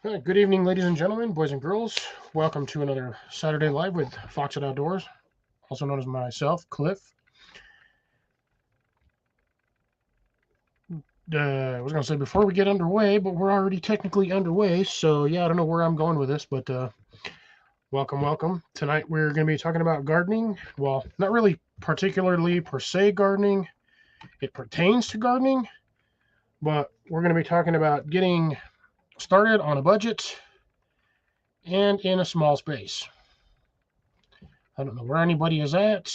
Good evening, ladies and gentlemen, boys and girls. Welcome to another Saturday Live with Fox at Outdoors, also known as myself, Cliff. I was going to say before we get underway, but we're already technically underway, so yeah, I don't know where I'm going with this, but welcome. Tonight we're going to be talking about gardening. Well, not really particularly per se gardening, it pertains to gardening, but we're going to be talking about getting started on a budget and in a small space. I don't know where anybody is at.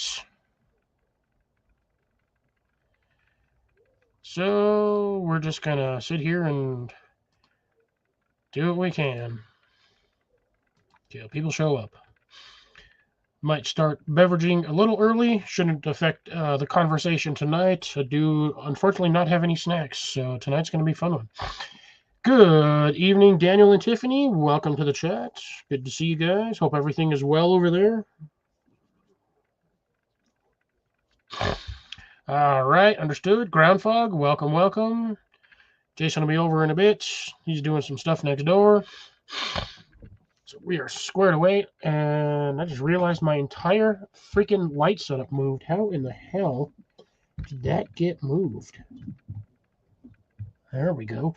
So we're just gonna sit here and do what we can till people show up. Might start beveraging a little early. Shouldn't affect the conversation tonight. I do unfortunately not have any snacks, so tonight's gonna be fun one. Good evening, Daniel and Tiffany. Welcome to the chat. Good to see you guys. Hope everything is well over there. All right, understood. Ground fog. Welcome. Jason will be over in a bit. He's doing some stuff next door. So we are squared away, and I just realized my entire freaking light setup moved. How in the hell did that get moved? There we go.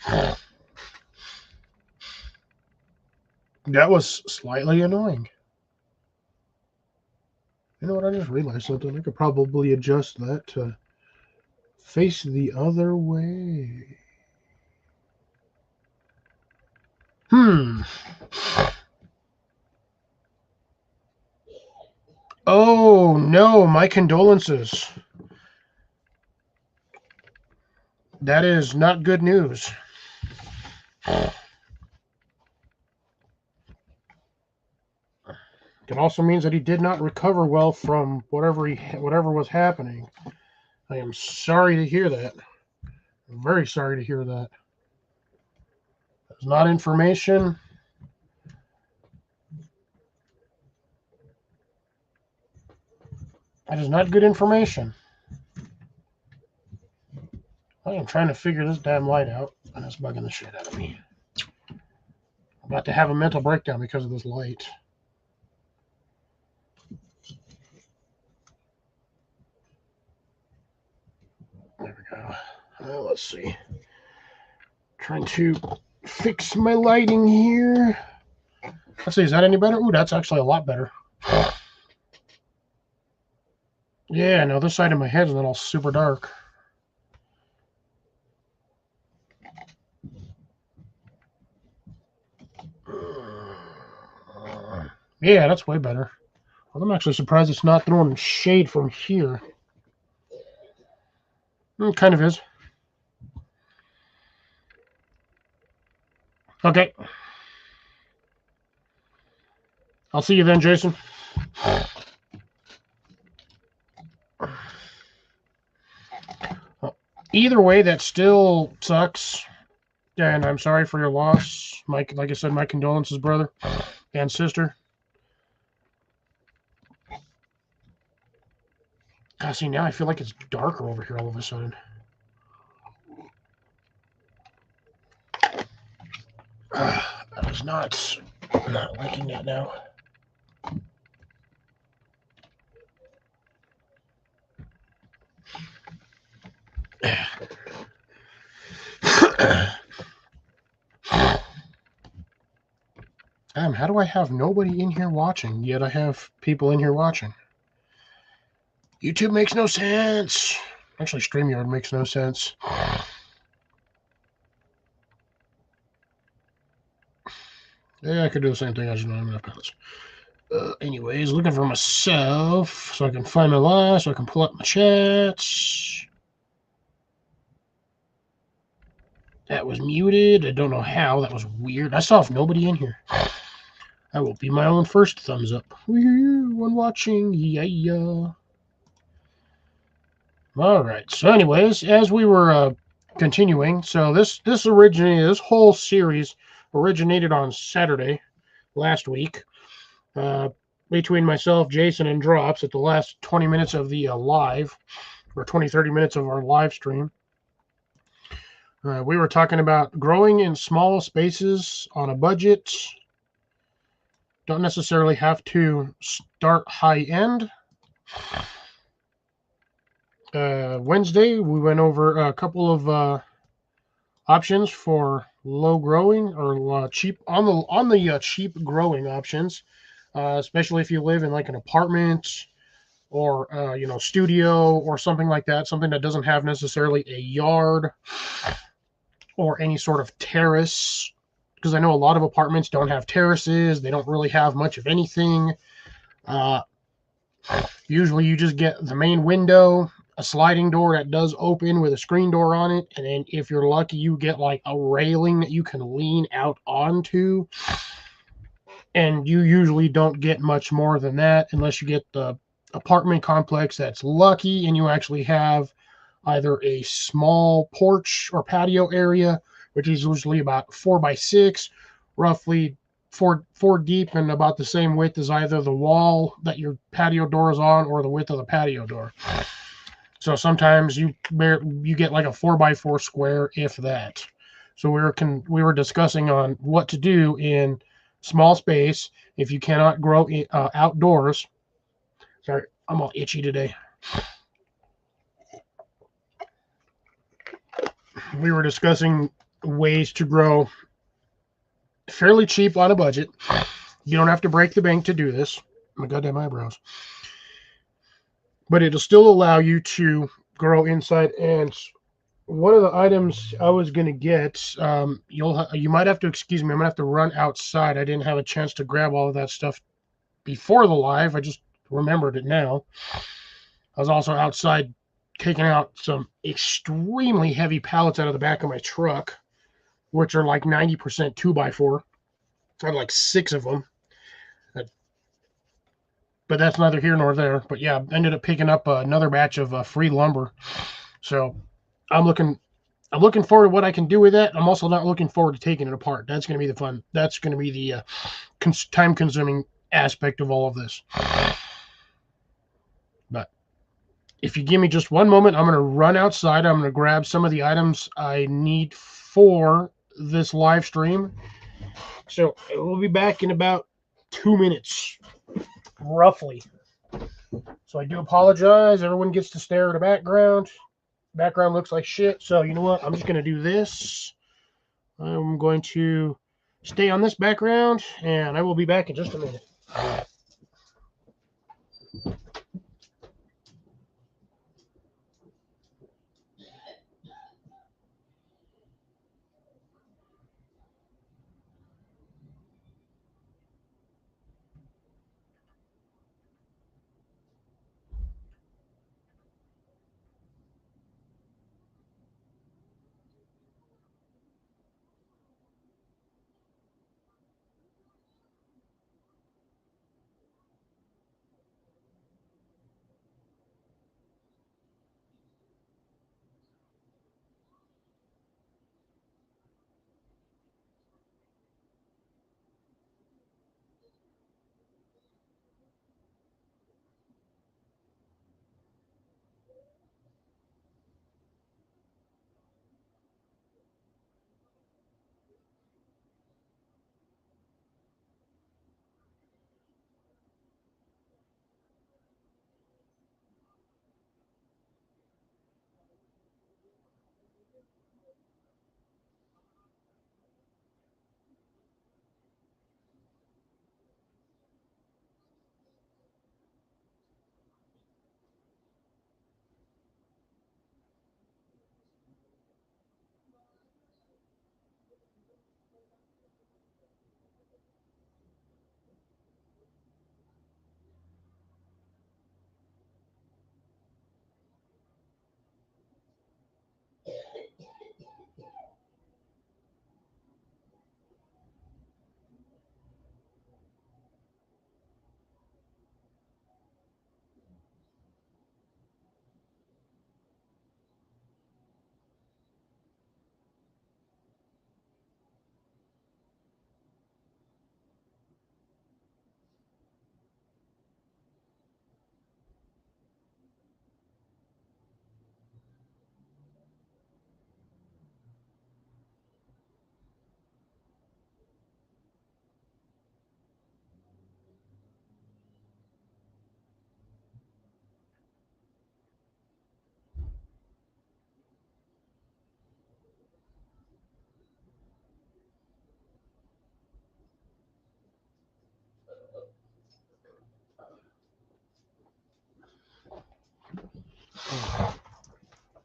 That was slightly annoying. You know what? I just realized something. I could probably adjust that to face the other way. Oh, no. My condolences. That is not good news. It also means that he did not recover well from whatever was happening. I am sorry to hear that. I'm very sorry to hear that. It's not information. That is not good information. I am trying to figure this damn light out, and it's bugging the shit out of me. I'm about to have a mental breakdown because of this light. There we go. Let's see. Trying to fix my lighting here. Let's see, is that any better? Ooh, that's actually a lot better. Yeah, no, this side of my head is all super dark. Yeah, that's way better. Well, I'm actually surprised it's not throwing shade from here. It kind of is. Okay. I'll see you then, Jason. Either way, that still sucks. And I'm sorry for your loss. Mike, like I said, my condolences, brother and sister. God, see, now I feel like it's darker over here all of a sudden. That is nuts. I'm not liking that now. How do I have nobody in here watching, yet I have people in here watching? YouTube makes no sense. Actually, StreamYard makes no sense. Yeah, I could do the same thing. I just don't have enough pellets. Anyways, looking for myself so I can find my live, so I can pull up my chats. That was muted. I don't know how. That was weird. I saw nobody in here. I will be my own first thumbs up. One watching. Yeah. All right. So, anyways, as we were continuing, so this whole series originated on Saturday last week. Between myself, Jason, and Drops at the last 20 minutes of the live, or 20, 30 minutes of our live stream. We were talking about growing in small spaces on a budget. Don't necessarily have to start high end. Wednesday, we went over a couple of options for low growing or cheap on the cheap growing options, especially if you live in like an apartment or studio or something like that, something that doesn't have necessarily a yard or any sort of terrace. Because I know a lot of apartments don't have terraces; they don't really have much of anything. Uh, Usually, you just get the main window, a sliding door that does open with a screen door on it, and then if you're lucky, you get like a railing that you can lean out onto. And you usually don't get much more than that unless you get the apartment complex that's lucky and you actually have either a small porch or patio area, which is usually about 4 by 6, roughly four deep and about the same width as either the wall that your patio door is on or the width of the patio door. So sometimes you get like a 4 by 4 square, if that. So we were discussing on what to do in small space if you cannot grow outdoors. Sorry, I'm all itchy today. We were discussing ways to grow fairly cheap on a budget. You don't have to break the bank to do this. My goddamn eyebrows. But it'll still allow you to grow inside. And one of the items I was gonna get, you might have to excuse me. I'm gonna have to run outside. I didn't have a chance to grab all of that stuff before the live. I just remembered it now. I was also outside taking out some extremely heavy pallets out of the back of my truck, which are like 90% 2 by 4. I had like 6 of them. But that's neither here nor there. But yeah, ended up picking up another batch of free lumber. So I'm looking I'm looking forward to what I can do with that. I'm also not looking forward to taking it apart. That's going to be the fun. That's going to be the time consuming aspect of all of this. But if you give me just one moment, I'm going to run outside. I'm going to grab some of the items I need for this live stream. So we'll be back in about 2 minutes, roughly. So I do apologize. Everyone gets to stare at the background. Background looks like shit. So you know what? I'm just going to do this. I'm going to stay on this background, and I will be back in just a minute.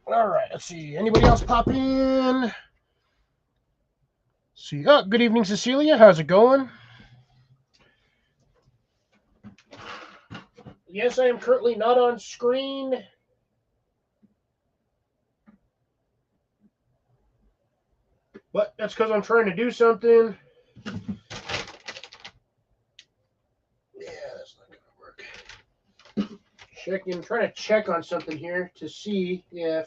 All right, let's see. Anybody else pop in? See. Oh, good evening, Cecilia. How's it going? Yes, I am currently not on screen. But that's because I'm trying to do something. Yeah, that's not going to work. Trying to check on something here to see if.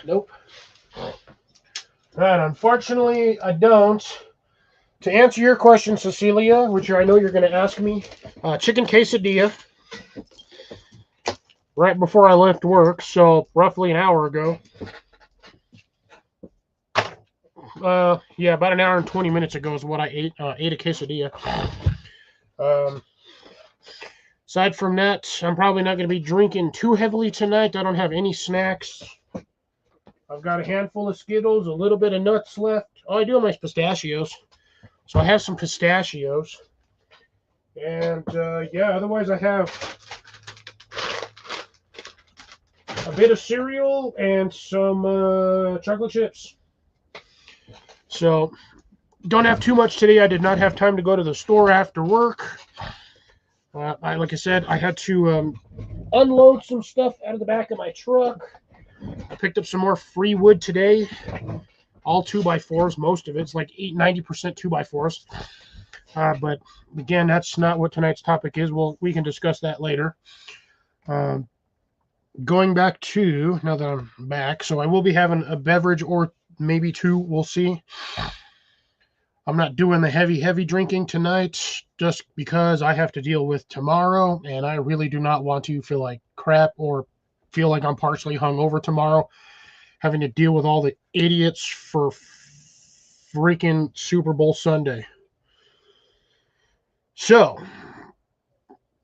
Nope. And unfortunately, I don't. To answer your question, Cecilia, which I know you're going to ask me, chicken quesadilla right before I left work, so roughly an hour ago. Yeah, about an hour and 20 minutes ago is what I ate. Ate a quesadilla. Um, aside from that, I'm probably not going to be drinking too heavily tonight. I don't have any snacks. I've got a handful of Skittles, a little bit of nuts left. Oh, I do have my pistachios. So I have some pistachios. And yeah, otherwise I have a bit of cereal and some chocolate chips. So don't have too much today. I did not have time to go to the store after work. Like I said, I had to unload some stuff out of the back of my truck. I picked up some more free wood today. All 2x4s, most of it's like 90% 2x4s. But again, that's not what tonight's topic is. Well, we can discuss that later. Going back to, now that I'm back, so I will be having a beverage or maybe two. We'll see. I'm not doing the heavy drinking tonight just because I have to deal with tomorrow, and I really do not want to feel like crap or feel like I'm partially hungover tomorrow, having to deal with all the idiots for freaking Super Bowl Sunday. So,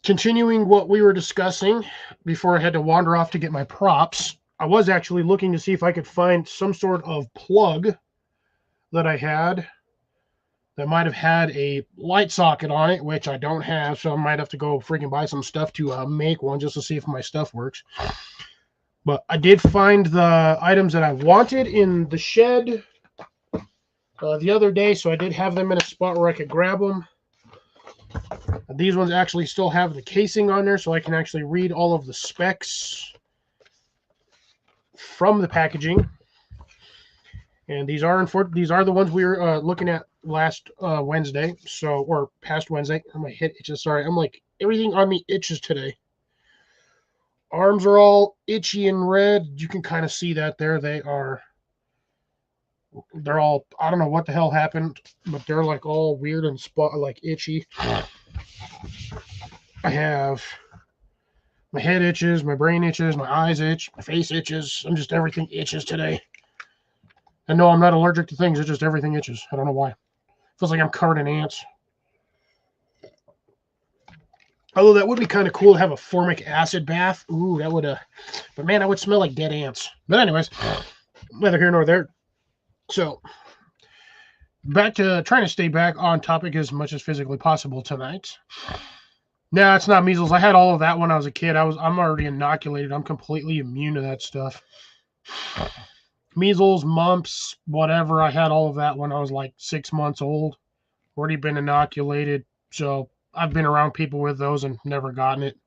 continuing what we were discussing before I had to wander off to get my props, I was actually looking to see if I could find some sort of plug that I had that might have had a light socket on it, which I don't have, so I might have to go freaking buy some stuff to make one just to see if my stuff works. But I did find the items that I wanted in the shed the other day, so I did have them in a spot where I could grab them. These ones actually still have the casing on there, so I can actually read all of the specs from the packaging. And these are the ones we were looking at last Wednesday, or past Wednesday. My head itches. Sorry, I'm like everything on me itches today. Arms are all itchy and red. You can kind of see that there. They're all, I don't know what the hell happened, but they're like all weird and like itchy. I have my head itches, my brain itches, my eyes itch, my face itches. Everything itches today. And no, I'm not allergic to things. It's just everything itches. I don't know why. Feels like I'm covered in ants. Although that would be kind of cool to have a formic acid bath. Ooh, that would but man, that would smell like dead ants. But anyways, neither here nor there. So back to trying to stay back on topic as much as physically possible tonight. No, it's not measles. I had all of that when I was a kid. I'm already inoculated. I'm completely immune to that stuff. Measles, mumps, whatever. I had all of that when I was like 6 months old. Already been inoculated. So I've been around people with those and never gotten it.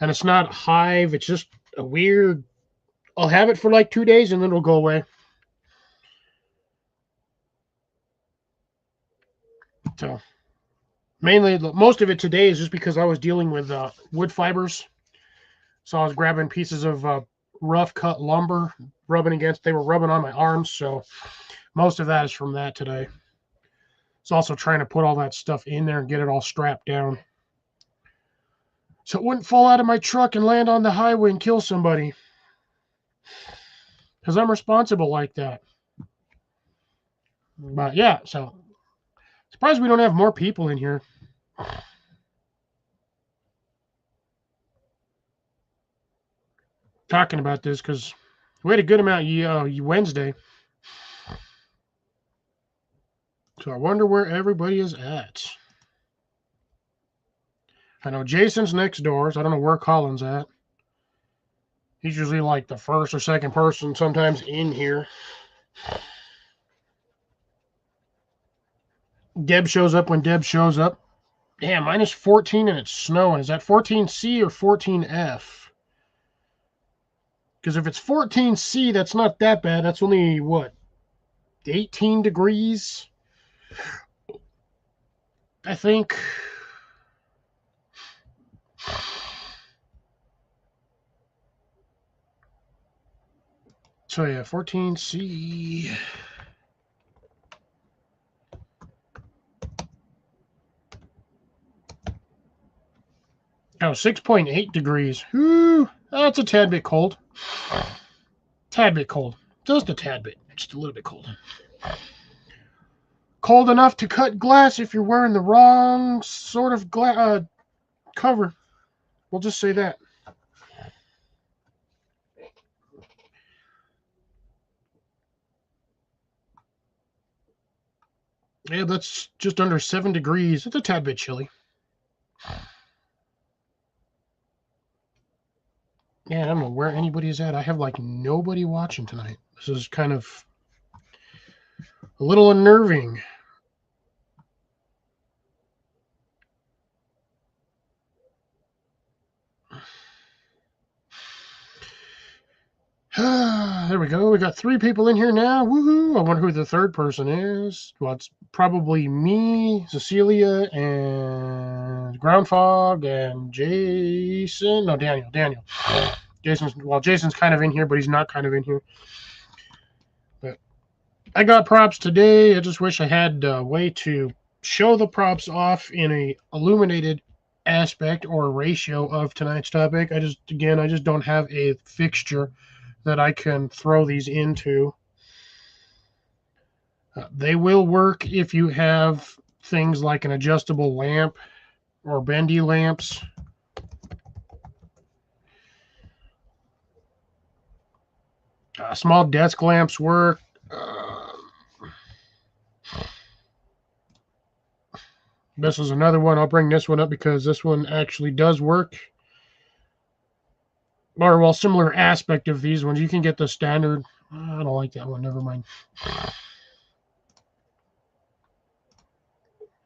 And it's not hive. It's just a weird. I'll have it for like 2 days and then it'll go away. So mainly, most of it today is just because I was dealing with wood fibers. So I was grabbing pieces of rough cut lumber, they were rubbing on my arms. So most of that is from that today. It's also trying to put all that stuff in there and get it all strapped down, so it wouldn't fall out of my truck and land on the highway and kill somebody. Because I'm responsible like that. But yeah, so surprised we don't have more people in here talking about this, because we had a good amount Wednesday. So I wonder where everybody is at. I know Jason's next door, so I don't know where Colin's at. He's usually like the first or second person sometimes in here. Deb shows up when Deb shows up. Damn, minus 14 and it's snowing. Is that 14C or 14F? Because if it's 14C, that's not that bad. That's only, what, 18 degrees? I think. So yeah, 14C. Oh, 6.8 degrees. Whew, that's a tad bit cold. Tad bit cold. Just a tad bit. Just a little bit cold. Cold enough to cut glass if you're wearing the wrong sort of cover. We'll just say that. Yeah, that's just under 7 degrees. It's a tad bit chilly. Yeah, I don't know where anybody is at. I have like nobody watching tonight. This is kind of a little unnerving. There we go. We got 3 people in here now. Woohoo! I wonder who the third person is. Well, it's probably me, Cecilia, and Groundfog, and Jason. No, Daniel. Jason's kind of in here, but he's not kind of in here. But I got props today. I just wish I had a way to show the props off in a illuminated aspect or ratio of tonight's topic. I just don't have a fixture that I can throw these into. They will work if you have things like an adjustable lamp or bendy lamps. Small desk lamps work. This is another one. I'll bring this one up because this one actually does work. Or, well, similar aspect of these ones. You can get the standard. I don't like that one. Never mind.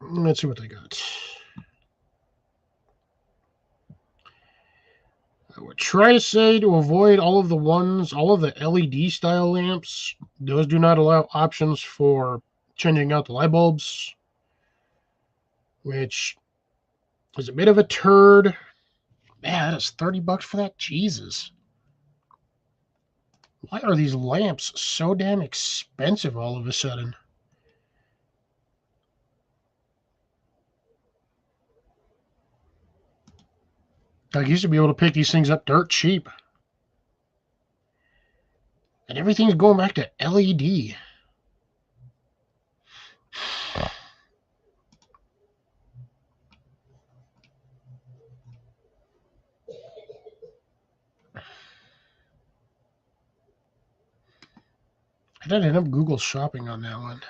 Let's see what they got. I would try to say to avoid all of the LED style lamps. Those do not allow options for changing out the light bulbs, which is a bit of a turd. Man, that is $30 for that? Jesus. Why are these lamps so damn expensive all of a sudden? I used to be able to pick these things up dirt cheap. And everything's going back to LED. I didn't end up Google shopping on that one.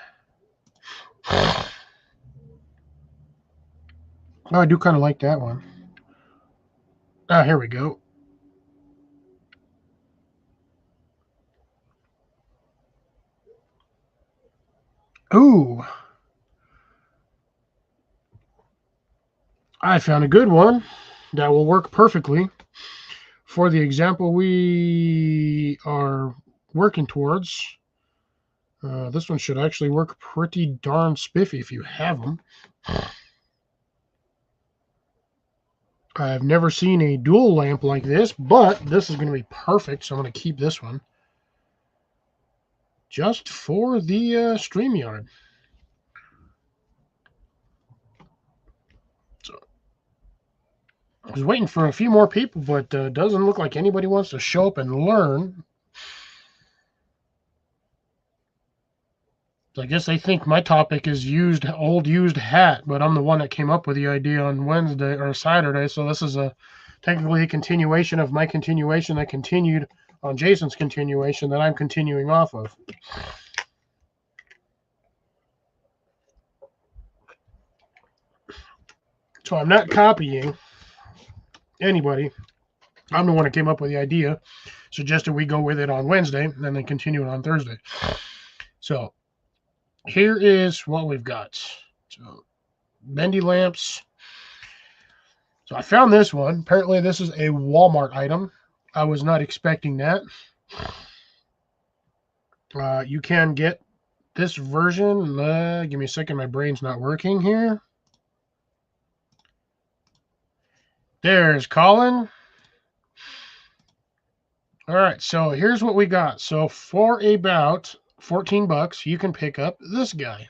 Oh, I do kind of like that one. Ah, here we go. Ooh. I found a good one that will work perfectly for the example we are working towards. This one should actually work pretty darn spiffy if you have them. I've never seen a dual lamp like this, but this is going to be perfect, so I'm going to keep this one just for the StreamYard. So, I was waiting for a few more people, but doesn't look like anybody wants to show up and learn. So I guess they think my topic is old used hat, but I'm the one that came up with the idea on Wednesday or Saturday. So this is technically a continuation of my continuation that continued on Jason's continuation that I'm continuing off of. So I'm not copying anybody. I'm the one that came up with the idea. Suggested we go with it on Wednesday and then continue it on Thursday. So here is what we've got. So bendy lamps. So I found this one. Apparently this is a Walmart item. I was not expecting that. You can get this version. Give me a second. My brain's not working here. There's Colin. All right, so here's what we got. So for about 14 bucks, you can pick up this guy.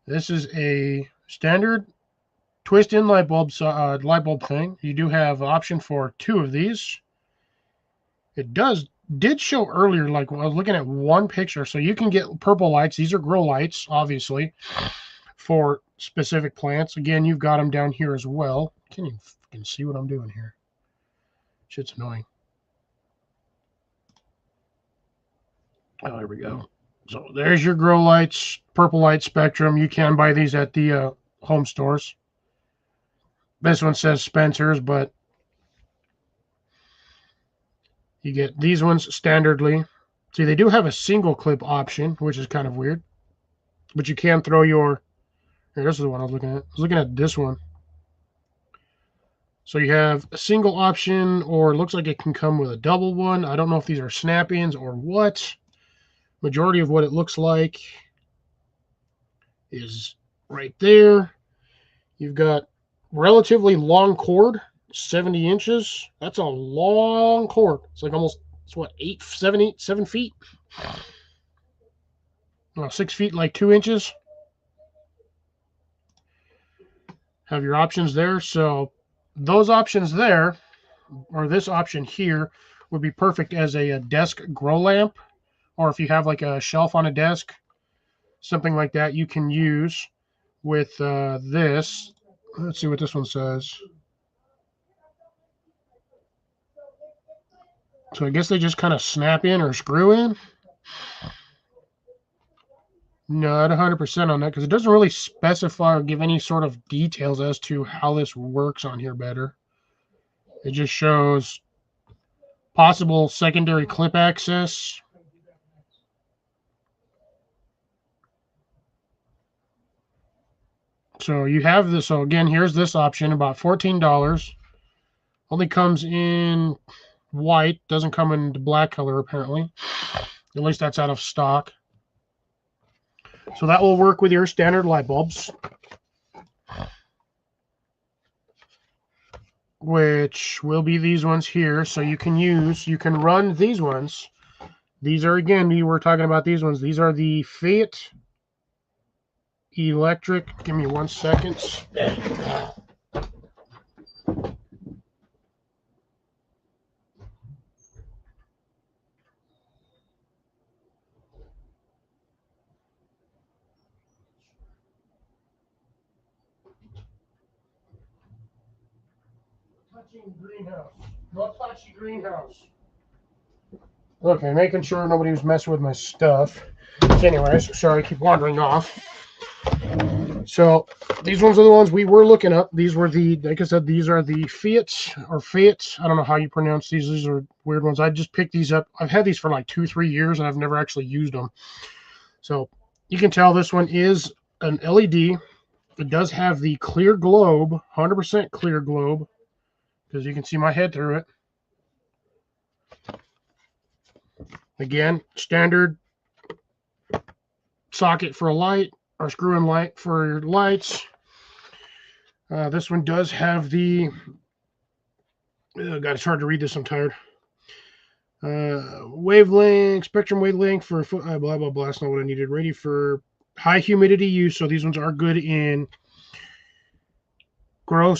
This is a standard twist-in light bulb thing. You do have option for 2 of these. It did show earlier, like I was looking at one picture, so you can get purple lights. These are grow lights, obviously, for specific plants. Again, you've got them down here as well. Can't even fucking see what I'm doing here. Shit's annoying. Oh, there we go. So there's your grow lights, purple light spectrum. You can buy these at the home stores. This one says Spencer's, but you get these ones standardly. See, they do have a single clip option, which is kind of weird. But you can throw your... Here, this is the one I was looking at. I was looking at this one. So you have a single option, or it looks like it can come with a double one. I don't know if these are snap-ins or what. Majority of what it looks like is right there. You've got relatively long cord, 70 inches. That's a long cord. It's like almost, it's what, 7 feet? No, 6 feet, like 2 inches. Have your options there. So those options there, or this option here, would be perfect as a desk grow lamp. Or if you have like a shelf on a desk, something like that, you can use with this. Let's see what this one says. So I guess they just kind of snap in or screw in. Not 100% on that because it doesn't really specify or give any sort of details as to how this works on here better. It just shows possible secondary clip access. So you have this. So again, here's this option, about $14. Only comes in white, doesn't come in the black color apparently. At least that's out of stock. So that will work with your standard light bulbs, which will be these ones here. So you can run these ones. These are, again, we were talking about these ones. These are the Fiat Electric. Give me 1 second. Touching greenhouse. No touchy greenhouse. Okay, making sure nobody was messing with my stuff. Anyways, sorry, I keep wandering off. So these ones are the ones we were looking up. These were the, like I said, these are the Fiat or Fiat. I don't know how you pronounce these. These are weird ones. I just picked these up. I've had these for like 2-3 years and I've never actually used them. So you can tell this one is an LED. It does have the clear globe, 100% clear globe, because you can see my head through it. Again, standard socket for a light, or screw-in light for your lights. This one does have the, God, it's hard to read this, I'm tired. Wavelength, spectrum wavelength for blah, blah, blah. That's not what I needed. Ready for high humidity use. So these ones are good in grow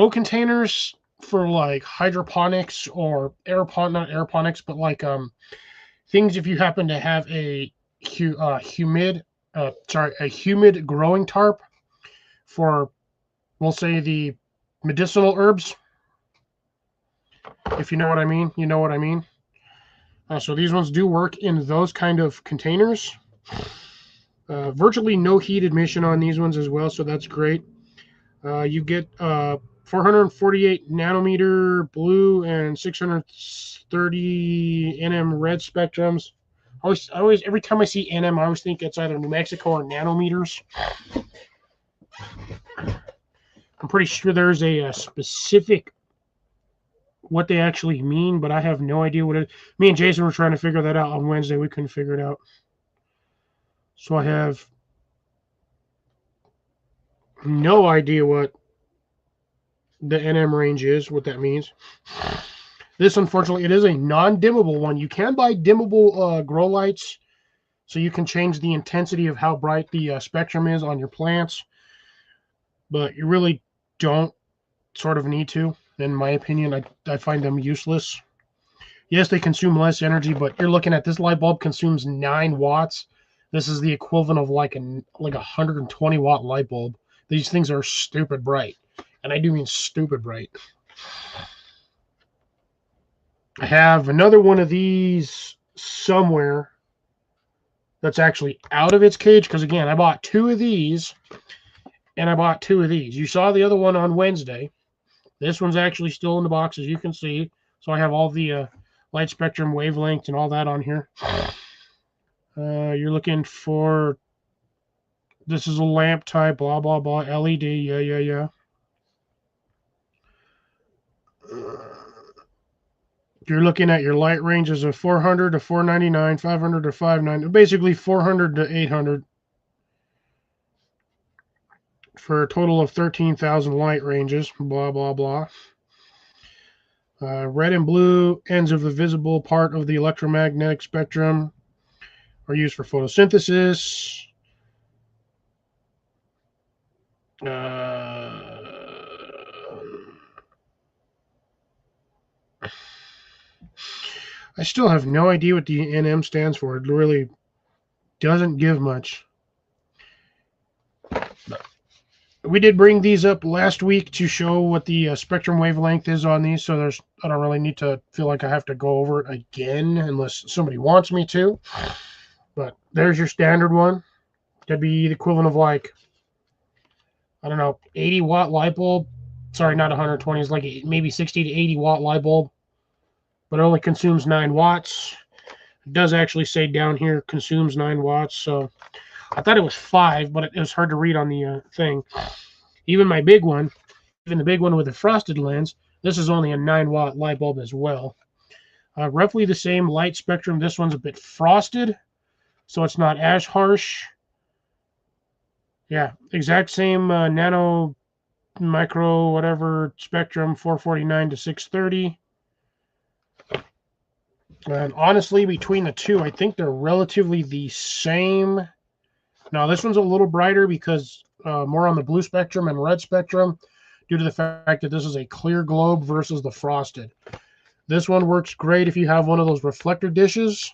containers for like hydroponics or not aeroponics, but like things if you happen to have a humid growing tarp for, we'll say, the medicinal herbs. If you know what I mean, you know what I mean. So these ones do work in those kind of containers. Virtually no heat emission on these ones as well, so that's great. You get 448 nanometer blue and 630 nm red spectrums. Every time I see nm, I always think it's either New Mexico or nanometers. I'm pretty sure there's a specific what they actually mean, but I have no idea what it. Me and Jason were trying to figure that out on Wednesday. We couldn't figure it out. So I have no idea what the NM range is, what that means. This, unfortunately, it is a non-dimmable one. You can buy dimmable grow lights, so you can change the intensity of how bright the spectrum is on your plants, but you really don't sort of need to. In my opinion, I find them useless. Yes, they consume less energy, but you're looking at this light bulb consumes 9 watts. This is the equivalent of like a 120 watt light bulb. These things are stupid bright, and I do mean stupid bright. I have another one of these somewhere that's actually out of its cage, because again, I bought 2 of these and I bought 2 of these. You saw the other one on Wednesday. This one's actually still in the box, as you can see. So I have all the light spectrum wavelengths and all that on here. You're looking for, this is a lamp type, blah, blah, blah, LED, yeah. You're looking at your light ranges of 400 to 499, 500 to 590, basically 400 to 800 for a total of 13,000 light ranges, blah, blah, blah. Red and blue ends of the visible part of the electromagnetic spectrum are used for photosynthesis. I still have no idea what the NM stands for. It really doesn't give much. We did bring these up last week to show what the spectrum wavelength is on these, so I don't really need to feel like I have to go over it again unless somebody wants me to. But there's your standard one. That'd be the equivalent of like, I don't know, 80 watt light bulb. Sorry, not 120. It's like maybe 60 to 80 watt light bulb, but it only consumes 9 watts. It does actually say down here consumes 9 watts, so I thought it was 5, but it was hard to read on the thing. Even my big one, even the big one with the frosted lens, this is only a 9 watt light bulb as well. Roughly the same light spectrum. This one's a bit frosted, so it's not as harsh. Yeah, exact same nano, micro, whatever spectrum, 449 to 630. And honestly, between the two, I think they're relatively the same. Now, this one's a little brighter because more on the blue spectrum and red spectrum due to the fact that this is a clear globe versus the frosted. This one works great if you have one of those reflector dishes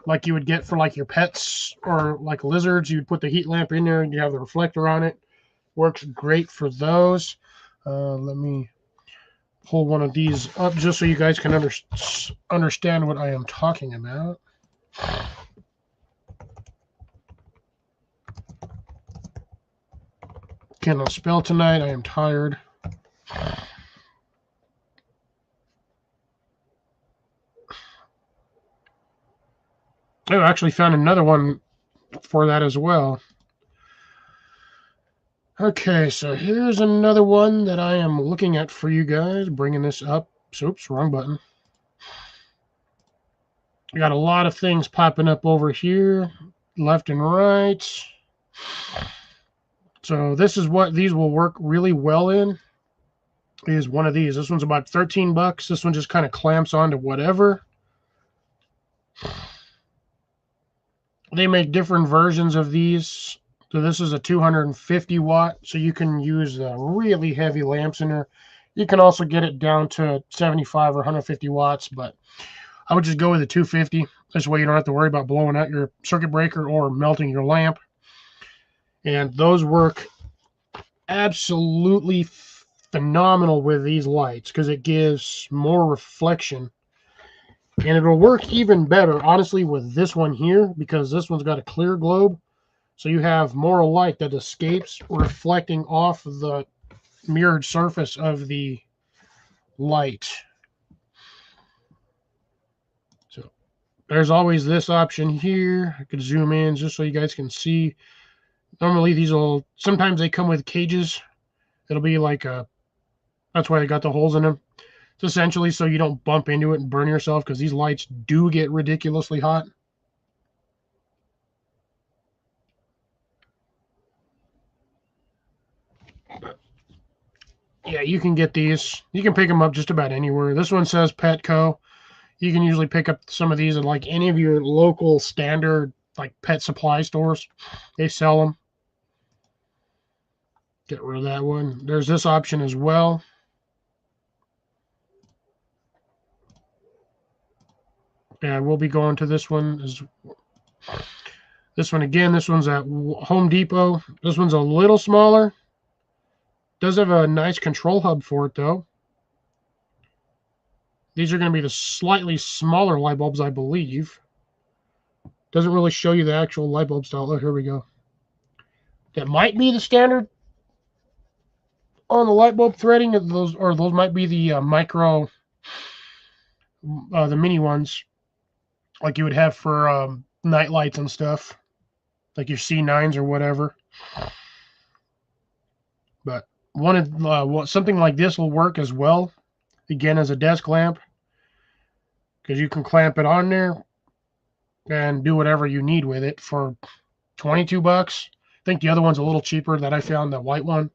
like you would get for like your pets or like lizards. You'd put the heat lamp in there and you have the reflector on it. Works great for those. Let me pull one of these up just so you guys can understand what I am talking about. Cannot spell tonight. I am tired. I actually found another one for that as well. Okay, so here's another one that I am looking at for you guys, bringing this up. Oops, wrong button. I got a lot of things popping up over here, left and right. So this is what these will work really well in, is one of these. This one's about 13 bucks. This one just kind of clamps onto whatever. They make different versions of these. So this is a 250 watt, so you can use really heavy lamps in there. You can also get it down to 75 or 150 watts, but I would just go with the 250. This way you don't have to worry about blowing out your circuit breaker or melting your lamp. And those work absolutely phenomenal with these lights because it gives more reflection. And it'll work even better, honestly, with this one here, because this one's got a clear globe. So you have more light that escapes, reflecting off the mirrored surface of the light. So there's always this option here. I could zoom in just so you guys can see. Normally these will, sometimes they come with cages. It'll be like that's why I got the holes in them. It's essentially so you don't bump into it and burn yourself, because these lights do get ridiculously hot. Yeah, you can get these. You can pick them up just about anywhere. This one says Petco. You can usually pick up some of these at like any of your local standard like pet supply stores. They sell them. Get rid of that one. There's this option as well. Yeah, we'll be going to this one. This one again. This one's at Home Depot. This one's a little smaller. Does have a nice control hub for it though. These are going to be the slightly smaller light bulbs, I believe. Doesn't really show you the actual light bulb style. Oh, here we go. That might be the standard on the light bulb threading. Those might be the micro, the mini ones, like you would have for night lights and stuff, like your C9s or whatever. But something like this will work as well. Again, as a desk lamp, because you can clamp it on there and do whatever you need with it for $22. I think the other one's a little cheaper that I found, the white one,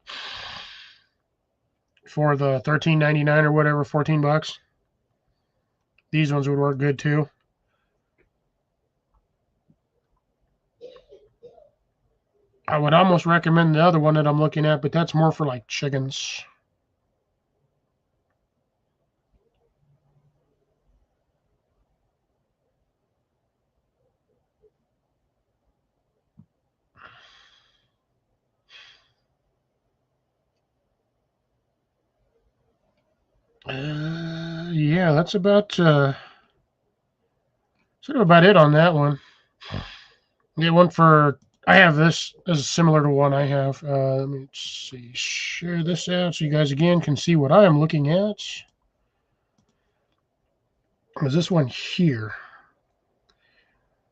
for the $13.99 or whatever, $14. These ones would work good too. I would almost recommend the other one that I'm looking at, but that's more for like chickens. Yeah, that's about sort of about it on that one. Get one for. I have this is similar to one I have. Let me see. Share this out so you guys again can see what I am looking at. Is this one here?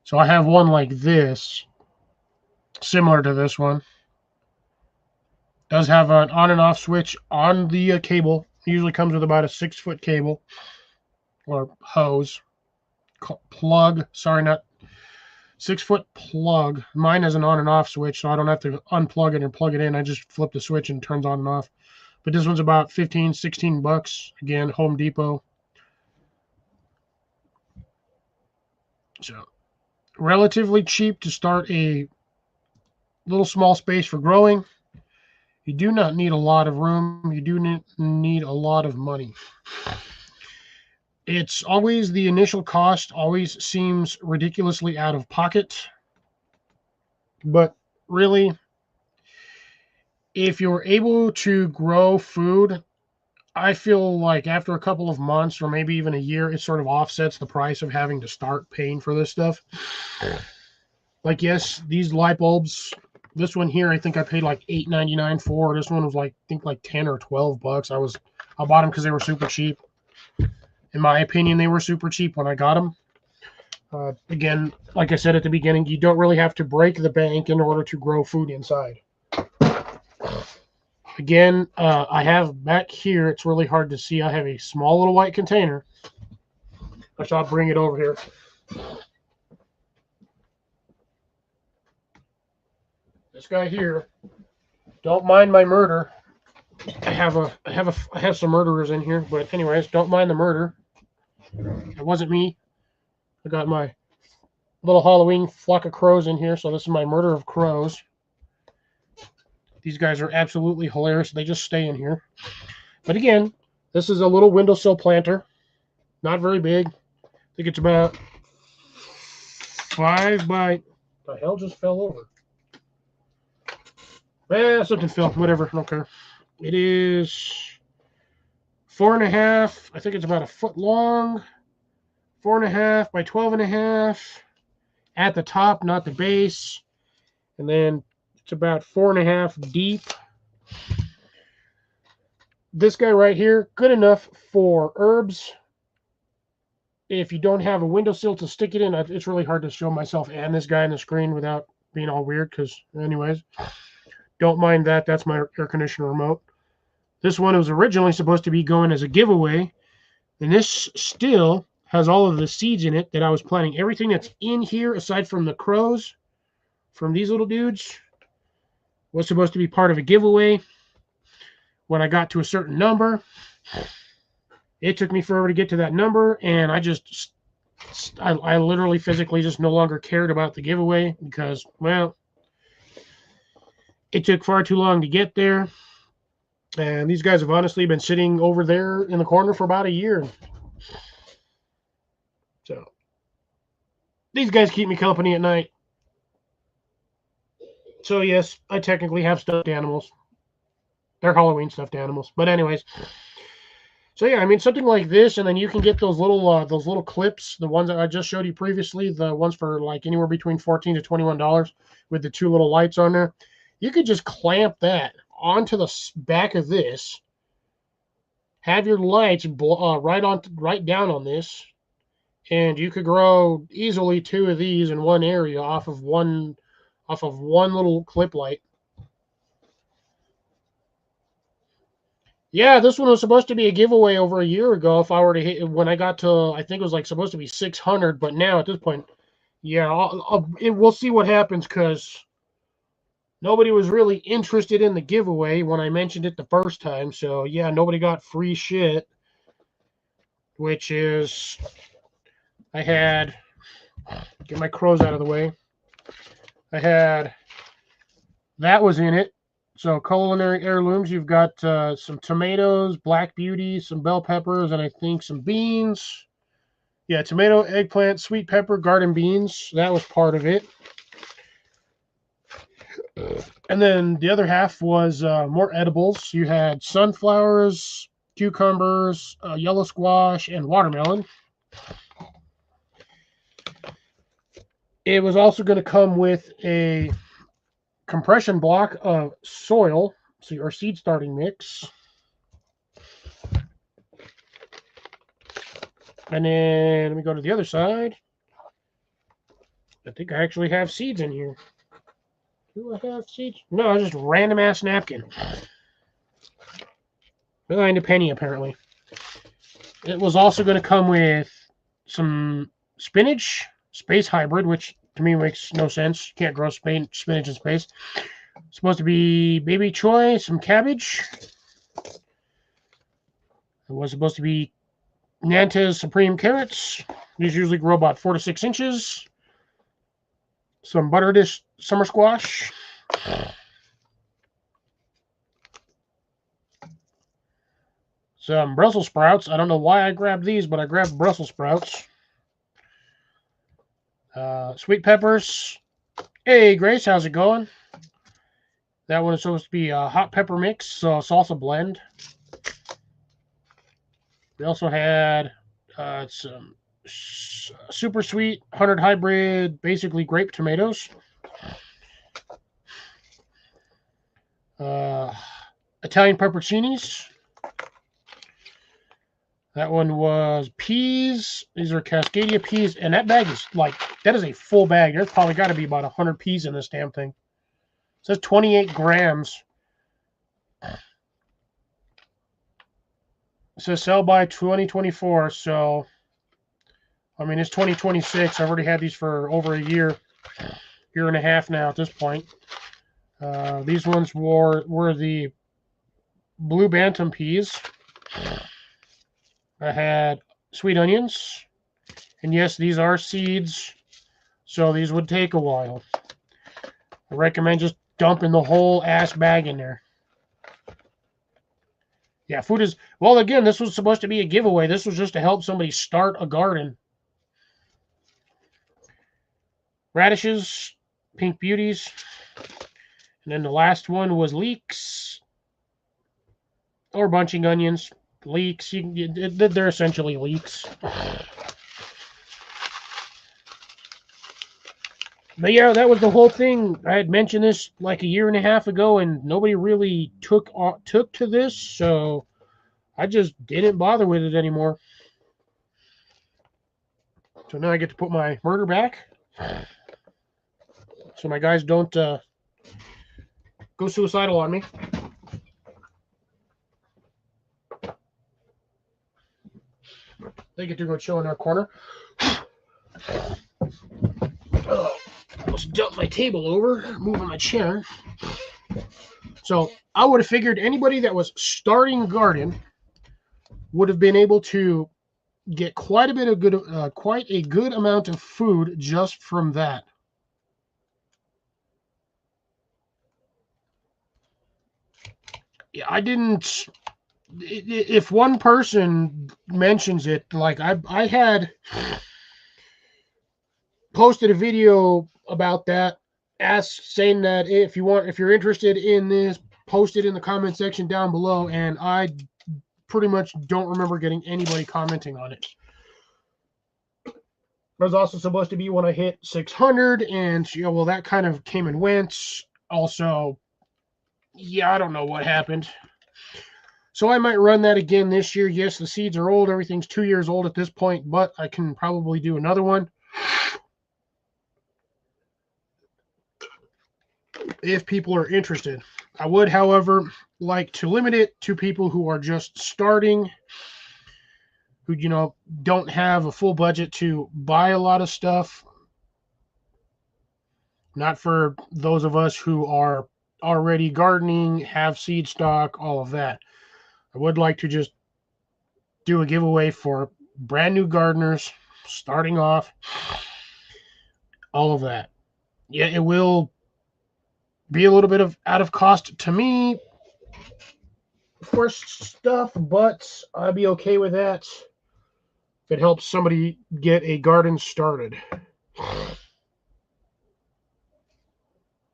So I have one like this, similar to this one. Does have an on and off switch on the cable. Usually comes with about a 6-foot cable or hose plug. Sorry, not 6-foot plug. Mine has an on and off switch, so I don't have to unplug it and plug it in. I just flip the switch and it turns on and off. But this one's about 15, 16 bucks. Again, Home Depot. So relatively cheap to start a little small space for growing. You do not need a lot of room. You do need a lot of money. It's always the initial cost always seems ridiculously out of pocket. But really, if you're able to grow food, I feel like after a couple of months or maybe even a year, it sort of offsets the price of having to start paying for this stuff. Like, yes, these light bulbs, this one here, I think I paid like $8.99 for. This one was like, I think like 10 or 12 bucks. I bought them because they were super cheap. In my opinion, they were super cheap when I got them. Again, like I said at the beginning, you don't really have to break the bank in order to grow food inside. Again, I have back here, it's really hard to see. I have a small little white container. Which I'll bring it over here. This guy here, don't mind my murder. I have some murderers in here, but anyways, don't mind the murder. It wasn't me. I got my little Halloween flock of crows in here, so this is my murder of crows. These guys are absolutely hilarious. They just stay in here. But again, this is a little windowsill planter. Not very big. I think it's about 5 by... The hell just fell over? Something fell. Whatever. I don't care. It is 4.5. I think it's about a foot long. 4.5 by 12.5 at the top, not the base. And then it's about 4.5 deep. This guy right here, good enough for herbs. If you don't have a windowsill to stick it in, it's really hard to show myself and this guy on the screen without being all weird, because anyways, don't mind that. That's my air conditioner remote. This one was originally supposed to be going as a giveaway, and this still has all of the seeds in it that I was planting. Everything that's in here, aside from the crows, from these little dudes, was supposed to be part of a giveaway. When I got to a certain number, it took me forever to get to that number, and I literally physically just no longer cared about the giveaway because, well, it took far too long to get there. And these guys have honestly been sitting over there in the corner for about a year. So these guys keep me company at night. So yes, I technically have stuffed animals. They're Halloween stuffed animals. But anyways, so yeah, I mean something like this, and then you can get those little clips, the ones that I just showed you previously, the ones for like anywhere between $14 to $21 with the 2 little lights on there. You could just clamp that onto the back of this, have your lights right down on this, and you could grow easily 2 of these in one area off of one little clip light. Yeah, this one was supposed to be a giveaway over a year ago. If I were to hit, when I got to, I think it was like supposed to be 600, but now at this point, yeah, we'll see what happens, because nobody was really interested in the giveaway when I mentioned it the first time. So yeah, nobody got free shit, which is, I had, get my crows out of the way. I had, that was in it. So culinary heirlooms, you've got some tomatoes, black beauty, some bell peppers, and I think some beans. Yeah, tomato, eggplant, sweet pepper, garden beans. That was part of it. And then the other half was more edibles. You had sunflowers, cucumbers, yellow squash, and watermelon. It was also going to come with a compression block of soil, so your seed starting mix. And then let me go to the other side. I think I actually have seeds in here. Do I have seeds? No, just random ass napkin. Behind a penny, apparently. It was also going to come with some spinach, space hybrid, which to me makes no sense. You can't grow spinach in space. It's supposed to be baby choy, some cabbage. It was supposed to be Nantes Supreme carrots. These usually grow about 4 to 6 inches. Some butterdish summer squash. Some Brussels sprouts. I don't know why I grabbed these, but I grabbed Brussels sprouts. Sweet peppers. Hey, Grace, how's it going? That one is supposed to be a hot pepper mix, so salsa blend. We also had some super sweet 100 hybrid, basically grape tomatoes. Italian pepperoncinis. That one was peas. These are Cascadia peas, and that bag is like, that is a full bag. There's probably got to be about 100 peas in this damn thing. It says 28 grams. It says sell by 2024, so I mean it's 2026. I've already had these for over a year and a half now at this point. These ones were the blue bantam peas. I had sweet onions, and yes, these are seeds, so these would take a while. I recommend just dumping the whole ass bag in there. Yeah, food is, well, again, this was supposed to be a giveaway. This was just to help somebody start a garden. Radishes, pink beauties, and then the last one was leeks, or bunching onions. Leeks, they're essentially leeks. But yeah, that was the whole thing. I had mentioned this like a year and a half ago, and nobody really took to this, so I just didn't bother with it anymore. So now I get to put my murder back, so my guys don't go suicidal on me. They get to go chill in our corner. Oh, almost dumped my table over, moving my chair. So I would have figured anybody that was starting garden would have been able to get quite a good amount of food just from that. Yeah, I didn't. If one person mentions it, like I had posted a video about that, saying that if you're interested in this, post it in the comment section down below, and I pretty much don't remember getting anybody commenting on it. It was also supposed to be when I hit 600, and well, that kind of came and went. Also, yeah, I don't know what happened. So I might run that again this year. Yes, the seeds are old. Everything's 2 years old at this point, but I can probably do another one if people are interested. I would, however, like to limit it to people who are just starting, who, don't have a full budget to buy a lot of stuff. Not for those of us who are already gardening, have seed stock, all of that. I would like to just do a giveaway for brand new gardeners starting off, all of that. Yeah, it will be a little bit of out of cost to me for stuff, but I'd be okay with that if it helps somebody get a garden started.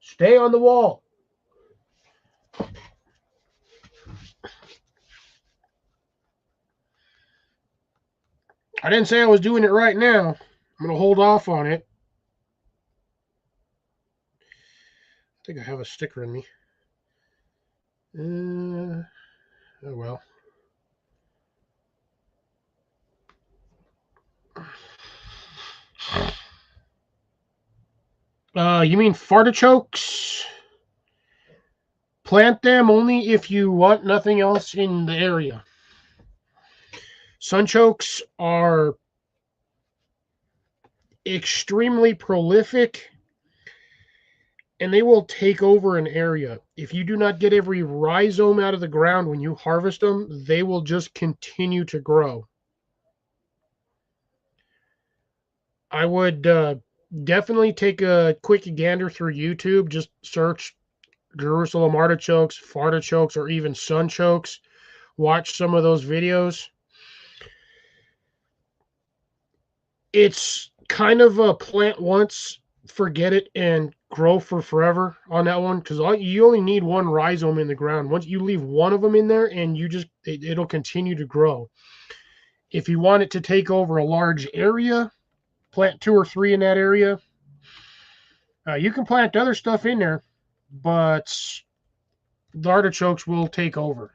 Stay on the wall. I didn't say I was doing it right now. I'm going to hold off on it. I think I have a sticker in me. Oh well. You mean fartichokes? Plant them only if you want nothing else in the area. Sunchokes are extremely prolific, and they will take over an area. If you do not get every rhizome out of the ground when you harvest them, they will just continue to grow. I would definitely take a quick gander through YouTube. Just search Jerusalem artichokes, fartichokes, or even sunchokes. Watch some of those videos. It's kind of a plant once, forget it, and grow for forever on that one, because you only need one rhizome in the ground. Once you leave one of them in there, and it'll continue to grow. If you want it to take over a large area, plant 2 or 3 in that area. You can plant other stuff in there, but the artichokes will take over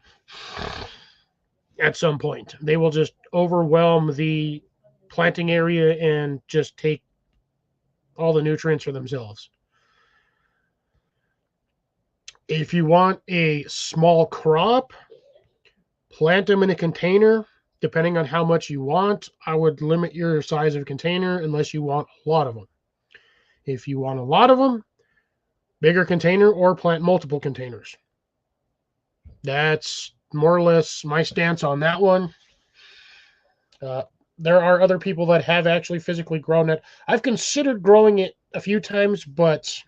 at some point. They will just overwhelm the planting area and just take all the nutrients for themselves. If you want a small crop, plant them in a container. Depending on how much you want, I would limit your size of container unless you want a lot of them. If you want a lot of them, bigger container or plant multiple containers. That's more or less my stance on that one. There are other people that have actually physically grown it. I've considered growing it a few times, but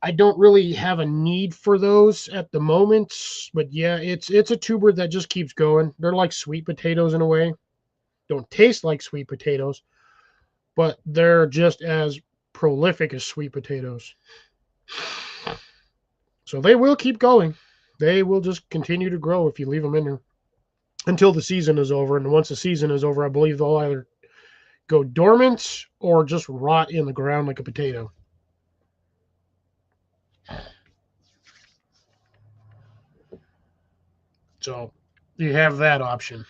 I don't really have a need for those at the moment. But yeah, it's a tuber that just keeps going. They're like sweet potatoes in a way. Don't taste like sweet potatoes, but they're just as prolific as sweet potatoes. So they will keep going. They will just continue to grow if you leave them in there until the season is over. And once the season is over, I believe they'll either go dormant or just rot in the ground like a potato. So you have that option.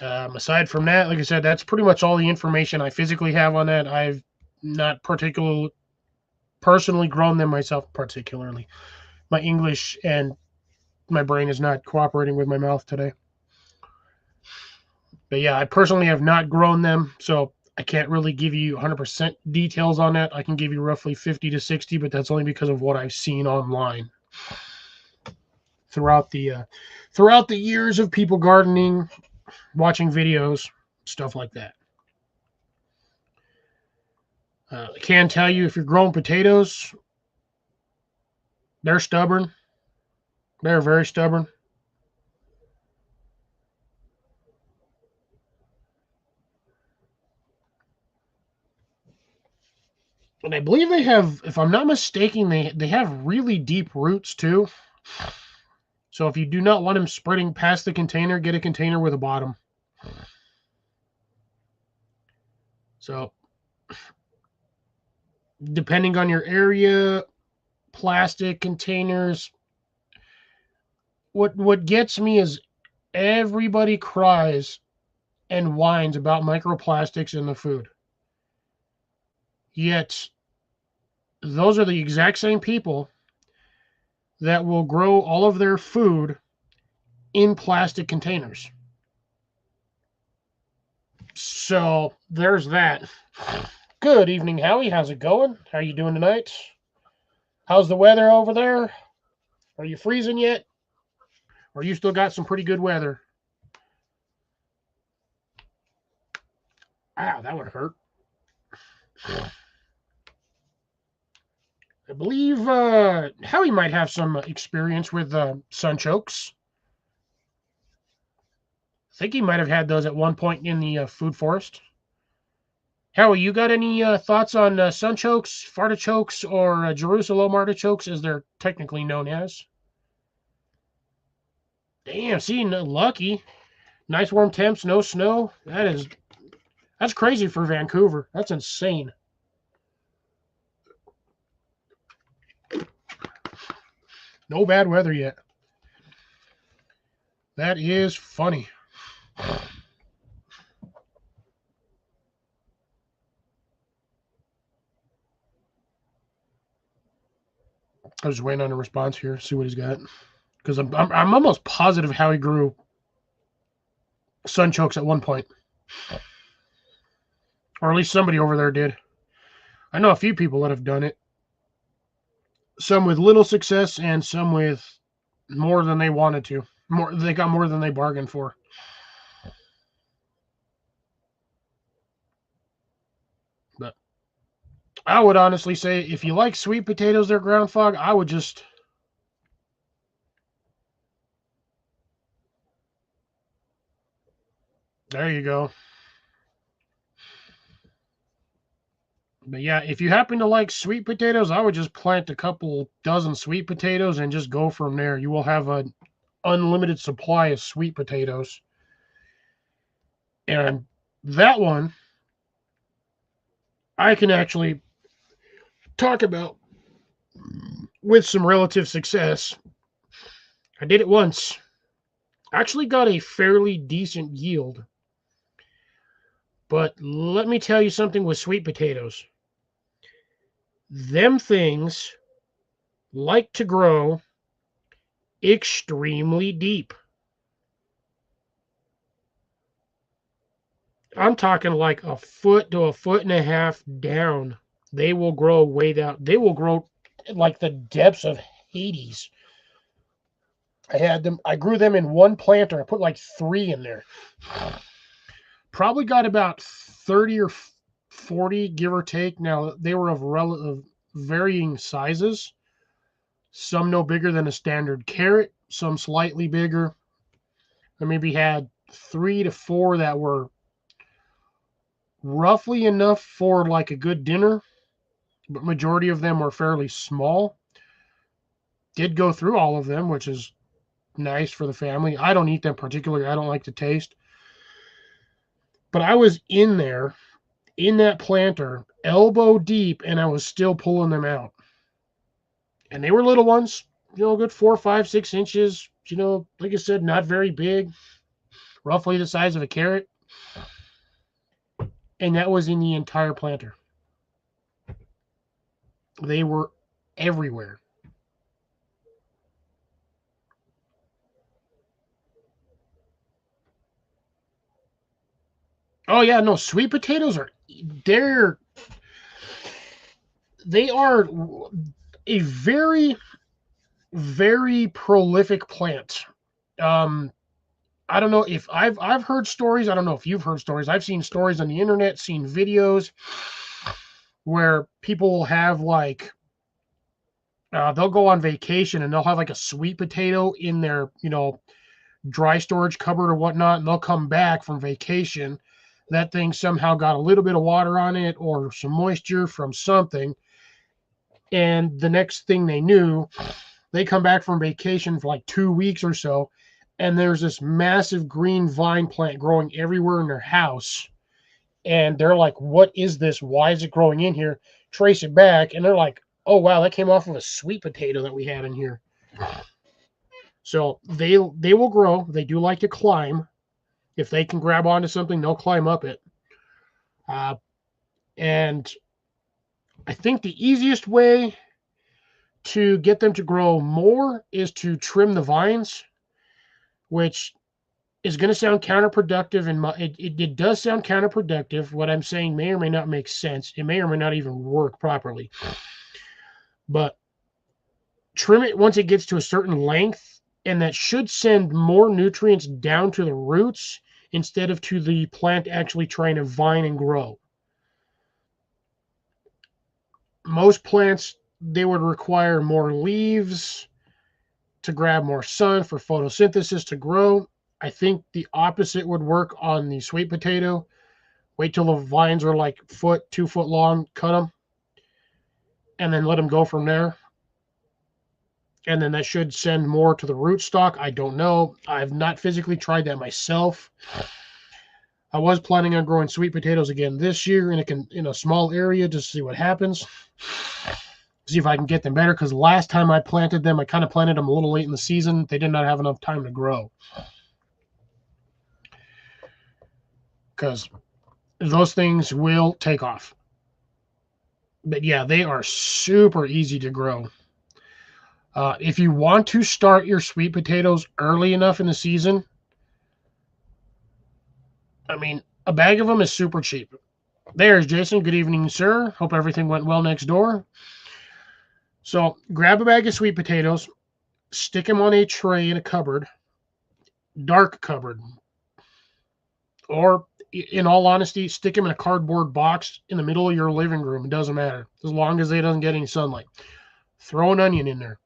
Aside from that, like I said, that's pretty much all the information I physically have on that. I've not particularly personally grown them myself, particularly. My English and my brain is not cooperating with my mouth today. But yeah, I personally have not grown them, so I can't really give you 100% details on that. I can give you roughly 50 to 60, but that's only because of what I've seen online throughout the years of people gardening, watching videos, stuff like that. I can tell you if you're growing potatoes, they're stubborn. They're very stubborn. And I believe they have, if I'm not mistaken, they have really deep roots too. So if you do not want them spreading past the container, get a container with a bottom. So depending on your area, plastic containers. What gets me is everybody cries and whines about microplastics in the food. Yet those are the exact same people that will grow all of their food in plastic containers. So there's that. Good evening, Howie. How's it going? How are you doing tonight? How's the weather over there? Are you freezing yet? Or you still got some pretty good weather? Ow, that would hurt. I believe Howie might have some experience with sunchokes. I think he might have had those at one point in the food forest. Howie, you got any thoughts on sunchokes, fartichokes, or Jerusalem artichokes, as they're technically known as? Damn, see, lucky. Nice warm temps, no snow. That's crazy for Vancouver. That's insane. No bad weather yet. That is funny. I was just waiting on a response here, see what he's got. Because I'm almost positive how he grew sunchokes at one point. Or at least somebody over there did. I know a few people that have done it. Some with little success and some with more than they wanted to. They got more than they bargained for. But I would honestly say if you like sweet potatoes, they're ground fog, I would just there you go. But yeah, if you happen to like sweet potatoes, I would just plant a couple dozen sweet potatoes and just go from there. You will have an unlimited supply of sweet potatoes. And that one, I can actually talk about with some relative success. I did it once. Actually got a fairly decent yield. But let me tell you something with sweet potatoes. Them things like to grow extremely deep. I'm talking like a foot to a foot and a half down. They will grow way down. They will grow like the depths of Hades. I grew them in one planter. I put like 3 in there. Probably got about 30 or 40, give or take. Now, they were of varying sizes. Some no bigger than a standard carrot, some slightly bigger. I maybe had 3 to 4 that were roughly enough for like a good dinner, but majority of them were fairly small. Did go through all of them, which is nice for the family. I don't eat them particularly. I don't like the taste. But I was in there, in that planter, elbow deep, and I was still pulling them out. And they were little ones, good 4, 5, 6 inches, like I said, not very big, roughly the size of a carrot. And that was in the entire planter. They were everywhere. Oh yeah, no, sweet potatoes they're they are a very, very prolific plant. Um, I don't know if I've heard stories. I don't know if you've heard stories. I've seen stories on the internet, seen videos where people will have like they'll go on vacation and they'll have like a sweet potato in their dry storage cupboard or whatnot, and they'll come back from vacation. That thing somehow got a little bit of water on it or some moisture from something, and the next thing they knew, they come back from vacation for like 2 weeks or so, and there's this massive green vine plant growing everywhere in their house. And they're like, what is this? Why is it growing in here? Trace it back, and they're like, oh wow, that came off of a sweet potato that we had in here. So they will grow. They do like to climb. If they can grab onto something, they'll climb up it. Uh, and I think the easiest way to get them to grow more is to trim the vines, which is going to sound counterproductive. It does sound counterproductive. What I'm saying may or may not make sense. It may or may not even work properly. But trim it once it gets to a certain length, and that should send more nutrients down to the roots instead of to the plant actually trying to vine and grow. Most plants, they would require more leaves to grab more sun for photosynthesis to grow. I think the opposite would work on the sweet potato. Wait till the vines are like 2 foot long, cut them, and then let them go from there. And then that should send more to the rootstock. I don't know. I've not physically tried that myself. I was planning on growing sweet potatoes again this year in a small area just to see what happens. See if I can get them better, because last time I planted them, I kind of planted them a little late in the season. They did not have enough time to grow. Because those things will take off. But yeah, they are super easy to grow. If you want to start your sweet potatoes early enough in the season, I mean, a bag of them is super cheap. There's Jason. Good evening, sir. Hope everything went well next door. So grab a bag of sweet potatoes, stick them on a tray in a cupboard, dark cupboard. Or, in all honesty, stick them in a cardboard box in the middle of your living room. It doesn't matter, as long as they doesn't get any sunlight. Throw an onion in there.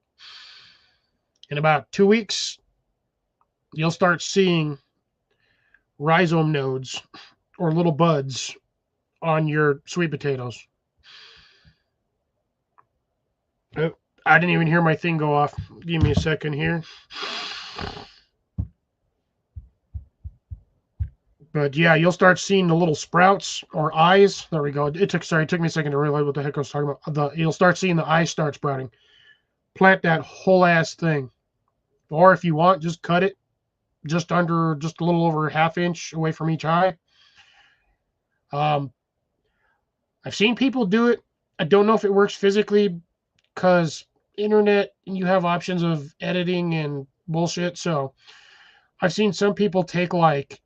In about 2 weeks, you'll start seeing rhizome nodes or little buds on your sweet potatoes. Oh, I didn't even hear my thing go off. Give me a second here. But yeah, you'll start seeing the little sprouts or eyes. There we go. It took me a second to realize what the heck I was talking about. You'll start seeing the eyes start sprouting. Plant that whole ass thing. Or if you want, just cut it just a little over 1/2 inch away from each eye. I've seen people do it. I don't know if it works physically, because internet, you have options of editing and bullshit. So I've seen some people take like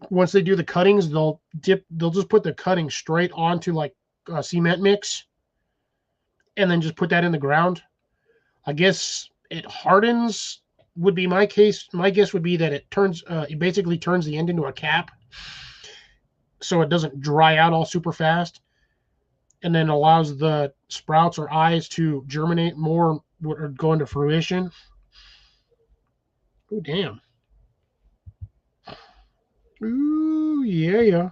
once they do the cuttings, they'll just put the cutting straight onto like a cement mix, and then just put that in the ground. I guess it hardens would be my case. My guess would be that it basically turns the end into a cap, so it doesn't dry out all super fast, and then allows the sprouts or eyes to germinate more or go into fruition. Oh, damn. Ooh, yeah, yeah.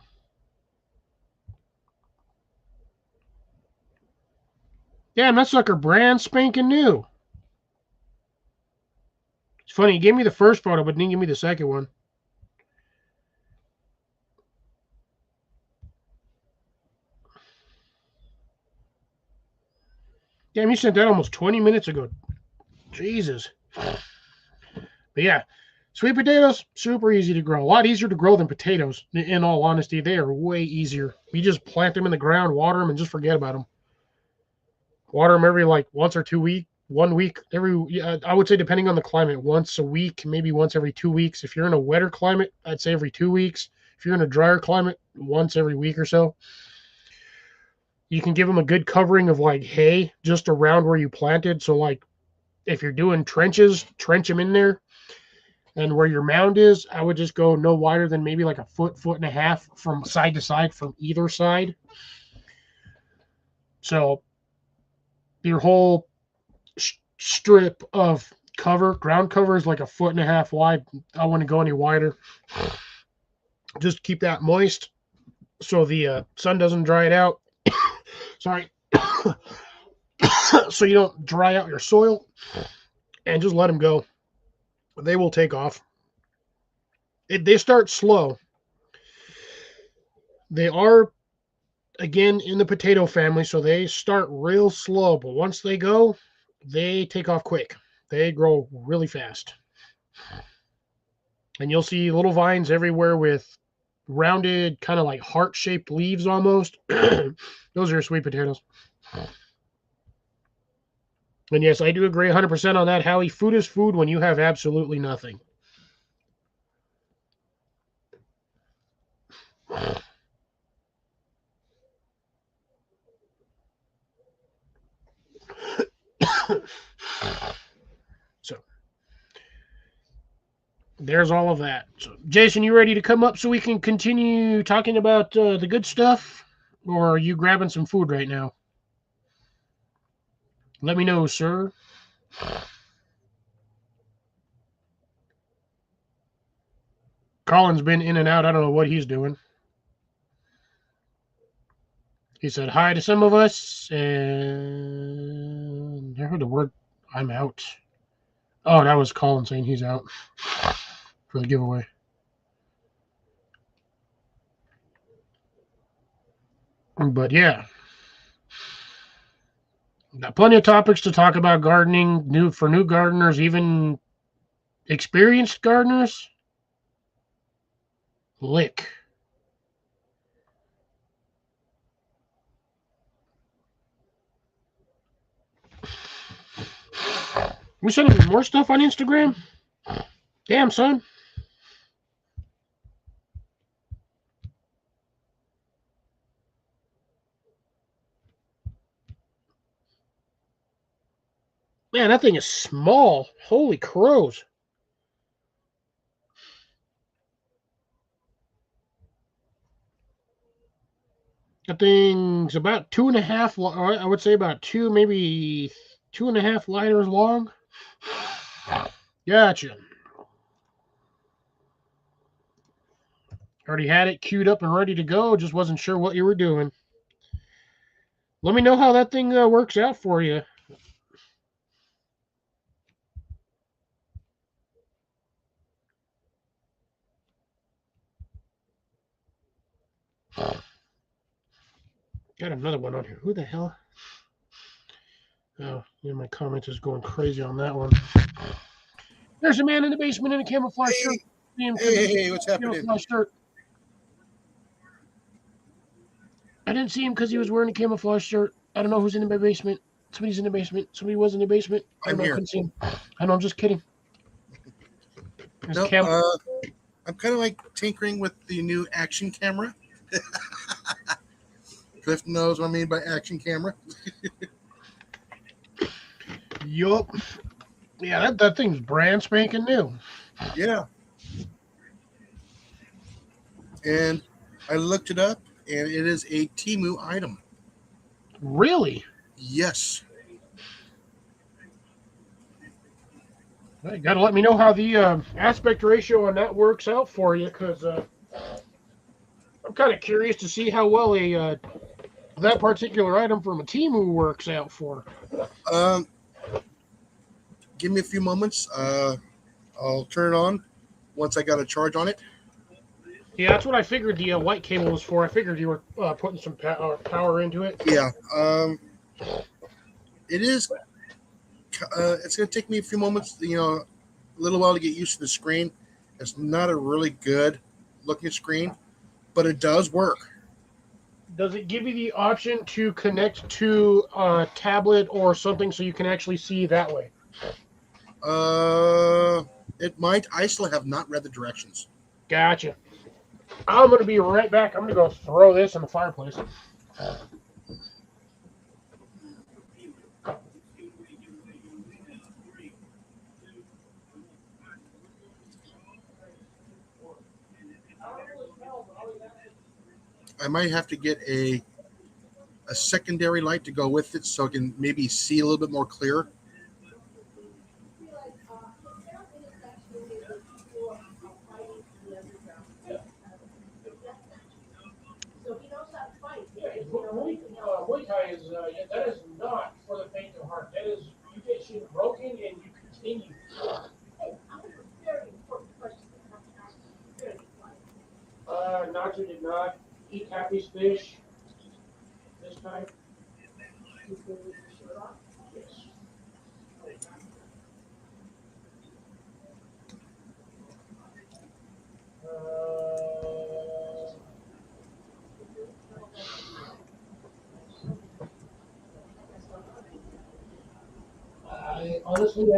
Damn, that sucker brand spanking new. It's funny, he gave me the first photo, but didn't give me the second one. Damn, you sent that almost 20 minutes ago. Jesus. But yeah, sweet potatoes, super easy to grow. A lot easier to grow than potatoes. In all honesty, they are way easier. You just plant them in the ground, water them, and just forget about them. Water them every like once or 2 weeks. 1 week every. I would say depending on the climate, once a week, maybe once every 2 weeks. If you're in a wetter climate, I'd say every 2 weeks. If you're in a drier climate, once every week or so. You can give them a good covering of like hay just around where you planted. So like if you're doing trenches, trench them in there. And where your mound is, I would just go no wider than maybe like a foot, foot and a half from side to side from either side. So your whole strip of cover, ground cover, is like a foot and a half wide. I wouldn't go any wider. Just keep that moist so the sun doesn't dry it out. Sorry. So you don't dry out your soil, and just let them go. They will take off. They start slow. They are, again, in the potato family, so they start real slow, but once they go, they take off quick. They grow really fast. And you'll see little vines everywhere with rounded, kind of like heart-shaped leaves almost. Those are sweet potatoes. And yes, I do agree 100% on that, Howie. Food is food when you have absolutely nothing. So there's all of that. So, Jason, you ready to come up so we can continue talking about the good stuff? Or are you grabbing some food right now? Let me know, sir. Colin's been in and out. I don't know what he's doing. He said hi to some of us, and I heard the word I'm out. Oh, that was Colin saying he's out for the giveaway. But yeah, got plenty of topics to talk about gardening, new gardeners, even experienced gardeners. Lick. We sending more stuff on Instagram? Damn, son. Man, that thing is small. Holy crows. That thing's about 2.5, I would say about two, maybe 2.5 liners long. Gotcha. Already had it queued up and ready to go. Just wasn't sure what you were doing. Let me know how that thing works out for you. Got another one on here. Who the hell? Oh, yeah, my comments is going crazy on that one. There's a man in the basement in a camouflage shirt. Hey, what's happening? Shirt. I didn't see him because he was wearing a camouflage shirt. I don't know who's in the basement. Somebody's in the basement. Somebody was in the basement. I'm here. I couldn't see him. I know, I'm just kidding. No, I'm kind of like tinkering with the new action camera. Cliff knows what I mean by action camera. Yup. Yeah, that thing's brand spanking new. Yeah. And I looked it up, and it is a Temu item. Really? Yes. You got to let me know how the aspect ratio on that works out for you, because I'm kind of curious to see how well that particular item from a Temu works out for. Give me a few moments. I'll turn it on once I got a charge on it. Yeah, that's what I figured the white cable was for. I figured you were putting some power into it. Yeah. it is. It's going to take me a few moments, a little while to get used to the screen. It's not a really good looking screen, but it does work. Does it give you the option to connect to a tablet or something so you can actually see that way? It might. I still have not read the directions. Gotcha. I'm going to be right back. I'm going to go throw this in the fireplace. I might have to get a secondary light to go with it so I can maybe see a little bit more clear. Muay Thai is that is not for the faint of heart. That is you get shit broken and you continue. Nacho did not eat Happy's fish this time. Yes. I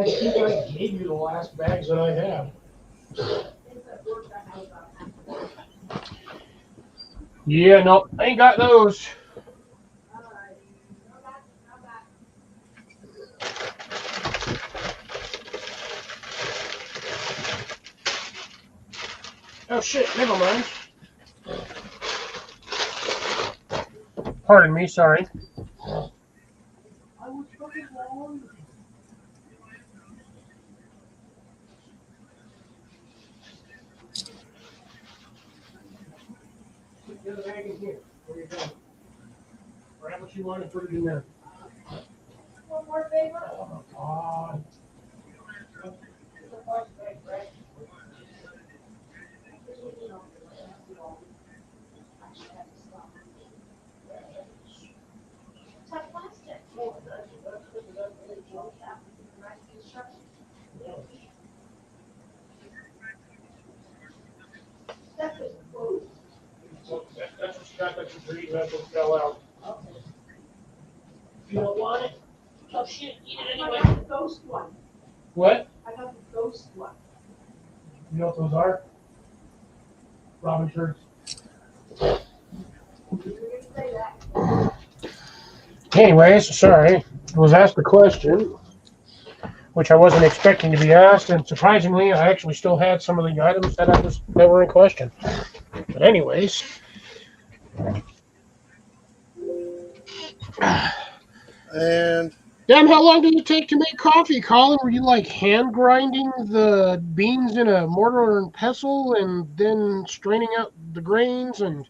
think I gave you the last bags that I have. Yeah, no, I ain't got those. Oh shit, never mind. Pardon me, sorry. Get the bag in here. There you go. Grab what you want and put it in there. One more favor? Oh my god. That's what Scott that you read, that's what fell out. You don't want it? Oh shit, eat it anyway. I got the ghost one. What? I got the ghost one. You know what those are? Robin turds. Anyways, sorry. I was asked a question, which I wasn't expecting to be asked, and surprisingly, I actually still had some of the items that were in question. But anyways, And damn, how long did it take to make coffee, Colin? Were you like hand grinding the beans in a mortar and pestle, and then straining out the grains and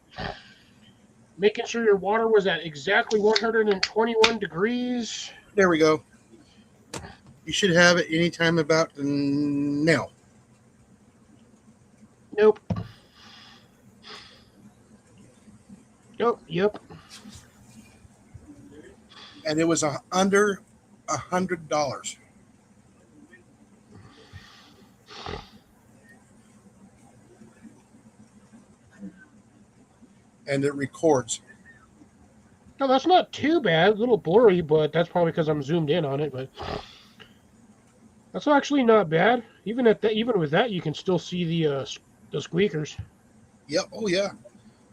making sure your water was at exactly 121 degrees? there we go. You should have it anytime about now. Nope. Nope. Yep. And it was under $100. And it records. No, that's not too bad. A little blurry, but that's probably because I'm zoomed in on it. But that's actually not bad. Even with that, you can still see the squeakers. Yep. Oh yeah.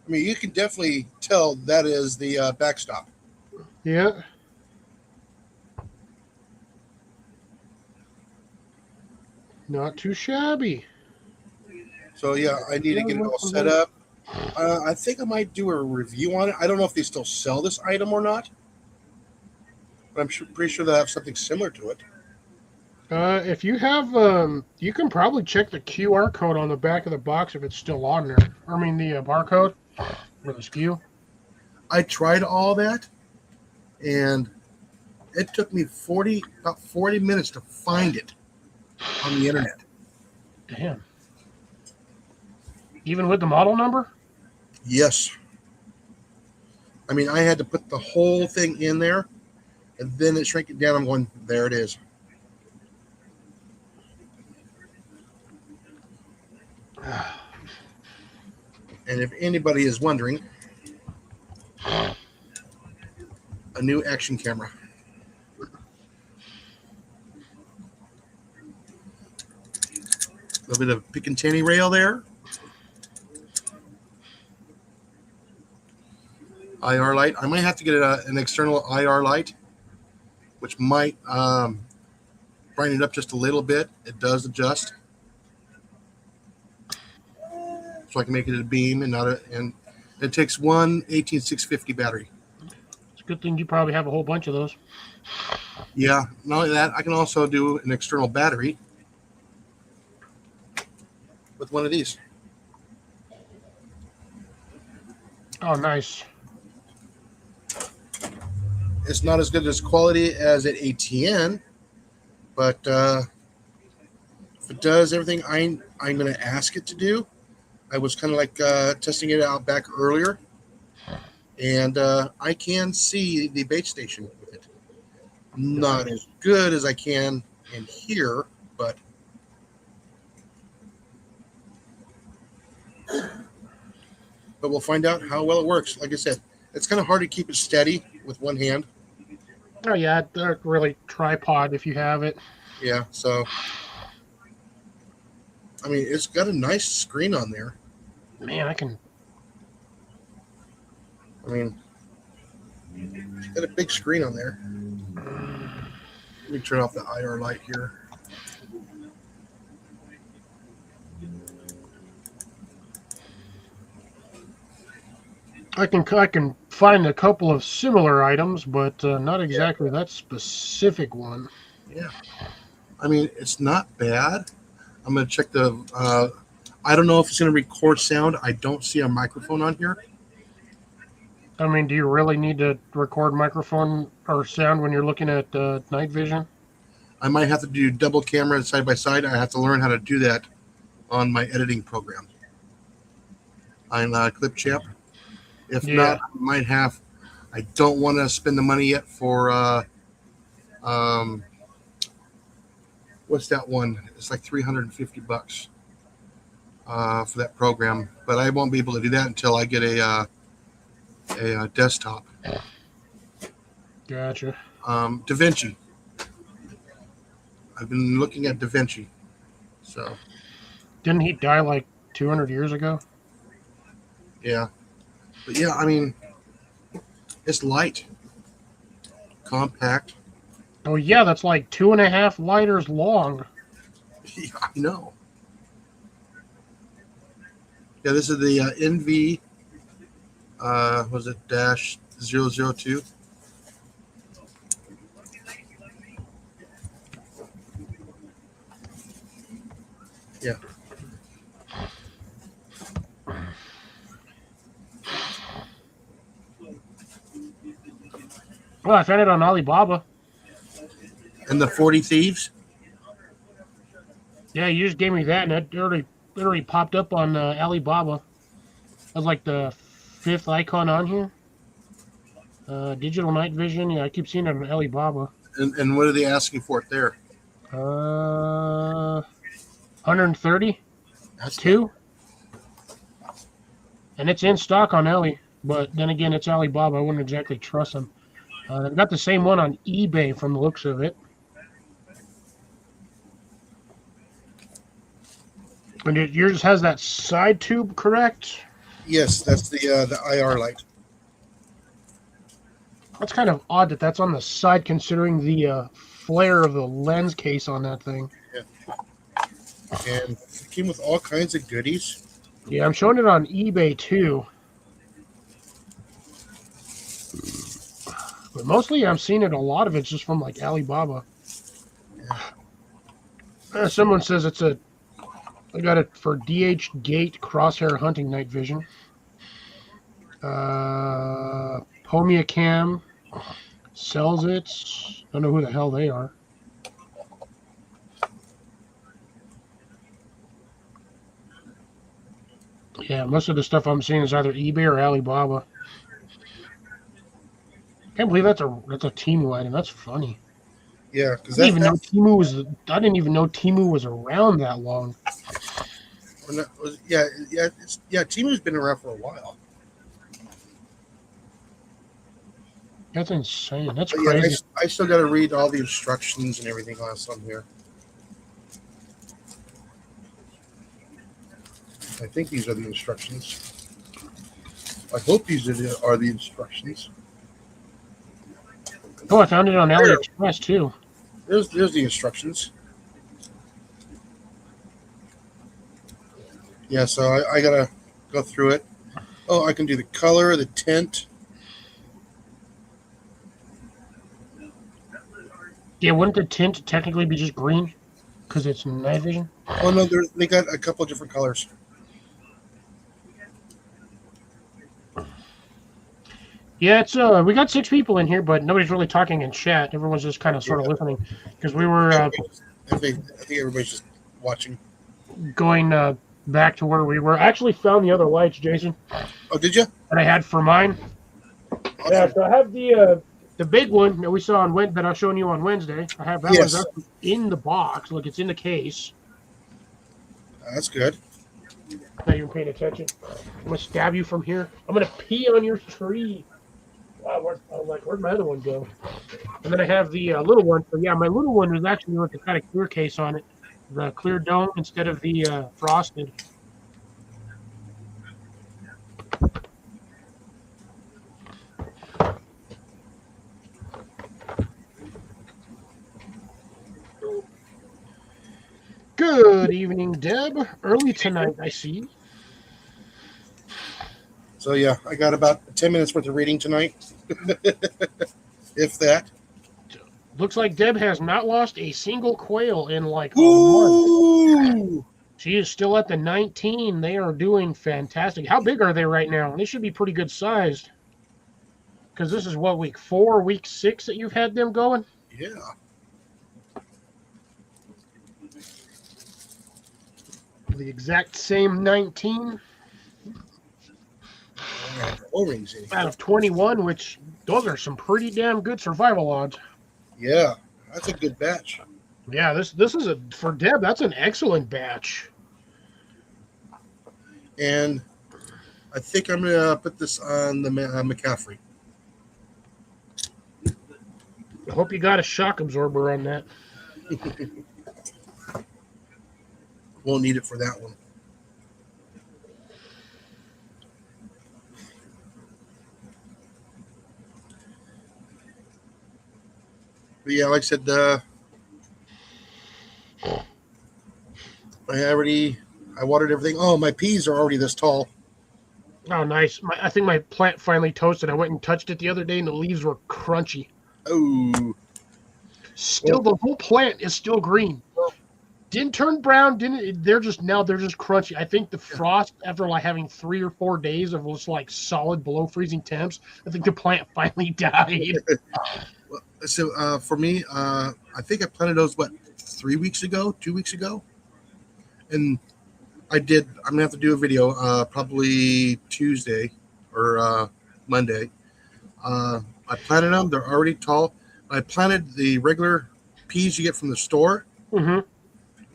I mean, you can definitely tell that is the backstop. Yeah. Not too shabby. So yeah, I need to get it all set up. I think I might do a review on it. I don't know if they still sell this item or not, but I'm pretty sure they have something similar to it. If you have, you can probably check the QR code on the back of the box if it's still on there. I mean, the barcode or the SKU. I tried all that, and it took me about 40 minutes to find it on the internet. Damn. Even with the model number? Yes. I mean, I had to put the whole thing in there, and then it shrank it down. I'm going, there it is. And if anybody is wondering, a new action camera. A little bit of Picatinny rail there. IR light. I might have to get an external IR light, which might brighten it up just a little bit. It does adjust, so I can make it a beam and not a. And it takes one 18650 battery. It's a good thing you probably have a whole bunch of those. Yeah. Not only that, I can also do an external battery with one of these. Oh, nice. It's not as good as quality as an ATN, but if it does everything I'm going to ask it to do, I was kind of like testing it out back earlier, and I can see the bait station with it. Not as good as I can in here, but we'll find out how well it works. Like I said, it's kind of hard to keep it steady with one hand. Oh yeah, they're really tripod if you have it. Yeah, so I mean, it's got a nice screen on there. Man, I can. I mean, it's got a big screen on there. Let me turn off the IR light here. I can find a couple of similar items, but not exactly that specific one. Yeah, I mean, it's not bad. I'm gonna check the. I don't know if it's gonna record sound. I don't see a microphone on here. I mean, do you really need to record microphone or sound when you're looking at night vision? I might have to do double camera side by side. I have to learn how to do that on my editing program. I'm Clipchamp. If not, I might have. I don't want to spend the money yet for. What's that one? It's like $350 for that program, but I won't be able to do that until I get a desktop. Gotcha. DaVinci. I've been looking at DaVinci. So. Didn't he die like 200 years ago? Yeah. But yeah, I mean, it's light, compact. Oh yeah, that's like 2.5 lighters long. Yeah, I know. Yeah, this is the NV. Was it -002? Yeah. Well, I found it on Alibaba. And the 40 Thieves? Yeah, you just gave me that, and it already popped up on Alibaba. That's like the 5th icon on here. Digital night vision. Yeah, I keep seeing it on Alibaba. And what are they asking for it there? 130. That's two. And it's in stock on Ali, but then again, it's Alibaba. I wouldn't exactly trust them. They've got the same one on eBay from the looks of it. And yours has that side tube, correct? Yes, that's the IR light. That's kind of odd that that's on the side, considering the flare of the lens case on that thing. Yeah. And it came with all kinds of goodies. Yeah, I'm showing it on eBay too. But mostly I'm seeing it, a lot of it's just from like Alibaba. Yeah. Someone says I got it for DH Gate Crosshair Hunting Night Vision. Pomia Cam sells it. I don't know who the hell they are. Yeah, most of the stuff I'm seeing is either eBay or Alibaba. Can't believe that's a Timu item. That's funny. Yeah, because I didn't even know that's Timu was. I didn't even know Timu was around that long. yeah. Timu's been around for a while. That's insane. That's But yeah, crazy. I still got to read all the instructions and everything else on here. I think these are the instructions. I hope these are the instructions. Oh, I found it on There, AliExpress too. there's the instructions. Yeah, so I gotta go through it. Oh, I can do the color, the tint. Yeah, wouldn't the tint technically be just green because it's night vision? Oh no, they got a couple of different colors. Yeah, it's we got 6 people in here, but nobody's really talking in chat. Everyone's just kind of Yeah, sort of listening because we were I think everybody's just watching. going back to where we were. I actually found the other lights, Jason, Oh, did you? that I had for mine. Yeah, Awesome. so I have the big one that we saw on Wednesday, that I was showing you on Wednesday. I have that one is Yes, actually in the box. Look, it's in the case. that's good. Not even paying attention. I'm gonna stab you from here. I'm gonna pee on your tree. Wow, where'd my other one go? And then I have the little one. So yeah, my little one is actually with the kind of clear case on it, the clear dome instead of the frosted. Good evening, Deb. Early tonight, I see. So yeah, I got about 10 minutes worth of reading tonight, if that. Looks like Deb has not lost a single quail in like a month. Ooh! She is still at the 19. They are doing fantastic. How big are they right now? They should be pretty good sized. Because this is what, week 4, week 6 that you've had them going? Yeah. The exact same 19 O-rings out anyhow. of 21, which those are some pretty damn good survival odds. Yeah, that's a good batch. Yeah, this is for Deb, that's an excellent batch. And I think I'm gonna put this on the McCaffrey. I hope you got a shock absorber on that. Won't need it for that one. But yeah, like I said, I watered everything. Oh, my peas are already this tall. Oh, nice. I think my plant finally toasted. I went and touched it the other day, and the leaves were crunchy. Oh, Still, the whole plant is still green. Didn't turn brown. Didn't. They're just crunchy. I think the frost after like having 3 or 4 days of just like solid below freezing temps. I think the plant finally died. so for me, I think I planted those 3 weeks ago, 2 weeks ago, and I did. I'm gonna have to do a video probably Tuesday or Monday. I planted them. They're already tall. I planted the regular peas you get from the store. Mm-hmm.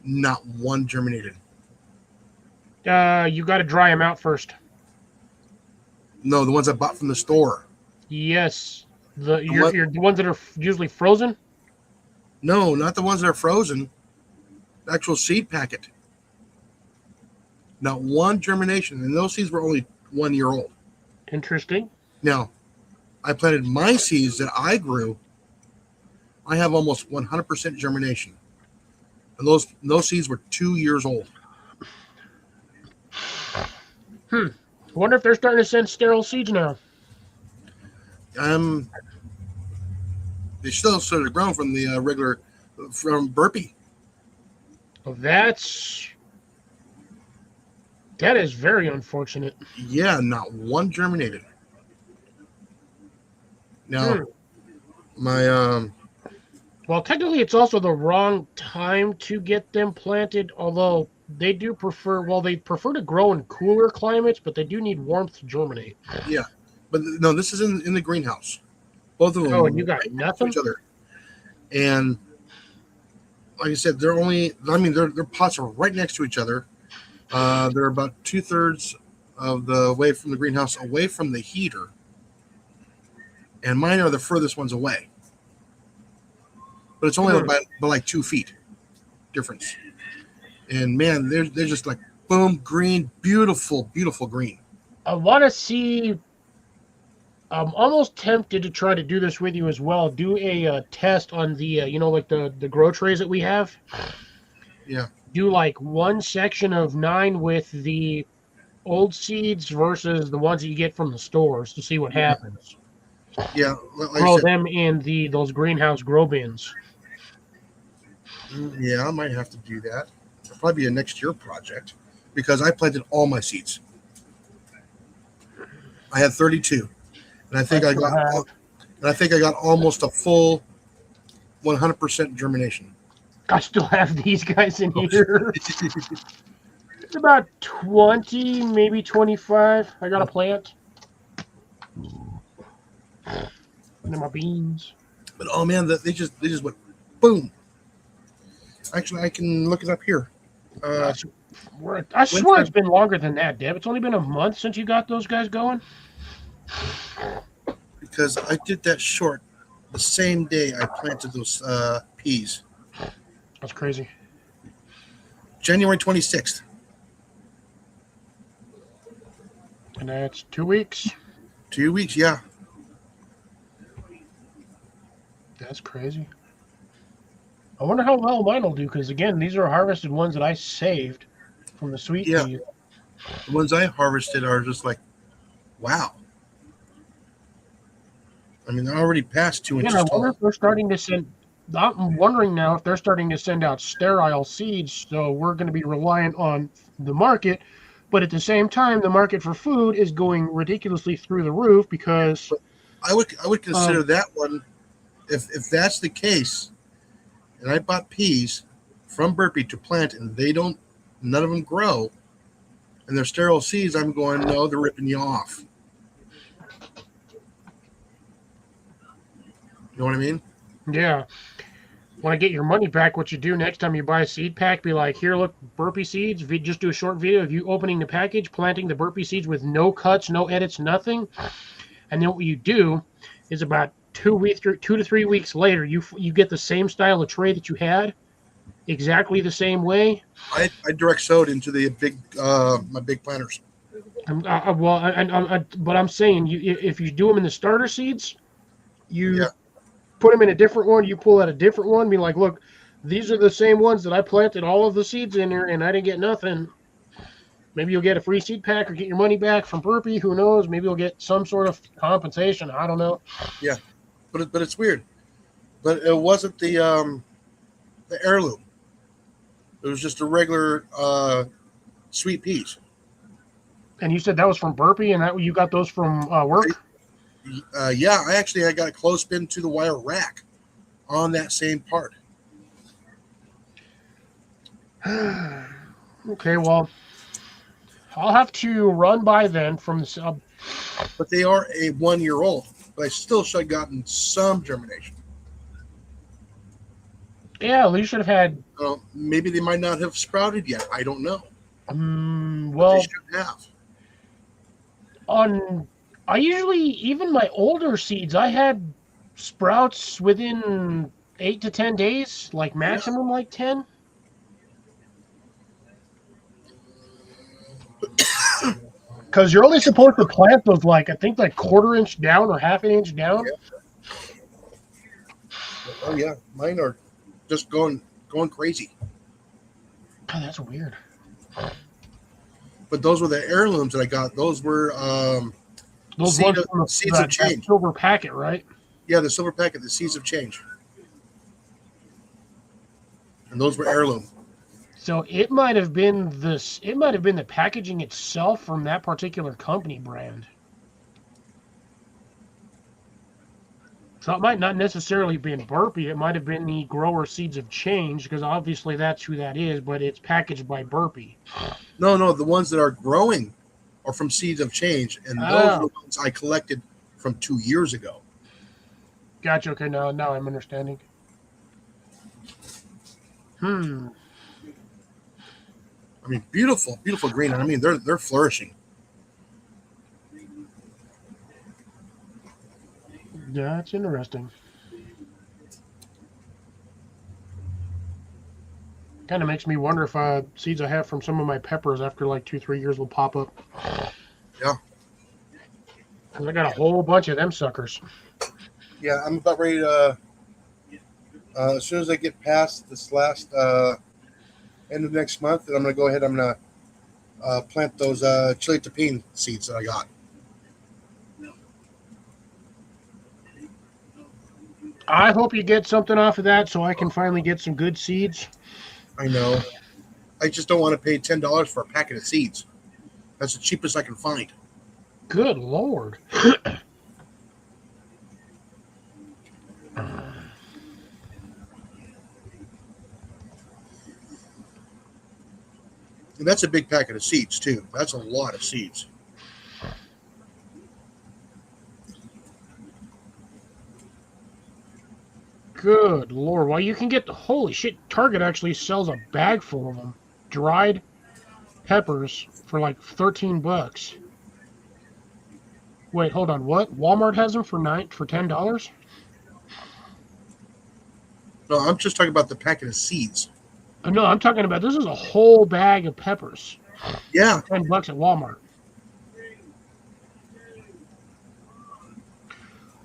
Not one germinated. You got to dry them out first. No, the ones I bought from the store. Yes, the ones that are usually frozen. No, not the ones that are frozen. The actual seed packet. Not one germination, and those seeds were only 1 year old. Interesting. Now, I planted my seeds that I grew. I have almost 100% germination, and those seeds were 2 years old. I wonder if they're starting to send sterile seeds now. They still started growing from the regular from Burpee. Well, that is very unfortunate. Yeah, not one germinated. Now, my Well, technically, it's also the wrong time to get them planted. Although they do prefer, they prefer to grow in cooler climates, but they do need warmth to germinate. yeah, but no, this is in the greenhouse. Both of Oh, them and you got right next to nothing? each other. And like I said, they're only. I mean, their pots are right next to each other. They're about 2/3 of the way from the greenhouse, away from the heater, and mine are the furthest ones away. But it's only Hmm. about like 2 feet difference. And man, they're just like boom, green, beautiful, beautiful green. I want to see. I'm almost tempted to try to do this with you as well. Do a test on the, like the grow trays that we have. Yeah, Do like one section of 9 with the old seeds versus the ones that you get from the stores to see what yeah, happens. yeah. Like I Grow said, them in those greenhouse grow bins. yeah, I might have to do that. It'll probably be a next year project because I planted all my seeds. I had 32, and I I think I still got have and I think I got almost a full 100% germination. I still have these guys in here. It's about 20, maybe 25. I got a plant. And then my beans. But oh man, they just went boom. Actually, I can look it up here. I Uh, swear, I when's swear I it's been longer than that, Deb. It's only been a month since you got those guys going. because I did that short the same day I planted those peas. That's crazy. January 26th. And that's 2 weeks. 2 weeks, yeah. That's crazy. I wonder how well mine will do because, again, these are harvested ones that I saved from the sweet Yeah. peas. The ones I harvested are just like, wow. I mean, they're already past two Yeah, I inches wonder tall. if they're starting to send. I'm wondering now if they're starting to send out sterile seeds, so we're going to be reliant on the market. But at the same time, the market for food is going ridiculously through the roof because But I would of consider that one, if that's the case, and I bought peas from Burpee to plant and they don't, none of them grow, and they're sterile seeds, I'm going, no, they're ripping you off. You know what I mean? yeah. Want to get your money back? What you do next time you buy a seed pack? Be like, here, look, burpee seeds. Just do a short video of you opening the package, planting the burpee seeds with no cuts, no edits, nothing. And then what you do is about 2 weeks, 2 to 3 weeks later, you get the same style of tray that you had, exactly the same way. I direct sowed into the big my big planters. Well, but I'm saying if you do them in the starter seeds, Yeah, you put them in a different one. You pull out a different one. Be like, look, these are the same ones that I planted all of the seeds in there, and I didn't get nothing. Maybe you'll get a free seed pack or get your money back from Burpee. Who knows? Maybe you'll get some sort of compensation. I don't know. yeah, but it's weird. But it wasn't the heirloom. It was just a regular sweet peas. And you said that was from Burpee, and that you got those from work. Yeah, I got a clothespin to the wire rack on that same part. Okay, well, I'll have to run by then from the sub. But they are a 1 year old. But I still should have gotten some germination. Yeah, at least should have had. Maybe they might not have sprouted yet. I don't know, but they Well, should have. on I usually even my older seeds, I had sprouts within 8 to 10 days, like Yeah, maximum like 10. Because you're only supposed to plant those like I think like quarter-inch down or half an inch down. yeah. Oh yeah, mine are just going crazy. God, that's weird. But those were the heirlooms that I got. Those were Those ones from seeds of that change. silver packet, right? Yeah, the silver packet, the seeds of change, and those were heirloom. So it might have been this. It might have been the packaging itself from that particular company brand. So it might not necessarily been Burpee. It might have been the Grower Seeds of Change because obviously that's who that is. But it's packaged by Burpee. No, the ones that are growing are from seeds of change, and those are Oh, the ones I collected from 2 years ago. Gotcha. Okay, now I'm understanding. Hmm. I mean, beautiful, beautiful green. I mean, they're flourishing. That's interesting. Kind of makes me wonder if seeds I have from some of my peppers after like 2, 3 years will pop up. Yeah, Because I got a whole bunch of them suckers. yeah. I'm about ready to. As soon as I get past this last end of next month, and I'm gonna go ahead. I'm gonna plant those chili tapine seeds that I got. I hope you get something off of that so I can finally get some good seeds. I know. I just don't want to pay $10 for a packet of seeds. That's the cheapest I can find. Good Lord. And that's a big packet of seeds too. That's a lot of seeds. Good Lord. Well, you can get the holy shit. Target actually sells a bag full of them. Dried peppers for like $13. Wait, hold on. What? Walmart has them for $10? No, I'm just talking about the packet of seeds. No, I'm talking about this is a whole bag of peppers Yeah, for $10 at Walmart.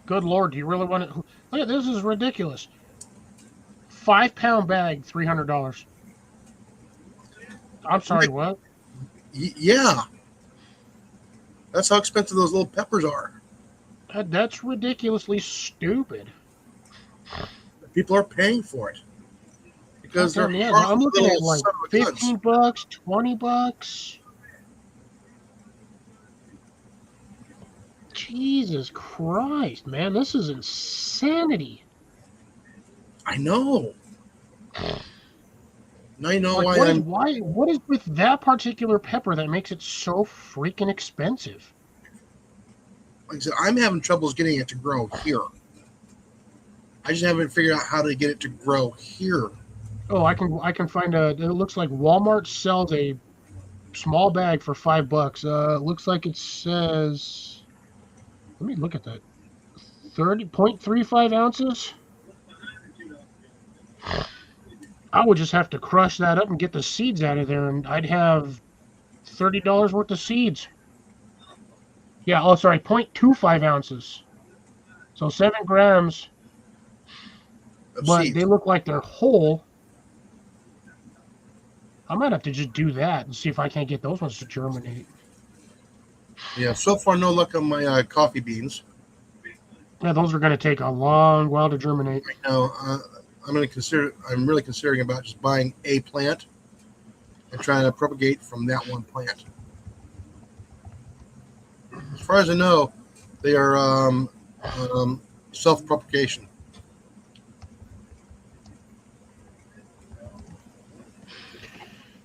Good Lord, do you really want to? Look at this is ridiculous. 5 pound bag, $300. I'm sorry, what? yeah. That's how expensive those little peppers are. That's ridiculously stupid. People are paying for it God because they're damn, yeah. No, I'm harmless looking little at like son of a guns. $15, $20. Jesus Christ, man, this is insanity. I know. Now you know Like, why I'm. what is with that particular pepper that makes it so freaking expensive? Like I said, I'm having troubles getting it to grow here. I just haven't figured out how to get it to grow here. Oh, I can find a. It looks like Walmart sells a small bag for $5. It looks like it says. Let me look at that. 30.35 ounces. I would just have to crush that up and get the seeds out of there, and I'd have $30 worth of seeds. Yeah. Oh, sorry. 0.25 ounces. So 7 grams, Of but they seeds. look like they're whole. I might have to just do that and see if I can't get those ones to germinate. Yeah, so far no luck on my coffee beans. Yeah, those are going to take a long while to germinate. Now I'm going to consider. I'm really considering about just buying a plant and trying to propagate from that one plant. As far as I know, they are self-propagation.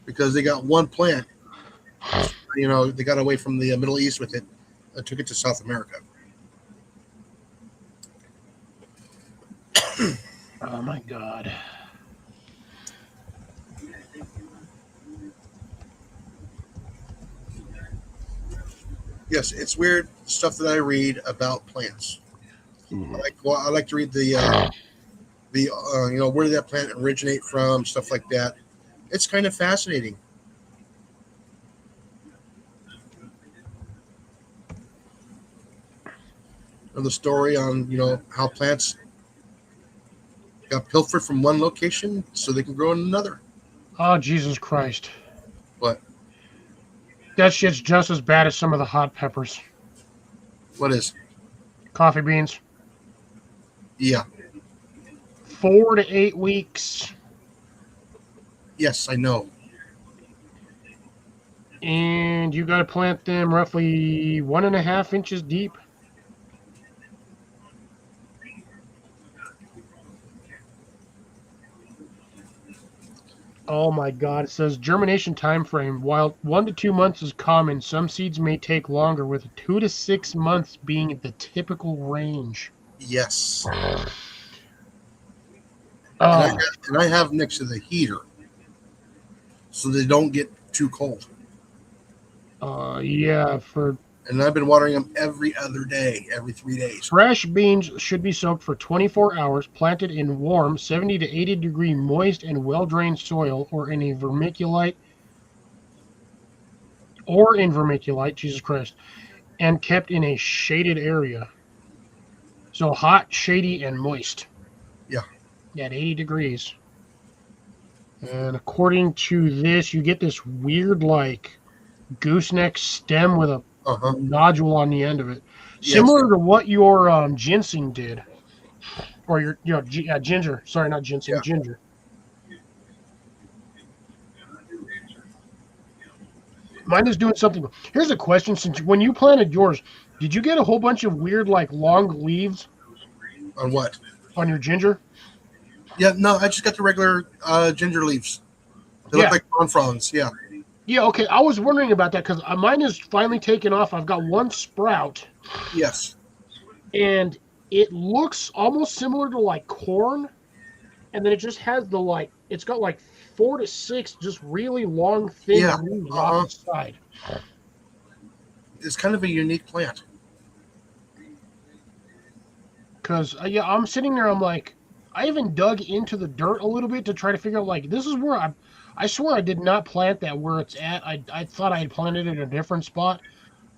Because they got one plant. You know, they got away from the Middle East with it and took it to South America. Oh my God. Yes, it's weird stuff that I read about plants. I like to read the you know, where did that plant originate from, stuff like that. It's kind of fascinating. And the story on, you know, how plants got pilfered from one location so they can grow in another. Oh, Jesus Christ. But That shit's just as bad as some of the hot peppers. what is? Coffee beans. Yeah. 4 to 8 weeks. Yes, I know. And you got to plant them roughly 1.5 inches deep. Oh my God. It says germination time frame. While 1 to 2 months is common, some seeds may take longer, with 2 to 6 months being the typical range. Yes. And Uh, I have next to the heater, so they don't get too cold. yeah, for And I've been watering them every other day, every 3 days. fresh beans should be soaked for 24 hours, planted in warm 70 to 80 degree moist and well-drained soil or in vermiculite, Jesus Christ, and kept in a shaded area. So hot, shady, and moist Yeah. at 80 degrees. And according to this, you get this weird, like, gooseneck stem with a Uh huh. nodule on the end of it, Yes. similar to what your ginseng did, or your ginger. Sorry, not ginseng, Yeah. ginger. Mine is doing something. Here's a question: since when you planted yours, did you get a whole bunch of weird, like, long leaves On what? on your ginger? Yeah. No, I just got the regular ginger leaves. They look Yeah, like corn fronds. Yeah. yeah. Okay, I was wondering about that because mine is finally taken off. I've got one sprout, Yes. and it looks almost similar to like corn, and then it just has the like it's got like 4 to 6 just really long thin Yeah. leaves Uh off huh. the side. It's kind of a unique plant. Because yeah, I'm sitting there, I'm like, I even dug into the dirt a little bit to try to figure out, like, this is where I swear I did not plant that where it's at. I thought I had planted it in a different spot,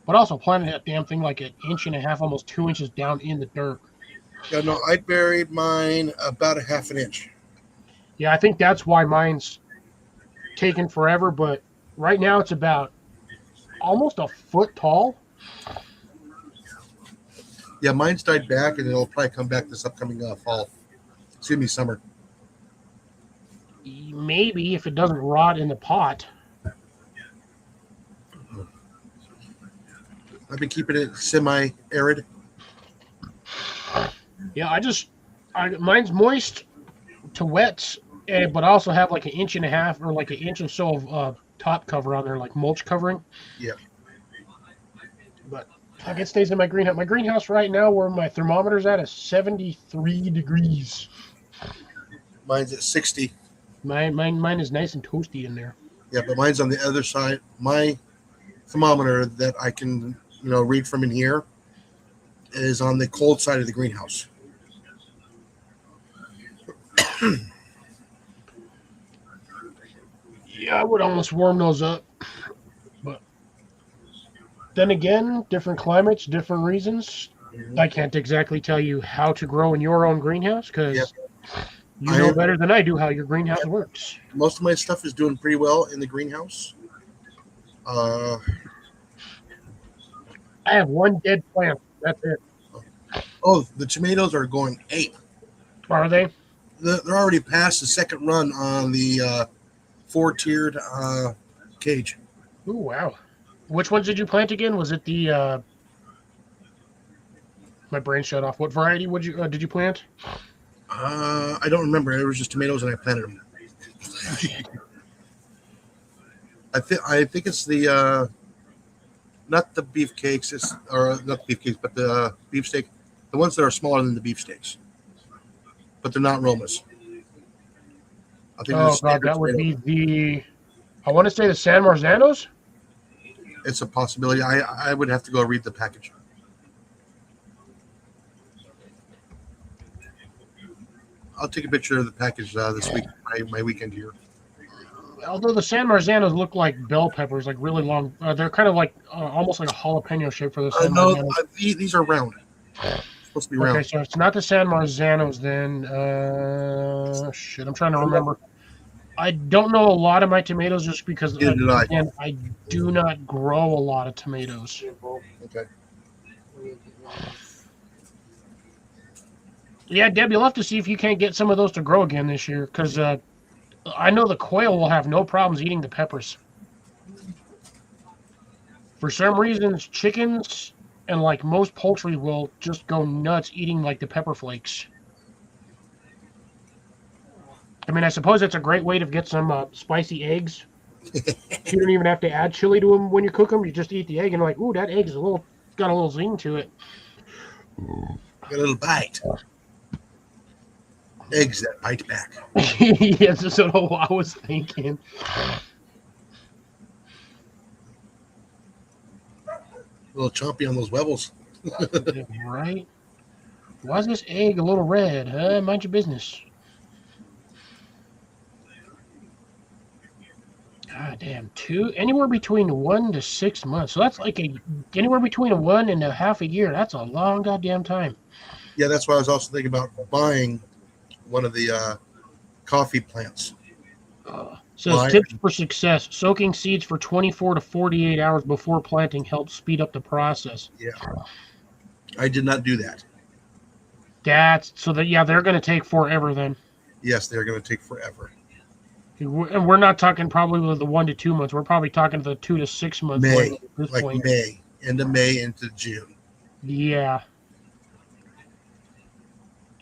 but also planted that damn thing like 1.5 inches, almost 2 inches down in the dirt. Yeah. No, I buried mine about a half an inch. Yeah, I think that's why mine's taken forever, but right now it's about almost a foot tall. Yeah, mine's died back, and it'll probably come back this upcoming fall. Excuse me, summer. Maybe if it doesn't rot in the pot. I've been keeping it semi-arid. Yeah, mine's moist to wet, but I also have like 1.5 inches or like 1 inch or so of top cover on there, like mulch covering. Yeah. But like it stays in my greenhouse. My greenhouse right now, where my thermometer's at, is 73 degrees. Mine's at 60. Mine is nice and toasty in there. Yeah, but mine's on the other side. My thermometer that I can, read from in here is on the cold side of the greenhouse. Yeah, I would almost warm those up. But then again, different climates, different reasons. I can't exactly tell you how to grow in your own greenhouse Yeah. because you I know am, better than I do how your greenhouse works. most of my stuff is doing pretty well in the greenhouse. Uh, I have one dead plant. That's it. oh, the tomatoes are going ape. Are they? They're already past the second run on the four-tiered cage. Oh wow. Which ones did you plant again? Was it the my brain shut off. What variety did you plant? I don't remember. It was just tomatoes, and I planted them. I think it's the not the beefcakes, or not beefcakes, but the beefsteak, the ones that are smaller than the beefsteaks, but they're not Romas. I think they're Oh just god, standard that would be tomatoes. I want to say the San Marzanos. It's a possibility. I would have to go read the package. I'll take a picture of the package this week, my weekend here. Although the San Marzanos look like bell peppers, like really long. They're kind of like almost like a jalapeno shape for the San No, Marzanos. these are round. Supposed to be Okay, round. so it's not the San Marzanos then. Shit, I'm trying to remember. I don't know a lot of my tomatoes just because, Neither did I. again, I do not grow a lot of tomatoes. Okay. Yeah, Deb, you'll have to see if you can't get some of those to grow again this year because I know the quail will have no problems eating the peppers. For some reasons, chickens and like most poultry will just go nuts eating like the pepper flakes. I mean, I suppose it's a great way to get some spicy eggs. You don't even have to add chili to them when you cook them. You just eat the egg and like, ooh, that egg's got a little zing to it. Got a little bite. Eggs that bite back. Yes, that's what I was thinking. A little chompy on those webbles. Yeah, right? Why is this egg a little red? Huh? Mind your business. God damn, anywhere between 1 to 6 months. So that's like anywhere between a 1.5 years. That's a long goddamn time. Yeah, that's why I was also thinking about buying one of the coffee plants. Says Live. tips for success: soaking seeds for 24 to 48 hours before planting helps speed up the process. Yeah, I did not do that. That's so that yeah, they're going to take forever then. Yes, they're going to take forever. And we're not talking probably the 1 to 2 months. We're probably talking the 2 to 6 month May, window at this like point. May, end of May into June. Yeah.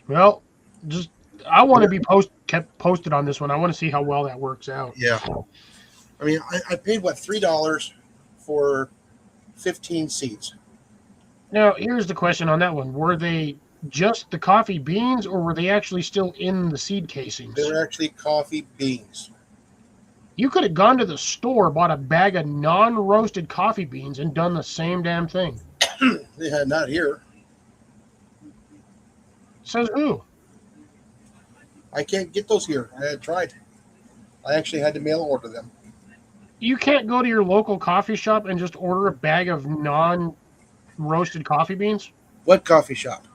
Well, just I want to be kept posted on this one. I want to see how well that works out. Yeah, I mean, I paid what $3 for 15 seeds. Now, here's the question on that one: were they just the coffee beans, or were they actually still in the seed casings? They were actually coffee beans. You could have gone to the store, bought a bag of non-roasted coffee beans, and done the same damn thing. They had not here. Says who? I can't get those here. I had tried. I actually had to mail order them. You can't go to your local coffee shop and just order a bag of non-roasted coffee beans? What coffee shop?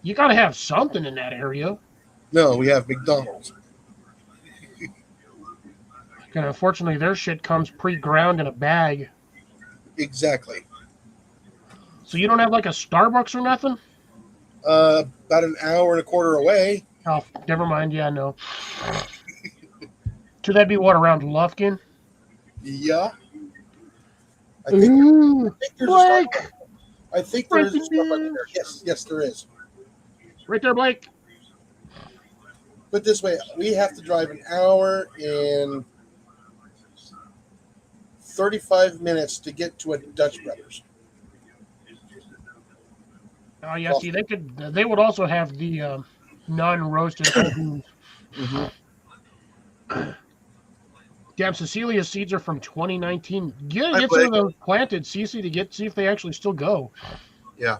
You got to have something in that area. No, we have McDonald's. And unfortunately, their shit comes pre-ground in a bag. Exactly. So you don't have like a Starbucks or nothing? About an hour and a quarter away. Oh, never mind. Yeah, no. So that'd be what, around Lufkin? Yeah. I Ooh, think there's Blake! a Starbucks. I think there is a Starbucks there. Yes, there is. Right there, Blake. Put this way, we have to drive an hour and 35 minutes to get to a Dutch Brothers. Oh yeah, see, they would also have the non-roasted whole beans. Mm-hmm. Damn, Cecilia's seeds are from 2019. You gotta Hi, get Blake. some of those planted, Cece, see if they actually still go. Yeah.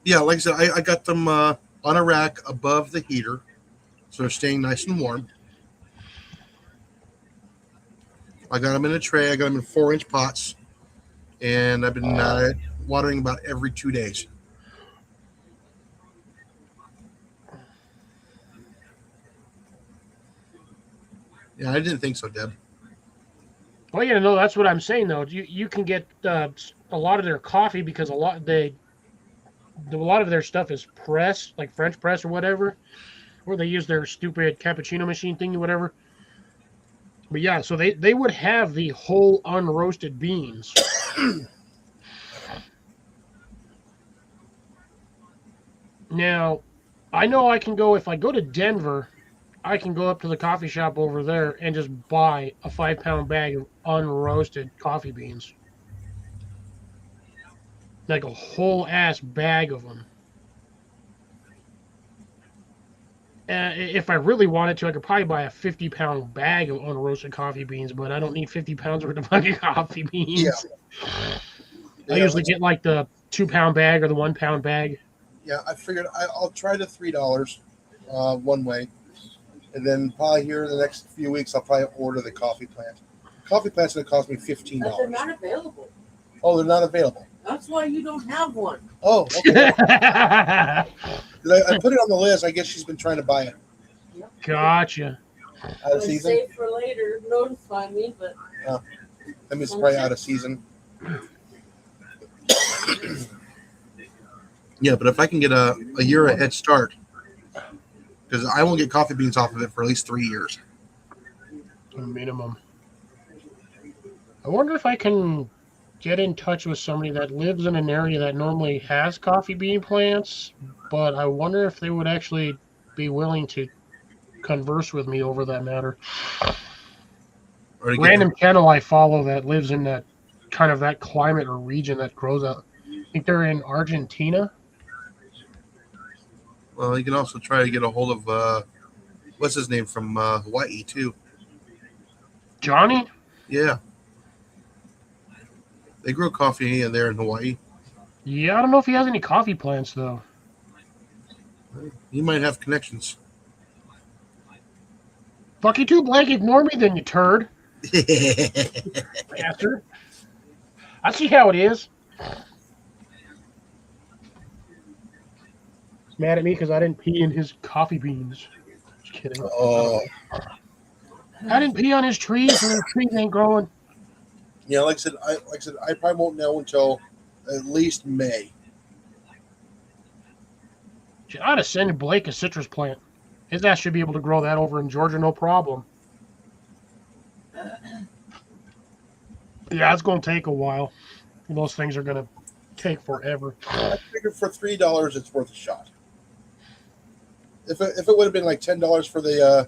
Yeah, like I said, I got them on a rack above the heater, so they're staying nice and warm. I got them in a tray. I got them in 4-inch pots, and I've been watering about every 2 days. Yeah, I didn't think so, Deb. Well, yeah, no, that's what I'm saying though. You can get a lot of their coffee because a lot of their stuff is pressed, like French press or whatever, or they use their stupid cappuccino machine thingy, whatever. But yeah, so they would have the whole unroasted beans. Now, I know I can go if I go to Denver. I can go up to the coffee shop over there and just buy a 5-pound bag of unroasted coffee beans. Like a whole ass bag of them. If I really wanted to, I could probably buy a 50-pound bag of unroasted coffee beans, but I don't need 50 pounds worth of fucking coffee beans. Yeah. I usually get like the 2-pound bag or the 1-pound bag. Yeah, I figured I'll try the $3 one way. And then probably here in the next few weeks, I'll probably order the coffee plant. Coffee plant's going to cost me $15. But they're not available. Oh, they're not available. That's why you don't have one. Oh, okay. I put it on the list. I guess she's been trying to buy it. Yep. Gotcha. Out of season? Save for later. Notify me, but. I mean, it's probably out of season. Yeah, but if I can get a year a head start, because I won't get coffee beans off of it for at least 3 years. Minimum. I wonder if I can get in touch with somebody that lives in an area that normally has coffee bean plants, but I wonder if they would actually be willing to converse with me over that matter. Random channel I follow that lives in that kind of that climate or region that grows out. I think they're in Argentina. Well, you can also try to get a hold of what's his name from Hawaii too. Johnny? Yeah, they grow coffee in there in Hawaii. Yeah, I don't know if he has any coffee plants though. You might have connections. Fuck you too, Blake. Ignore me then, you turd. Bastard. I see how it is. He's mad at me because I didn't pee in his coffee beans. Just kidding. Oh, I didn't pee on his trees, and his trees ain't growing. yeah. Like I said, I probably won't know until at least May. I ought to send Blake a citrus plant. His ass should be able to grow that over in Georgia, no problem. Yeah, it's going to take a while. Those things are going to take forever. I figured for $3, it's worth a shot. If it would have been like $10 for the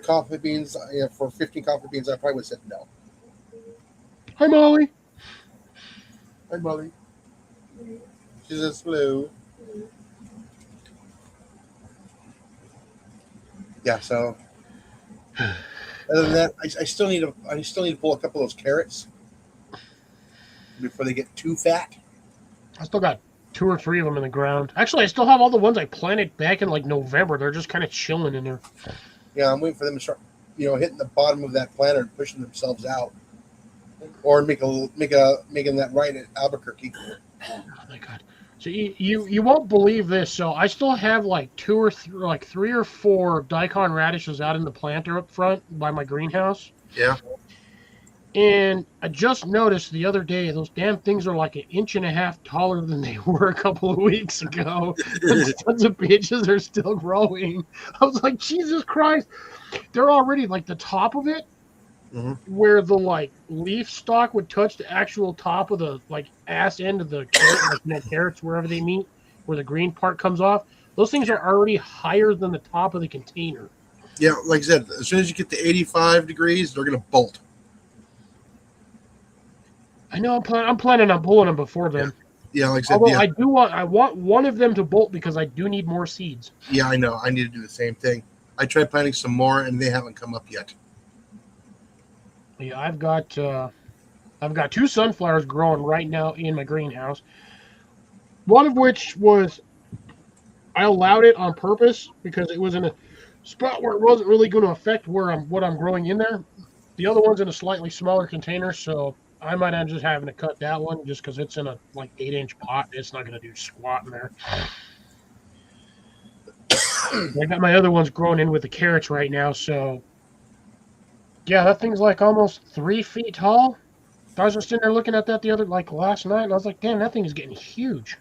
coffee beans, for 15 coffee beans, I probably would have said no. Hi, Molly. Hi, Molly. She's a slow. Yeah. So other than that, I still need to pull a couple of those carrots before they get too fat. I still got 2 or 3 of them in the ground. Actually, I still have all the ones I planted back in like November. They're just kind of chilling in there. Yeah, I'm waiting for them to start, hitting the bottom of that planter and pushing themselves out, or making that right at Albuquerque. Oh my god! So you won't believe this. So I still have like 3 or 4 daikon radishes out in the planter up front by my greenhouse. Yeah. And I just noticed the other day those damn things are like 1.5 inches taller than they were a couple of weeks ago. Those sons of bitches are still growing. I was like, Jesus Christ! They're already like the top of it, where the like leaf stalk would touch the actual top of the like ass end of the carrot, like carrots wherever they meet, where the green part comes off. Those things are already higher than the top of the container. Yeah, like I said, as soon as you get to 85 degrees, they're gonna bolt. I know I'm planning on pulling them before then. Yeah, like I said, Although yeah. I want one of them to bolt because I do need more seeds. Yeah, I know. I need to do the same thing. I tried planting some more, and they haven't come up yet. Yeah, I've got 2 sunflowers growing right now in my greenhouse. One of which was I allowed it on purpose because it was in a spot where it wasn't really going to affect what I'm growing in there. The other one's in a slightly smaller container, so I might end up just having to cut that one just because it's in a like 8-inch pot. It's not going to do squat in there. I got my other ones growing in with the carrots right now, so yeah, that thing's like almost 3 feet tall. I was just sitting there looking at that last night, and I was like, damn, that thing is getting huge.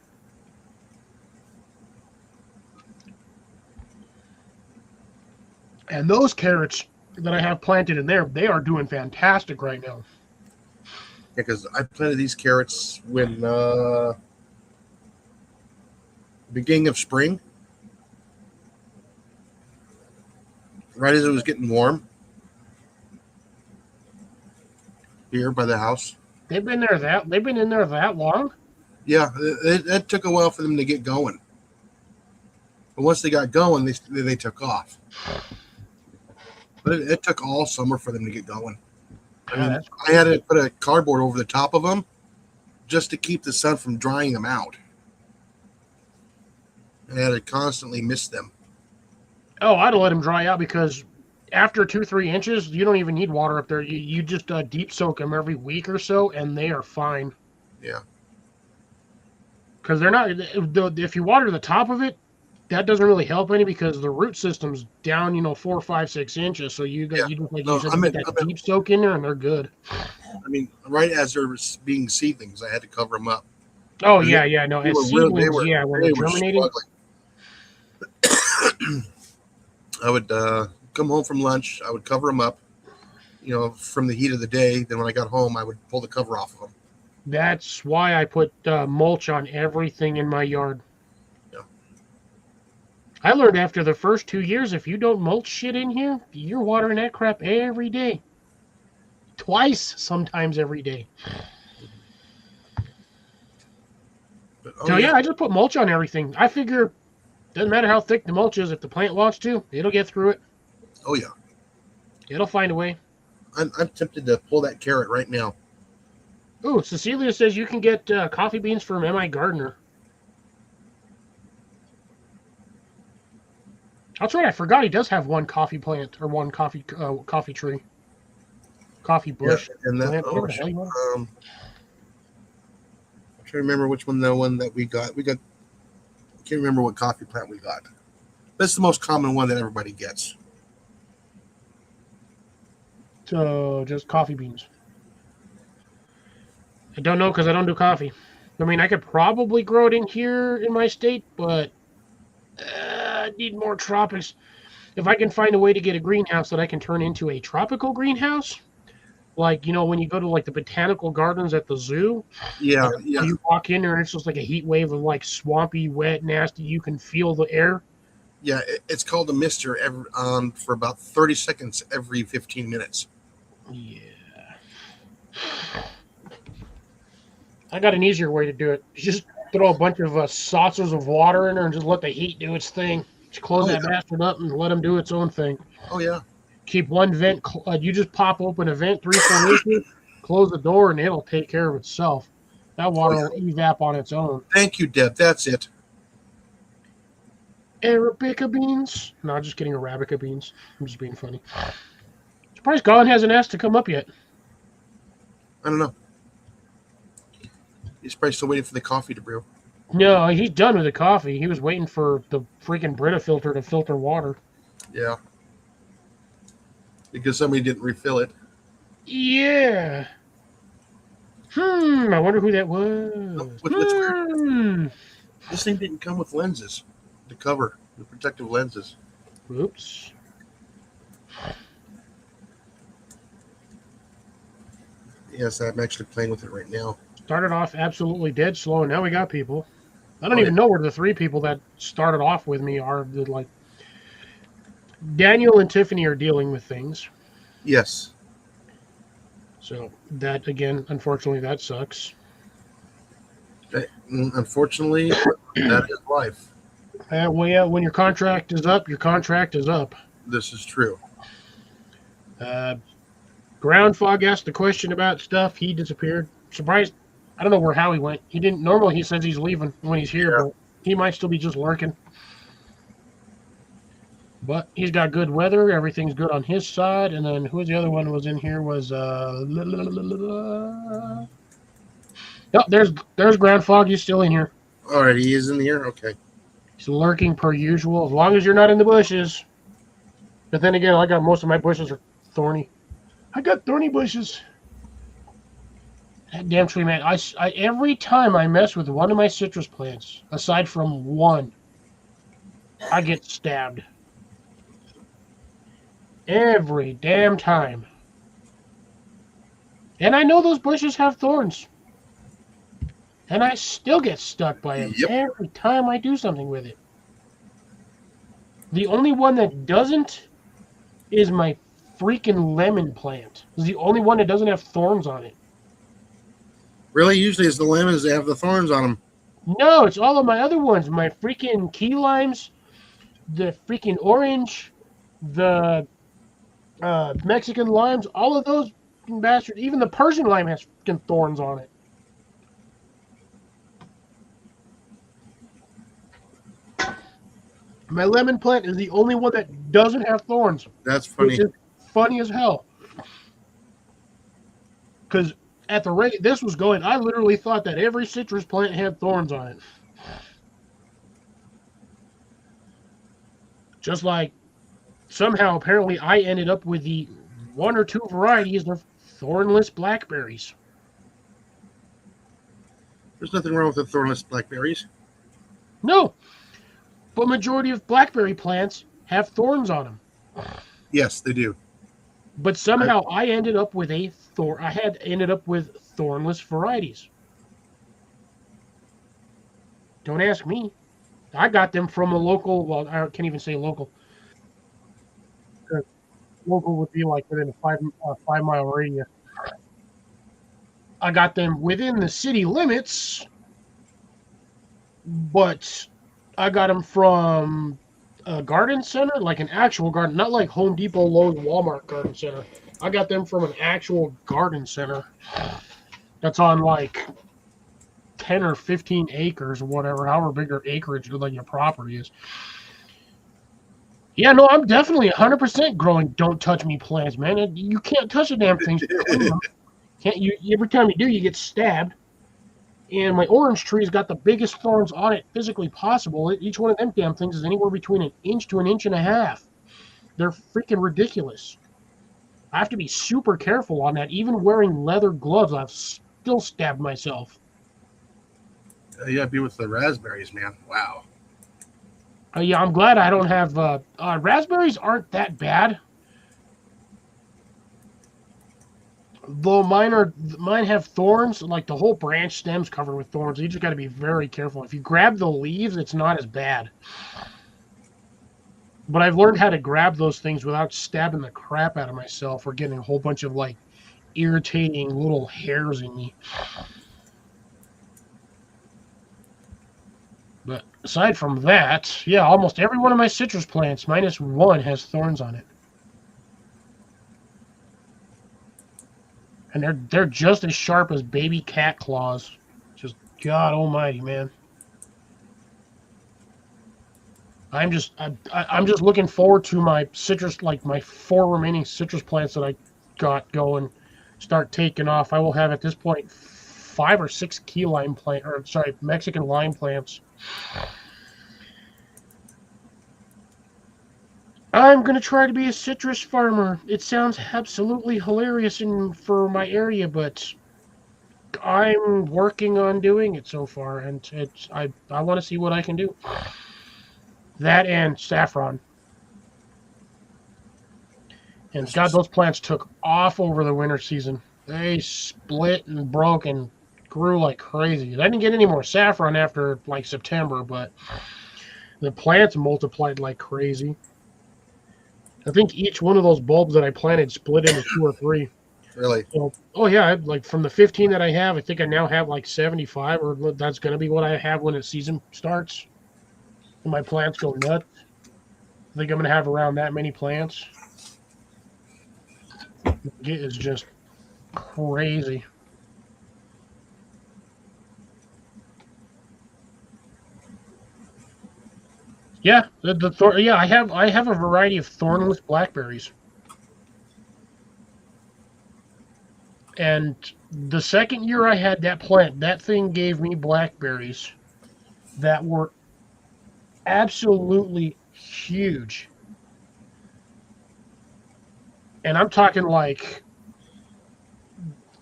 And those carrots that I have planted in there, they are doing fantastic right now. Because I planted these carrots when beginning of spring, right as it was getting warm here by the house. They've been in there that long? Yeah, it took a while for them to get going. But once they got going, they took off. But it took all summer for them to get going. I mean, I had to put a cardboard over the top of them just to keep the sun from drying them out. I had to constantly mist them. Oh, I'd let them dry out because after 2-3 inches, you don't even need water up there. You just deep soak them every week or so, and they are fine. Yeah. Because they're not. If you water the top of it, that doesn't really help any because the root system's down, 4, 5, 6 inches. So you just get that deep soak in there, and they're good. I mean, right as they're being seedlings, I had to cover them up. Oh yeah, no. As seedlings, when they're germinating. I would come home from lunch. I would cover them up, from the heat of the day. Then when I got home, I would pull the cover off of them. That's why I put mulch on everything in my yard. Yeah. I learned after the first 2 years, if you don't mulch shit in here, you're watering that crap every day. Twice, sometimes every day. But, I just put mulch on everything. I figure Doesn't matter how thick the mulch is. If the plant wants to, it'll get through it. Oh yeah. It'll find a way. I'm tempted to pull that carrot right now. Ooh, Cecilia says you can get coffee beans from M.I. Gardner. That's right. I forgot he does have one coffee plant or one coffee tree, coffee bush. Yeah, and that. Plant, Oh, whatever the hell you want. I'm trying to remember which one. The one that we got. I can't remember what coffee plant we got. That's the most common one that everybody gets. So just coffee beans. I don't know because I don't do coffee. I mean, I could probably grow it in here in my state, but I need more tropics. If I can find a way to get a greenhouse that I can turn into a tropical greenhouse, like, when you go to like the botanical gardens at the zoo, Yeah, yeah, you walk in there and it's just like a heat wave of like swampy, wet, nasty. You can feel the air. yeah. It's called a mister for about 30 seconds every 15 minutes. Yeah. I got an easier way to do it. You just throw a bunch of saucers of water in there and just let the heat do its thing. Just close that bastard up and let them do its own thing. Oh yeah. Keep one vent. You just pop open a vent 3-4 inches, close the door, and it'll take care of itself. That water will evap on its own. Thank you, Deb. That's it. Arabica beans? No, just kidding. Arabica beans. I'm just being funny. Surprised Colin hasn't asked to come up yet. I don't know. He's probably still waiting for the coffee to brew. No, he's done with the coffee. He was waiting for the freaking Brita filter to filter water. Yeah. Because somebody didn't refill it. Yeah. I wonder who that was. What's weird? This thing didn't come with lenses. The cover, the protective lenses. Oops. Yes, I'm actually playing with it right now. Started off absolutely dead slow, and now we got people. I don't even know where the 3 people that started off with me are. Like, Daniel and Tiffany are dealing with things. Yes. So that, again, unfortunately, that sucks. Unfortunately, that is life. Well, yeah, when your contract is up, your contract is up. This is true. Ground Fog asked a question about stuff. He disappeared. Surprised. I don't know where Howie went. He didn't. Normally, he says he's leaving when he's here, but he might still be just lurking. But he's got good weather. Everything's good on his side. And then who was the other one was in here was oh, there's Ground Fog. He's still in here. All right, he is in here. Okay. He's lurking per usual, as long as you're not in the bushes. But then again, I got most of my bushes are thorny. I got thorny bushes. That damn tree, man. I every time I mess with one of my citrus plants, aside from one, I get stabbed. Every damn time. And I know those bushes have thorns. And I still get stuck by them every time I do something with it. The only one that doesn't is my freaking lemon plant. It's the only one that doesn't have thorns on it. Really? Usually it's the lemons that have the thorns on them. No, it's all of my other ones. My freaking key limes, the freaking orange, the Mexican limes, all of those bastards. Even the Persian lime has freaking thorns on it. My lemon plant is the only one that doesn't have thorns. That's funny. Which is funny as hell. Because at the rate this was going, I literally thought that every citrus plant had thorns on it. Just like somehow, apparently, I ended up with the 1 or 2 varieties of thornless blackberries. There's nothing wrong with the thornless blackberries. No. But majority of blackberry plants have thorns on them. Yes, they do. But somehow I ended up with ended up with thornless varieties. Don't ask me. I got them from a local, well, I can't even say local. Local would be like within a 5-mile radius. I got them within the city limits, but I got them from a garden center, like an actual garden, not like Home Depot, Lowe's, Walmart garden center. I got them from an actual garden center that's on like 10 or 15 acres or whatever, however big your acreage like your property is. Yeah, no, I'm definitely 100% growing don't touch me plants, man. You can't touch the damn things. Can't you? Every time you do, you get stabbed. And my orange tree's got the biggest thorns on it physically possible. Each one of them damn things is anywhere between an inch to an inch and a half. They're freaking ridiculous. I have to be super careful on that. Even wearing leather gloves, I've still stabbed myself. You gotta be with the raspberries, man. Wow. Yeah, I'm glad I don't have raspberries. Aren't that bad, though. Mine have thorns. Like the whole branch stem's covered with thorns. You just got to be very careful. If you grab the leaves, it's not as bad. But I've learned how to grab those things without stabbing the crap out of myself or getting a whole bunch of like irritating little hairs in me. But aside from that, yeah, almost every one of my citrus plants, minus one, has thorns on it. And they're just as sharp as baby cat claws. Just God Almighty, man. I'm just looking forward to my citrus, like my 4 remaining citrus plants that I got going, start taking off. I will have at this point 5 or 6 key lime plant, or sorry, Mexican lime plants. I'm gonna try to be a citrus farmer. It sounds absolutely hilarious for my area, but I'm working on doing it so far, and I want to see what I can do. That and saffron. And God, those plants took off over the winter season. They split and broke and grew like crazy. I didn't get any more saffron after like September, but the plants multiplied like crazy. I think each one of those bulbs that I planted split into 2 or 3. Really? So, oh yeah, like from the 15 that I have, I think I now have like 75, or that's going to be what I have when the season starts. And my plants go nuts. I think I'm going to have around that many plants. It is just crazy. Yeah, I have a variety of thornless blackberries. And the second year I had that plant, that thing gave me blackberries that were absolutely huge. And I'm talking like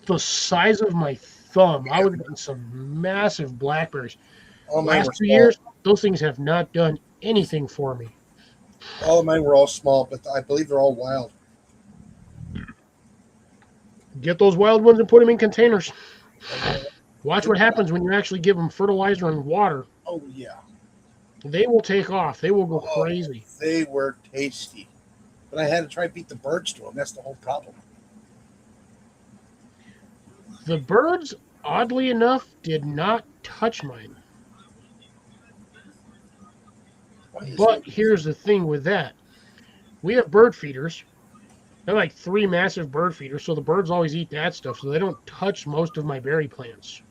the size of my thumb. I was getting some massive blackberries. All mine Last were 2 small. years, those things have not done anything for me. All of mine were all small, but I believe they're all wild. Get those wild ones and put them in containers. Watch what happens when you actually give them fertilizer and water. Oh yeah. They will take off. They will go crazy. They were tasty. But I had to try to beat the birds to them. That's the whole problem. The birds, oddly enough, did not touch mine. But here's the thing with that. We have bird feeders. They're like 3 massive bird feeders, so the birds always eat that stuff, so they don't touch most of my berry plants.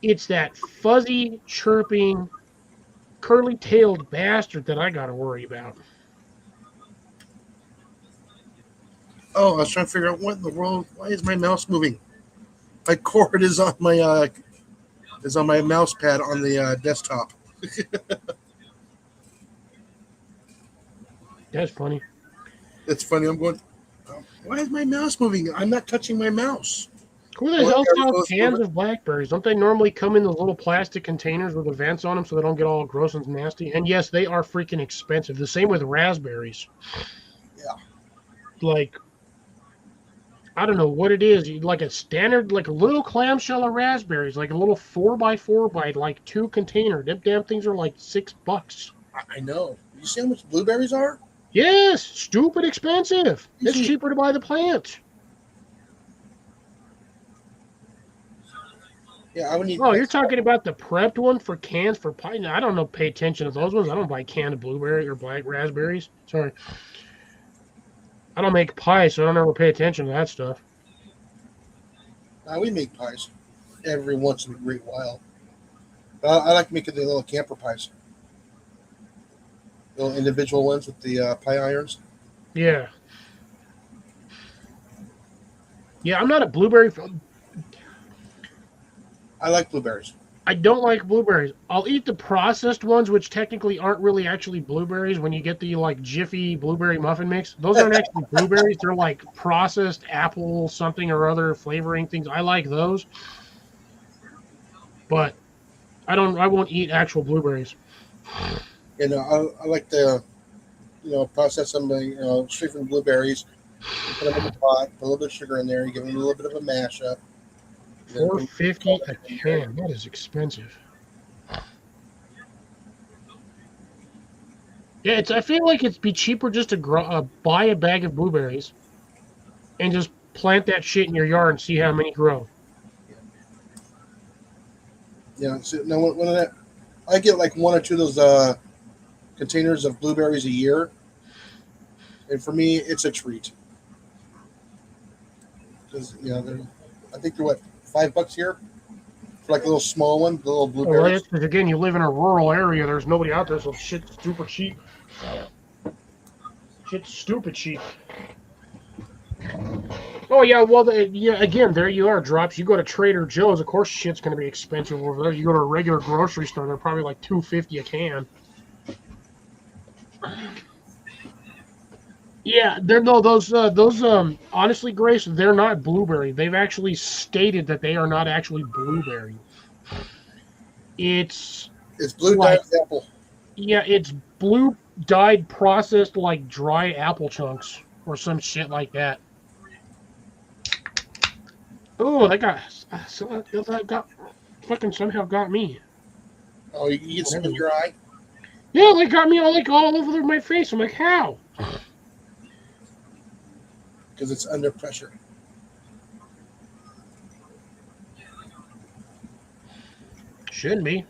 It's that fuzzy, chirping, curly-tailed bastard that I gotta worry about. Oh, I was trying to figure out what in the world. Why is my mouse moving? My cord is on my mouse pad on the desktop. That's funny. It's funny. I'm going. Why is my mouse moving? I'm not touching my mouse. Who the hell sells cans of blackberries? Don't they normally come in those little plastic containers with the vents on them so they don't get all gross and nasty? And yes, they are freaking expensive. The same with raspberries. Yeah. Like, I don't know what it is. Like a standard, like a little clamshell of raspberries, like a little 4x4 by like 2 container. Them damn things are like $6. I know. You see how much blueberries are? Yes, stupid expensive. It's cheaper to buy the plant. Yeah, I would need. Oh, you're talking about the prepped one for cans for pie? No, I don't know. Pay attention to those ones. I don't buy canned blueberry or black raspberries. Sorry, I don't make pie, so I don't ever pay attention to that stuff. We make pies every once in a great while. I like making the little camper pies, little individual ones with the pie irons. Yeah, yeah. I'm not a blueberry. I like blueberries. I don't like blueberries. I'll eat the processed ones, which technically aren't really actually blueberries. When you get the like Jiffy blueberry muffin mix, those aren't actually blueberries. They're like processed apple something or other flavoring things. I like those, but I don't. I won't eat actual blueberries. I like to process them, straight from blueberries. You put them in the pot, put a little bit of sugar in there. You give them a little bit of a mash up. Then put 4.50 them a in there. can. That is expensive. Yeah, it's. I feel like it'd be cheaper just to buy a bag of blueberries and just plant that shit in your yard and see how many grow. So now one of that, I get like one or two of those containers of blueberries a year, and for me, it's a treat because I think they're what, $5 here for like a little small one, the little Oh, well, blueberries. that's because again, you live in a rural area. There's nobody out there, so shit's super cheap. Shit's stupid cheap. Oh yeah, well, yeah. Again, there you are. Drops. You go to Trader Joe's, of course, shit's gonna be expensive over there. You go to a regular grocery store, they're probably like 2.50 a can. Yeah, they're no those honestly, Grace, they're not blueberry. They've actually stated that they are not actually blueberry. It's It's blue like diamond apple. yeah, it's blue dyed processed like dry apple chunks or some shit like that. Oh, that got fucking somehow got me. Oh, you get some in Whatever. your eye Yeah, they got me all over my face. I'm like, how? because it's under pressure. Shouldn't be.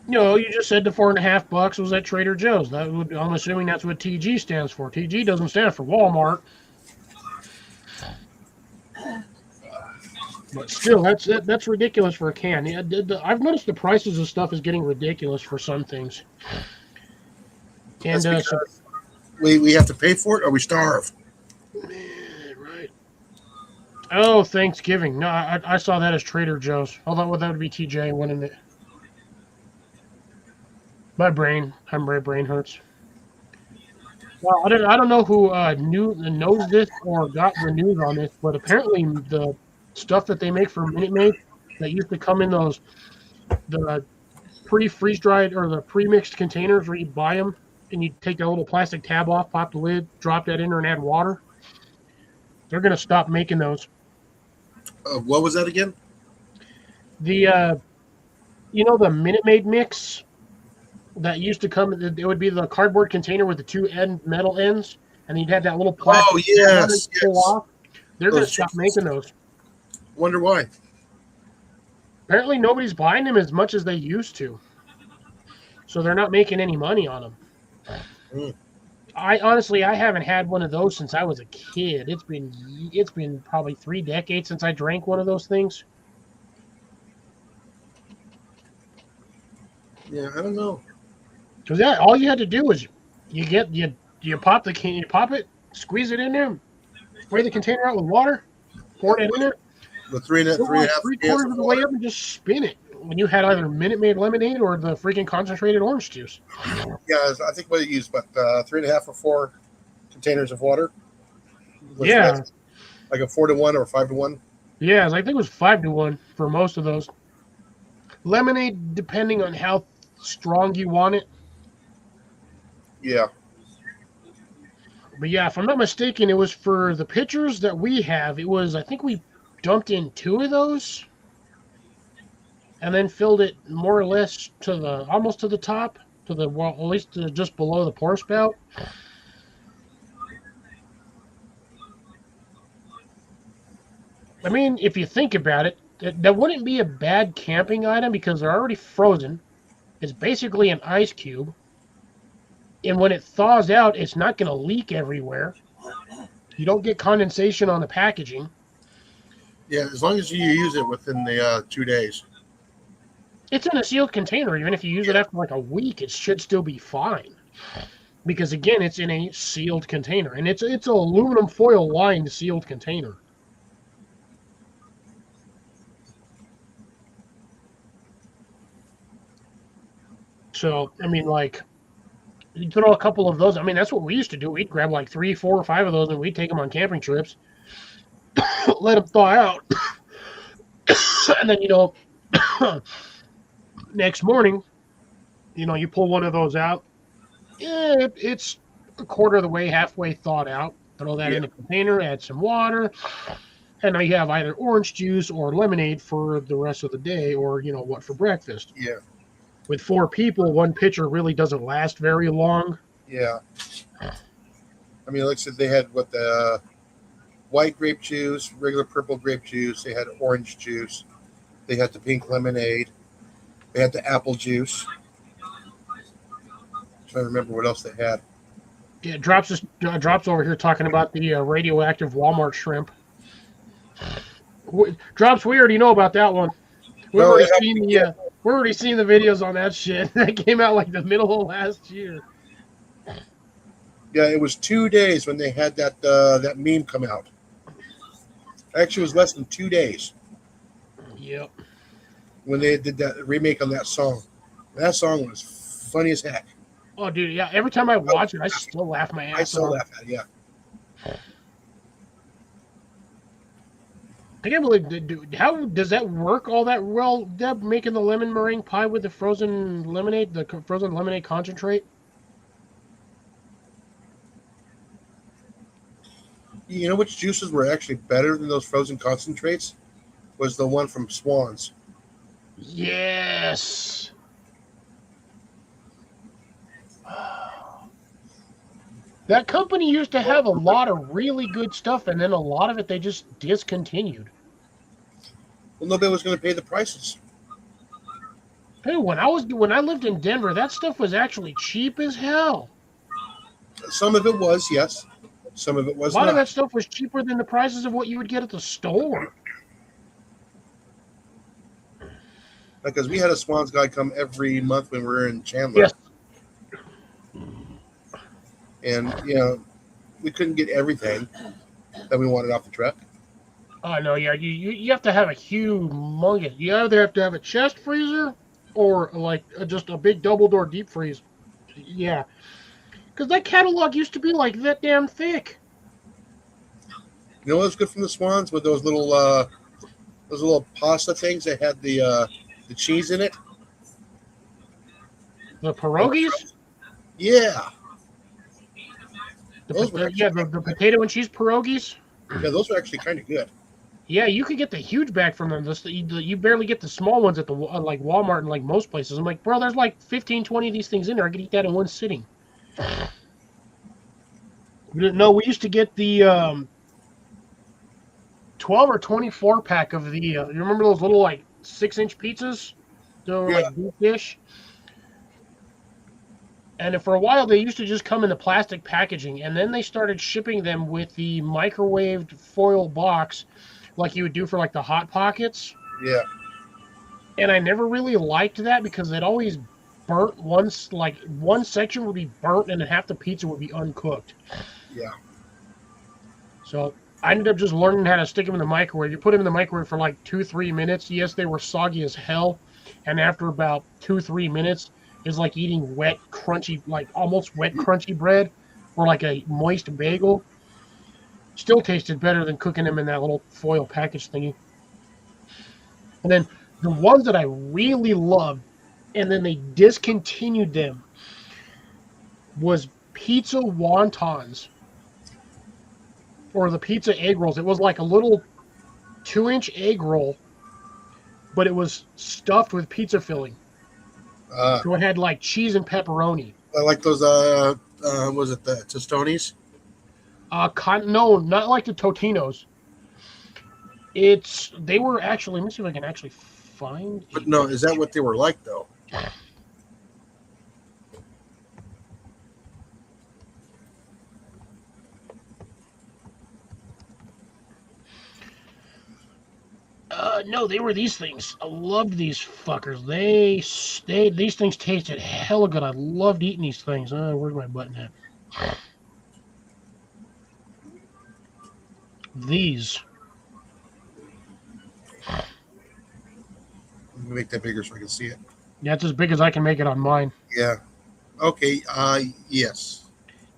No, you just said the $4.50 was at Trader Joe's. I'm assuming that's what TG stands for. TG doesn't stand for Walmart, but still, that's ridiculous for a can. Yeah, I've noticed the prices of stuff is getting ridiculous for some things. And That's so, because we have to pay for it or we starve. right. Oh, Thanksgiving. No, I saw that as Trader Joe's. Although that would be TJ, wouldn't it? My brain hurts. Well, I don't know who knows this or got the news on this, but apparently the stuff that they make for Minute Maid that used to come in the pre-freeze dried or the pre-mixed containers where you buy them and you take that little plastic tab off, pop the lid, drop that in there, and add water. They're gonna stop making those. What was that again? The the Minute Maid mix that used to come. It would be the cardboard container with the two metal ends, and you'd have that little Oh, plastic tab on it yes, to pull yes. off. They're gonna Those stop chickens. making those. Wonder why. Apparently, nobody's buying them as much as they used to, so they're not making any money on them. Mm. I haven't had one of those since I was a kid. It's been probably 3 decades since I drank one of those things. Yeah, I don't know. Because yeah, all you had to do was you pop the can, you pop it, squeeze it in there, spray the container out with water, pour Yeah, it in there, the three and a, go three and like a half three cans quarters of of the way water. up and just spin it. When you had either Minute Maid lemonade or the freaking concentrated orange juice. Yeah, I think what you used, but 3.5 or 4 containers of water was right, Yeah, like a 4-to-1 or 5-to-1. yeah, I think it was 5-to-1 for most of those. Lemonade, depending on how strong you want it. Yeah, But yeah, if I'm not mistaken, it was for the pitchers that we have. It was, I think we dumped in 2 of those and then filled it more or less to the almost to the top, well, at least just below the pour spout. I mean, if you think about it, that wouldn't be a bad camping item because they're already frozen. It's basically an ice cube. And when it thaws out, it's not going to leak everywhere. You don't get condensation on the packaging. Yeah, as long as you use it within the 2 days. It's in a sealed container. Even if you use it after like a week, it should still be fine. Because again, it's in a sealed container, and it's an aluminum foil lined sealed container. So I mean, like, you throw a couple of those. I mean, that's what we used to do. We'd grab like 3, 4, or 5 of those, and we'd take them on camping trips, let them thaw out, and then next morning, you pull one of those out. It's a quarter of the way, halfway thawed out. Throw that in a container, add some water, and now you have either orange juice or lemonade for the rest of the day, or what for breakfast. Yeah. With 4 people, one pitcher really doesn't last very long. Yeah. I mean, like I said, they had the white grape juice, regular purple grape juice. They had orange juice. They had the pink lemonade. They had the apple juice. I'm trying to remember what else they had. Yeah, drops over here talking about the radioactive Walmart shrimp. Drops, we already know about that one. We've already seen the videos on that shit. That came out like the middle of last year. Yeah, it was 2 days when they had that meme come out. Actually, it was less than 2 days. Yep. When they did that remake on that song. That song was funny as heck. Oh, dude, yeah. Every time I watch it, I still laugh my ass off. I still laugh at it, yeah. I can't believe, how does that work all that well, Deb, making the lemon meringue pie with the frozen lemonade concentrate? You know which juices were actually better than those frozen concentrates? Was the one from Swan's. Yes. That company used to have a lot of really good stuff, and then a lot of it they just discontinued. Well, nobody was going to pay the prices. Hey, when I lived in Denver, that stuff was actually cheap as hell. Some of it was, yes. Some of it was not. A lot of that stuff was cheaper than the prices of what you would get at the store. Because we had a Swan's guy come every month when we were in Chandler. Yes. And, we couldn't get everything that we wanted off the truck. Oh, no, yeah. You have to have a humongous. You either have to have a chest freezer or like just a big double door deep freeze. Yeah. Because that catalog used to be like that damn thick. You know what's good from the Swans? With those little pasta things that had the cheese in it? The pierogies? Yeah. The potato and cheese pierogies? Yeah, those are actually kind of good. Yeah, you could get the huge bag from them. You barely get the small ones at the like Walmart and like most places. I'm like, bro, there's like 15, 20 of these things in there. I could eat that in one sitting. No, we used to get the 12 or 24 pack of the. You remember those little like 6-inch pizzas? They were like deep dish. And for a while, they used to just come in the plastic packaging, and then they started shipping them with the microwaved foil box, like you would do for like the Hot Pockets. Yeah. And I never really liked that because it always burnt once. Like one section would be burnt, and then half the pizza would be uncooked. Yeah. So I ended up just learning how to stick them in the microwave. You put them in the microwave for like 2-3 minutes. Yes, they were soggy as hell, and after about 2-3 minutes. Is like eating wet, crunchy, like almost wet, crunchy bread or like a moist bagel. Still tasted better than cooking them in that little foil package thingy. And then the ones that I really loved, and then they discontinued them, was pizza wontons. Or the pizza egg rolls. It was like a little 2-inch egg roll, but it was stuffed with pizza filling. So it had like cheese and pepperoni. I like those. Was it the Tostonis? No, not like the Totinos. They were actually. Let me see if I can actually find a But no, is that what they were like though? No, they were these things. I loved these fuckers. These things tasted hella good. I loved eating these things. Where's my button at? These. Let me make that bigger so I can see it. That's as big as I can make it on mine. Yeah. Okay. Yes.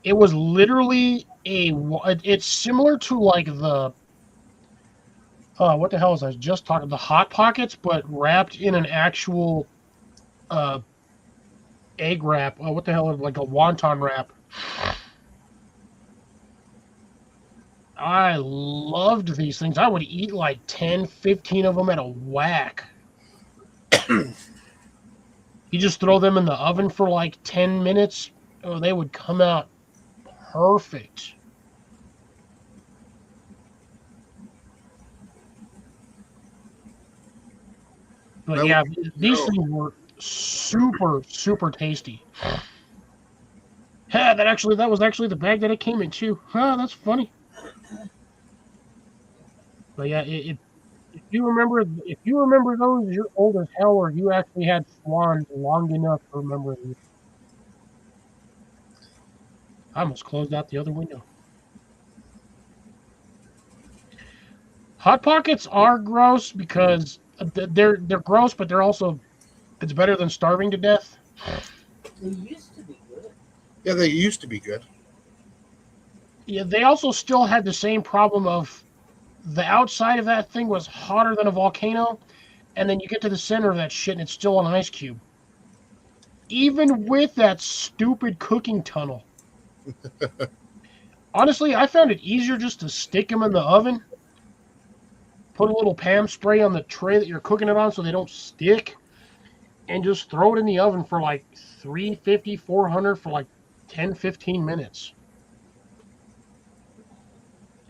It was literally It's similar to like the. What the hell was I just talking? The Hot Pockets, but wrapped in an actual uh, egg wrap. What the hell? Like a wonton wrap. I loved these things. I would eat like 10, 15 of them at a whack. You just throw them in the oven for like 10 minutes. Oh, they would come out perfect. But yeah, these things were super, super tasty. That was actually the bag that it came in too. That's funny. But yeah, if you remember those, you're old as hell, or you actually had swans long enough to remember these. I almost closed out the other window. Hot Pockets are gross because they're gross, but they're also it's better than starving to death. They used to be good. Yeah, they used to be good. Yeah, they also still had the same problem of the outside of that thing was hotter than a volcano, and then you get to the center of that shit and it's still an ice cube. Even with that stupid cooking tunnel. Honestly, I found it easier just to stick them in the oven. Put a little Pam spray on the tray that you're cooking it on so they don't stick. And just throw it in the oven for like 350, 400 for like 10, 15 minutes.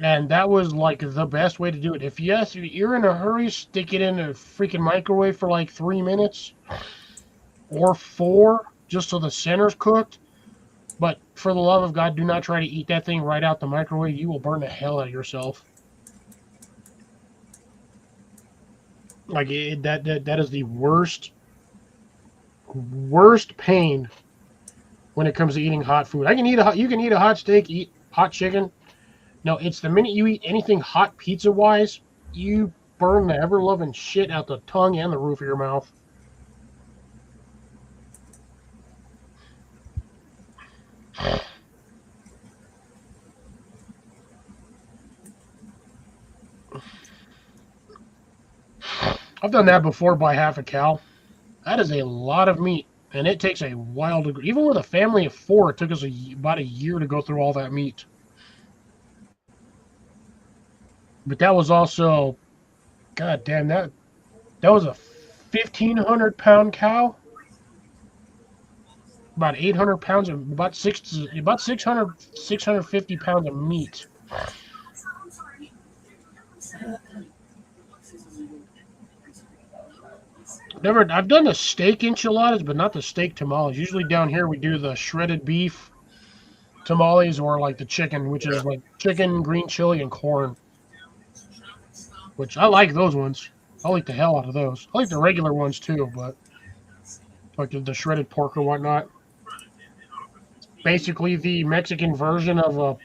And that was like the best way to do it. If you're in a hurry, stick it in a freaking microwave for like 3 minutes or four, just so the center's cooked. But for the love of God, do not try to eat that thing right out the microwave. You will burn the hell out of yourself. Like that is the worst pain when it comes to eating hot food. You can eat a hot steak, eat hot chicken. No, it's the minute you eat anything hot pizza wise, you burn the ever loving shit out the tongue and the roof of your mouth. I've done that before by half a cow. That is a lot of meat, and it takes a while to. Even with a family of four, it took us about a year to go through all that meat. But that was also, god damn that was a 1,500 pound cow. About 800 pounds of about 650 pounds of meat. I've done the steak enchiladas, but not the steak tamales. Usually down here we do the shredded beef tamales or like the chicken, which is like chicken, green chili, and corn. Which I like those ones. I'll eat the hell out of those. I like the regular ones too, but like the shredded pork or whatnot. Basically the Mexican version of a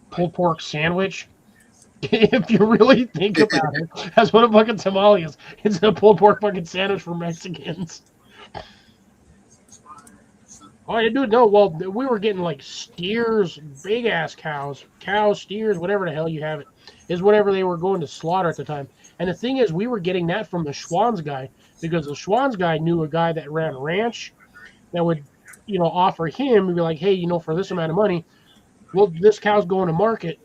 pulled pork sandwich. If you really think about it, that's what a fucking tamale is. It's a pulled pork fucking sandwich for Mexicans. Oh, you do know. Well, we were getting like steers, big ass cows, steers, whatever the hell you have it, is whatever they were going to slaughter at the time. And the thing is, we were getting that from the Schwann's guy because the Schwann's guy knew a guy that ran a ranch that would, offer him and be like, hey, for this amount of money, well, this cow's going to market.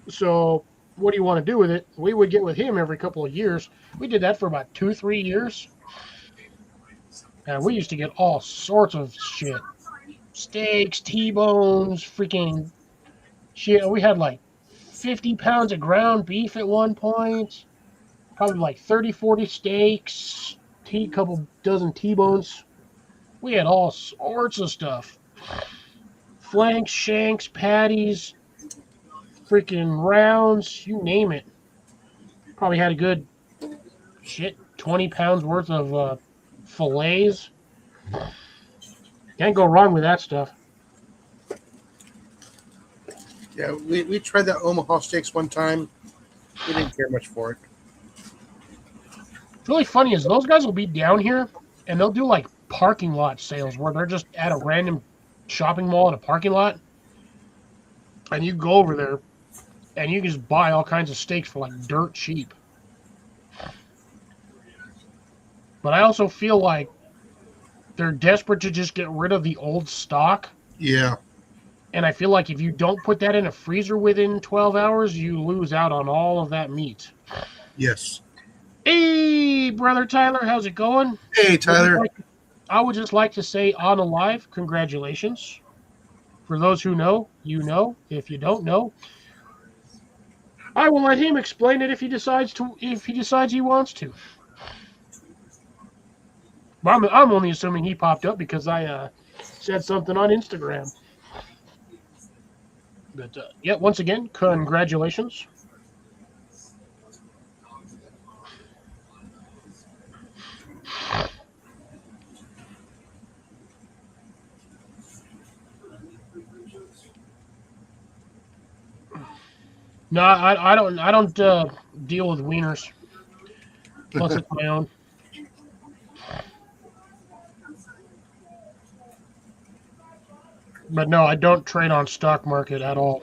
So what do you want to do with it? We would get with him every couple of years. We did that for about 2-3 years. And we used to get all sorts of shit. Steaks, T-bones, freaking shit. We had like 50 pounds of ground beef at one point, probably like 30, 40 steaks, couple dozen T-bones. We had all sorts of stuff. Flanks, shanks, patties, freaking rounds, you name it. Probably had a good 20 pounds worth of fillets. Can't go wrong with that stuff. Yeah, we tried that Omaha steaks one time. We didn't care much for it. What's really funny is those guys will be down here and they'll do like parking lot sales where they're just at a random shopping mall in a parking lot, and you go over there and you can just buy all kinds of steaks for like dirt cheap. But I also feel like they're desperate to just get rid of the old stock. Yeah. And I feel like if you don't put that in a freezer within 12 hours, you lose out on all of that meat. Yes. Hey, brother Tyler, how's it going? Hey, Tyler. I would just like to say on alive, congratulations. For those who know, you know. If you don't know, I will let him explain it if he decides he wants to. I'm only assuming he popped up because I said something on Instagram. But yeah, once again, congratulations. No, I don't deal with wieners unless it's my own. But no, I don't trade on stock market at all.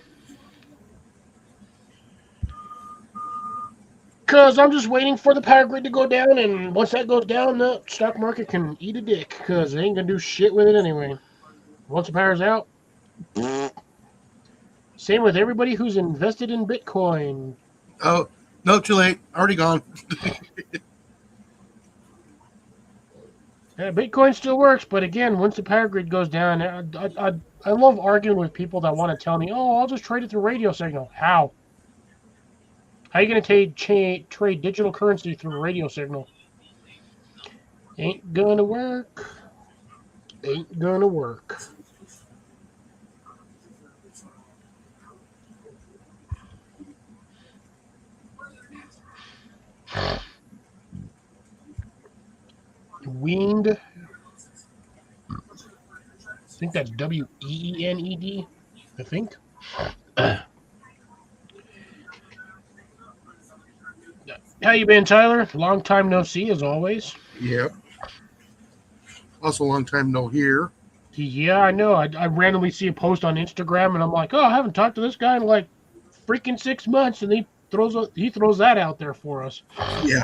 Because I'm just waiting for the power grid to go down, and once that goes down, the stock market can eat a dick, because they ain't going to do shit with it anyway. Once the power's out, same with everybody who's invested in Bitcoin. Oh, no, too late. Already gone. Yeah, Bitcoin still works, but again, once the power grid goes down, I love arguing with people that want to tell me, oh, I'll just trade it through radio signal. How? How are you going to trade digital currency through a radio signal? Ain't gonna work. Ain't gonna work. Weened. I think that's Weened. I think. How you been, Tyler? Long time no see, as always. Yep. Also, a long time no hear. Yeah, I know. I randomly see a post on Instagram, and I'm like, oh, I haven't talked to this guy in like freaking 6 months, and he throws that out there for us. Yeah.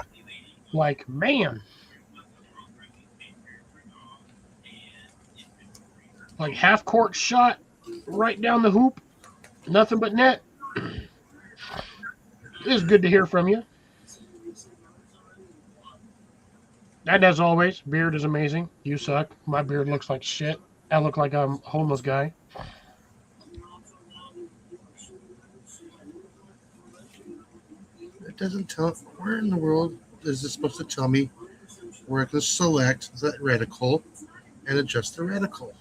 Like, man. Like half court shot right down the hoop. Nothing but net. It is good to hear from you. And as always, beard is amazing. You suck. My beard looks like shit. I look like I'm a homeless guy. It doesn't tell. Where in the world is this supposed to tell me where I can select that reticle and adjust the reticle?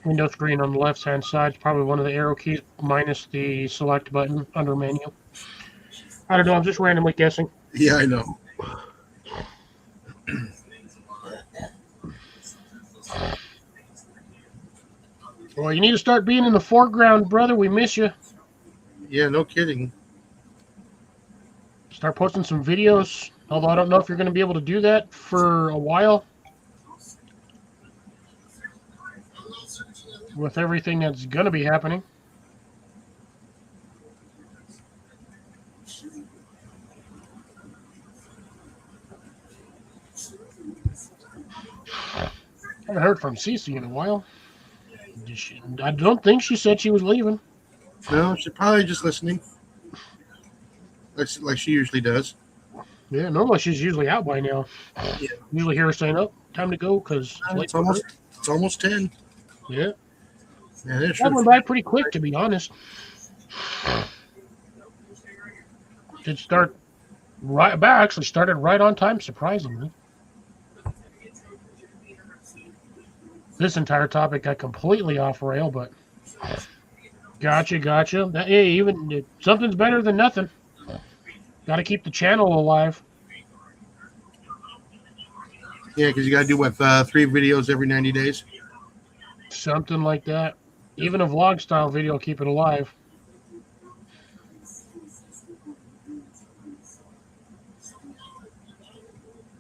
Window screen on the left-hand side is probably one of the arrow keys minus the select button under menu. I don't know. I'm just randomly guessing. Yeah, I know. Well, you need to start being in the foreground, brother. We miss you. Yeah, no kidding. Start posting some videos. Although I don't know if you're going to be able to do that for a while. With everything that's going to be happening. I haven't heard from Cece in a while. I don't think she said she was leaving. No, she's probably just listening. Like she usually does. Yeah, normally she's usually out by now. Yeah. Usually hear her saying, "Oh, time to go," because It's almost 10. Yeah. Yeah, That went by pretty quick, to be honest. Did start right about actually started right on time, surprisingly. This entire topic got completely off rail, but gotcha. Hey, even something's better than nothing. Got to keep the channel alive. Yeah, because you got to do what 3 videos every 90 days. Something like that. Even a vlog style video, keep it alive.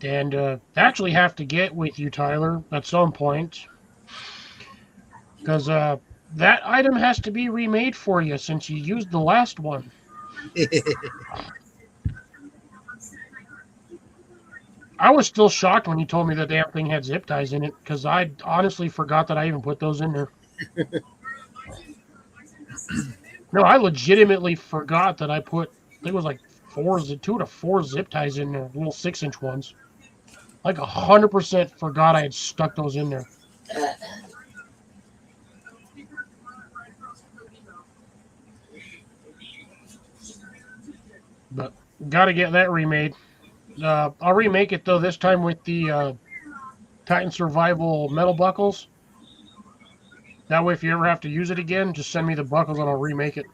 And actually have to get with you, Tyler, at some point. Because that item has to be remade for you since you used the last one. I was still shocked when you told me that damn thing had zip ties in it because I honestly forgot that I even put those in there. No, I legitimately forgot that I put, I think it was like 2 to 4 zip ties in there, little 6-inch ones. Like 100% forgot I had stuck those in there. But gotta get that remade. I'll remake it though this time with the Titan Survival metal buckles. That way, if you ever have to use it again, just send me the buckles and I'll remake it.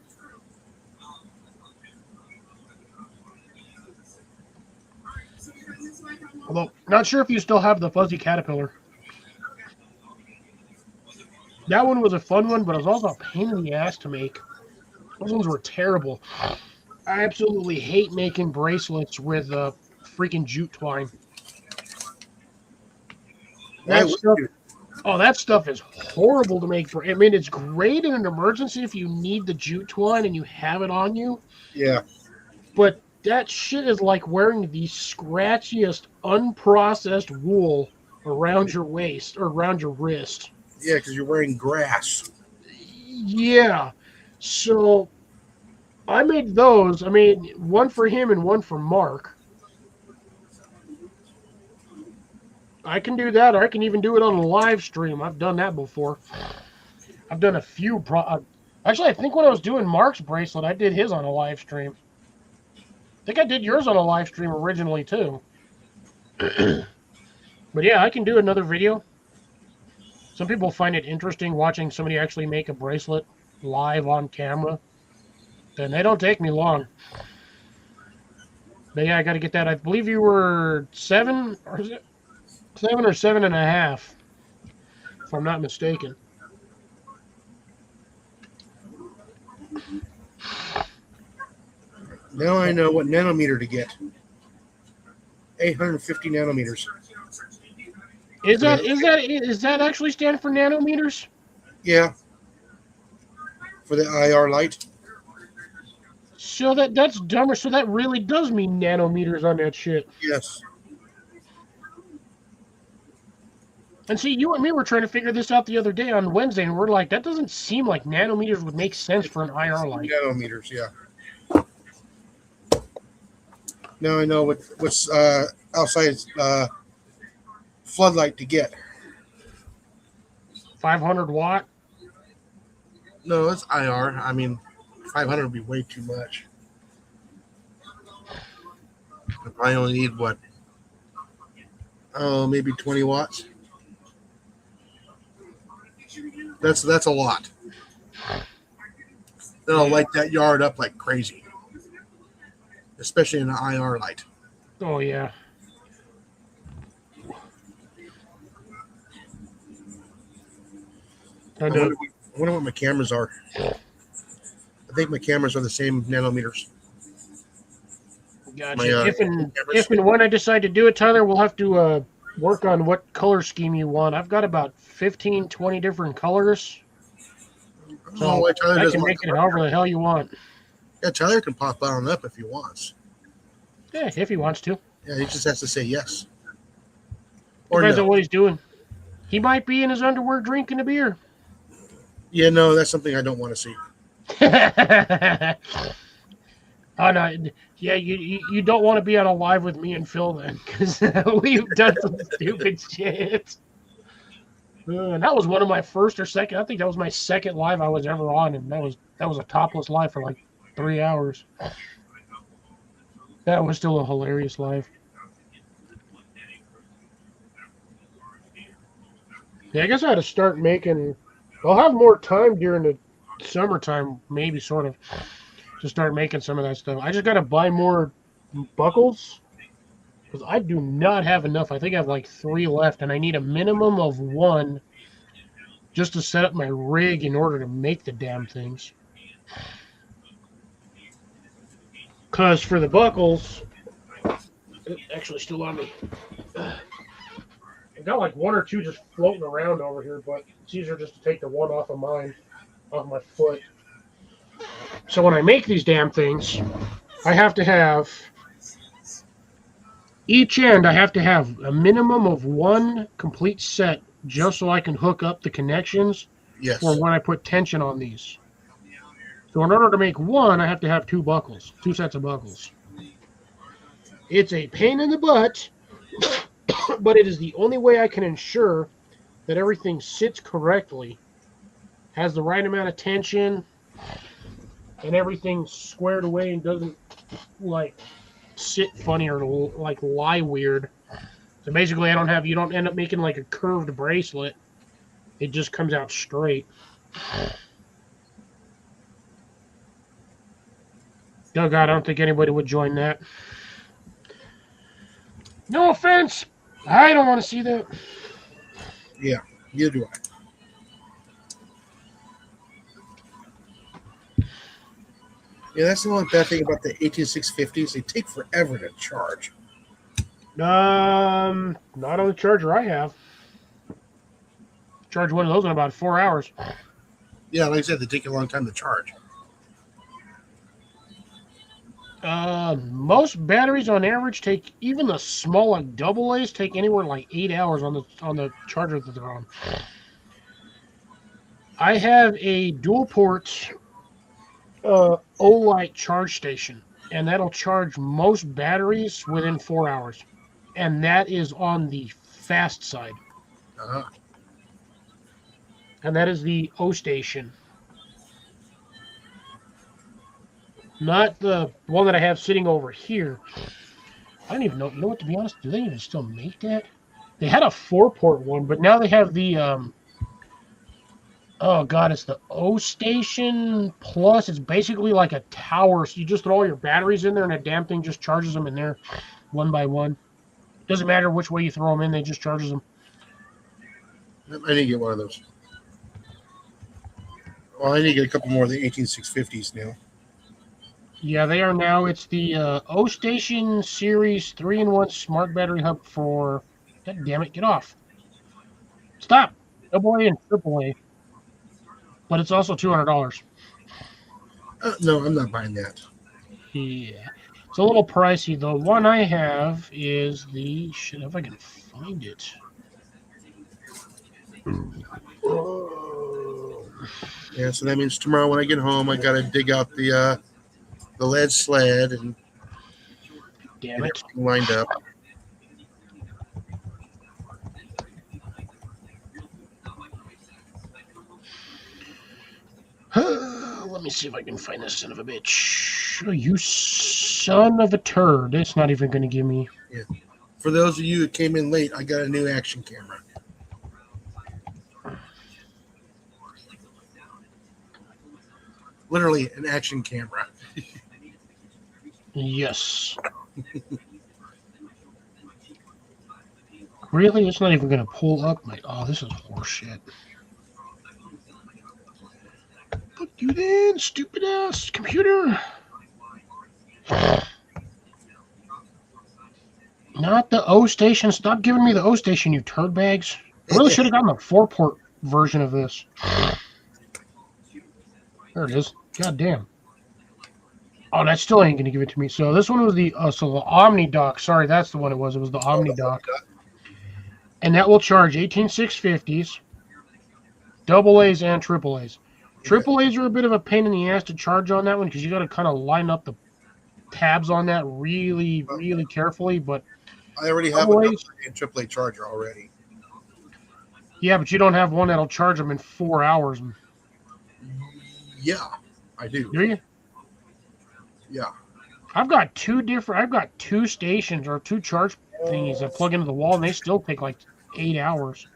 Although, not sure if you still have the Fuzzy Caterpillar. That one was a fun one, but it was also a pain in the ass to make. Those ones were terrible. I absolutely hate making bracelets with freaking jute twine. That stuff, that stuff is horrible to make. I mean, it's great in an emergency if you need the jute twine and you have it on you. Yeah. But that shit is like wearing the scratchiest, unprocessed wool around your waist or around your wrist. Yeah, because you're wearing grass. Yeah. So I made those. I made one for him and one for Mark. I can do that, or I can even do it on a live stream. I've done that before. I've done a few. Actually, I think when I was doing Mark's bracelet, I did his on a live stream. I think I did yours on a live stream originally, too. But yeah, I can do another video. Some people find it interesting watching somebody actually make a bracelet live on camera. Then they don't take me long. But yeah, I got to get that. I believe you were 7 or 7.5, if I'm not mistaken. Now I know what nanometer to get. 850 nanometers. Is that actually stand for nanometers? Yeah. For the IR light. So that's dumber. So that really does mean nanometers on that shit. Yes. And see, you and me were trying to figure this out the other day on Wednesday, and we're like, that doesn't seem like nanometers would make sense for an IR light. Nanometers, yeah. Now I know what's outside floodlight to get. 500 watt. No, it's IR. I mean, 500 would be way too much. I only need what? Oh, maybe 20 watts. That's a lot. Then I'll light that yard up like crazy, especially in an IR light. Oh yeah. I wonder what my cameras are. I think my cameras are the same nanometers. Gotcha. If and when I decide to do it, Tyler, we'll have to work on what color scheme you want. I've got about 15, 20 different colors. So I can make it however the hell you want. Yeah, Tyler can pop on up if he wants. Yeah, if he wants to. Yeah, he just has to say yes. Or depends on what he's doing. He might be in his underwear drinking a beer. Yeah, no, that's something I don't want to see. Oh no, yeah, you don't want to be on a live with me and Phil then, because we've done some stupid shit. And that was one of my first or second. I think that was my second live I was ever on, and that was a topless live for like 3 hours. That was still a hilarious live. Yeah, I guess I had to start making. I'll have more time during the summertime, maybe sort of, to start making some of that stuff. I just got to buy more buckles because I do not have enough. I think I have like 3 left, and I need a minimum of 1 just to set up my rig in order to make the damn things. Because for the buckles, it's actually still on me. I got like 1 or 2 just floating around over here, but it's easier just to take the one off of mine, off my foot. So when I make these damn things, I have to have each end. I have to have a minimum of 1 complete set just so I can hook up the connections for Yes. when I put tension on these. So in order to make 1, I have to have 2 buckles, 2 sets of buckles. It's a pain in the butt, but it is the only way I can ensure that everything sits correctly, has the right amount of tension, and everything's squared away and doesn't like sit funny or like lie weird. So basically, you don't end up making like a curved bracelet. It just comes out straight. Oh God, I don't think anybody would join that. No offense, I don't want to see that. Yeah, neither do I. Yeah, that's the only bad thing about the 18650s. They take forever to charge. Not on the charger I have. Charge one of those in about 4 hours. Yeah, like I said, they take a long time to charge. Most batteries on average take, even the small like double A's take anywhere like 8 hours on the charger that they're on. I have a dual port Olight charge station, and that'll charge most batteries within 4 hours, and that is on the fast side, Uh-huh. and that is the O station, not the one that I have sitting over here. I don't even know what, to be honest. Do they even still make that? They had a 4-port one, but now they have the oh God, it's the O station plus. It's basically like a tower. So you just throw all your batteries in there, and a damn thing just charges them in there, one by one. Doesn't matter which way you throw them in; they just charges them. I need to get one of those. Well, I need to get a couple more of the 18650s now. Yeah, they are now. It's the O Station Series 3-in-1 Smart Battery Hub for. God damn it! Get off! Stop! Double A and triple A. But it's also $200. No, I'm not buying that. Yeah, it's a little pricey. The one I have is the shit. If I can find it. Yeah, so that means tomorrow when I get home, I gotta dig out the lead sled and Damn get it! everything lined up. Let me see if I can find this son of a bitch. Oh, you son of a turd! It's not even going to give me. Yeah. For those of you who came in late, I got a new action camera. Literally an action camera. Yes. Really? It's not even going to pull up my. Oh, this is horseshit. Fuck you then, stupid ass computer. Not the O station. Stop giving me the O station, you turd bags. I really should have gotten the 4-port version of this. There it is. God damn. Oh, that still ain't gonna give it to me. So this one was the Omni dock. Sorry, that's the one it was. It was the Omni dock, and that will charge 18650s, double A's and triple A's. Triple A's are a bit of a pain in the ass to charge on that one because you got to kind of line up the tabs on that really, really carefully. But I already have double a A's, AAA charger already. yeah, but you don't have one that'll charge them in 4 hours. Yeah, I do. Do you? Yeah. I've got two stations or two charge thingies that plug into the wall, and they still take like 8 hours.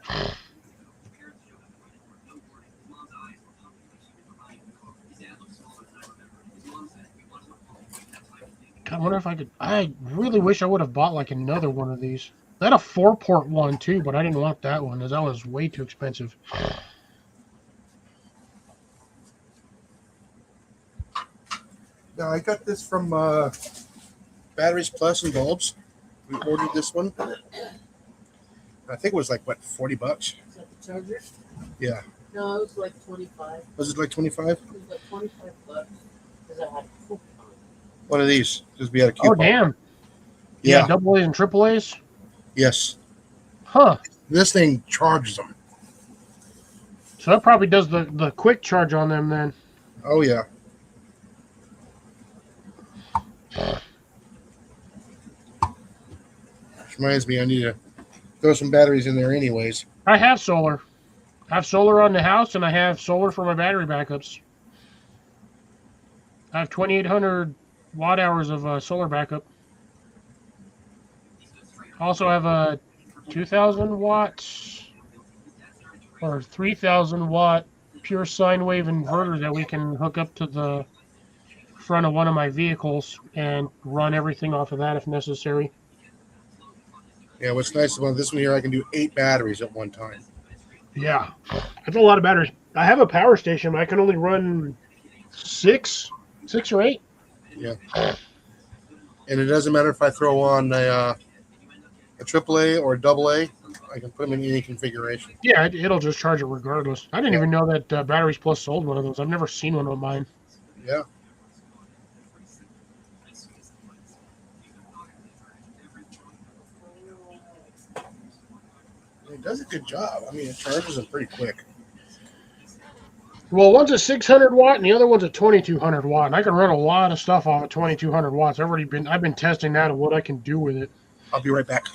I wonder if I could. I really wish I would have bought like another one of these. I had a 4-port one too, but I didn't want that one as that was way too expensive. Now I got this from Batteries Plus and Bulbs. We ordered this one. I think it was like what, $40? Is that the charger? Yeah. No, it was like 25. Was it like 25? It was like 25 bucks because I had a coupon. One of these because we had a Oh coupon. damn! Yeah. Double A's and triple A's. Yes. Huh. This thing charges them. So that probably does the quick charge on them then. Oh yeah. Which reminds me, I need to throw some batteries in there anyways. I have solar. I have solar on the house, and I have solar for my battery backups. I have 2,800 watt hours of solar backup. I also have a 2,000 watts or 3,000 watt pure sine wave inverter that we can hook up to the front of one of my vehicles and run everything off of that if necessary. Yeah, what's nice about this one here, I can do 8 batteries at one time. Yeah, that's a lot of batteries. I have a power station, but I can only run six or 8. Yeah. And it doesn't matter if I throw on a AAA or a AA, I can put them in any configuration. Yeah, it'll just charge it regardless. I didn't even know that Batteries Plus sold one of those. I've never seen one on mine. Yeah. It does a good job. I mean, it charges them pretty quick. Well, one's a 600 watt and the other one's a 2,200 watt. And I can run a lot of stuff off of 2,200 watts. I've been testing that and what I can do with it. I'll be right back.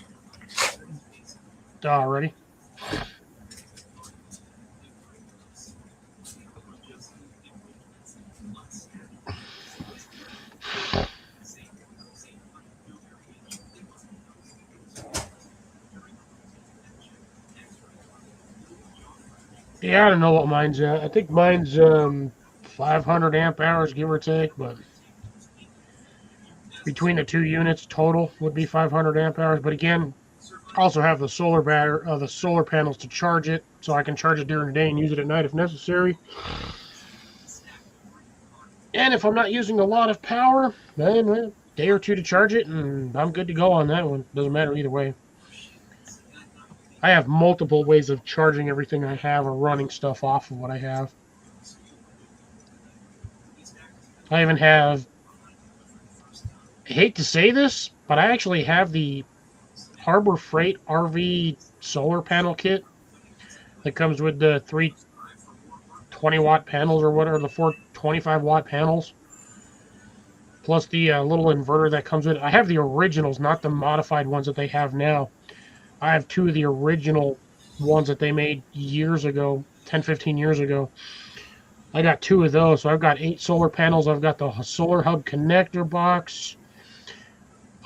Already. Yeah, I don't know what mine's at. I think mine's 500 amp hours, give or take, but between the two units total would be 500 amp hours. But again, I also have the the solar panels to charge it, so I can charge it during the day and use it at night if necessary. And if I'm not using a lot of power, then a day or two to charge it, and I'm good to go on that one. Doesn't matter either way. I have multiple ways of charging everything I have or running stuff off of what I have. I even have, I hate to say this, but I actually have the Harbor Freight RV solar panel kit that comes with the 3 20-watt panels or whatever, the 4 25-watt panels, plus the little inverter that comes with it. I have the originals, not the modified ones that they have now. I have 2 of the original ones that they made years ago, 10, 15 years ago. I got 2 of those, so I've got 8 solar panels. I've got the solar hub connector box.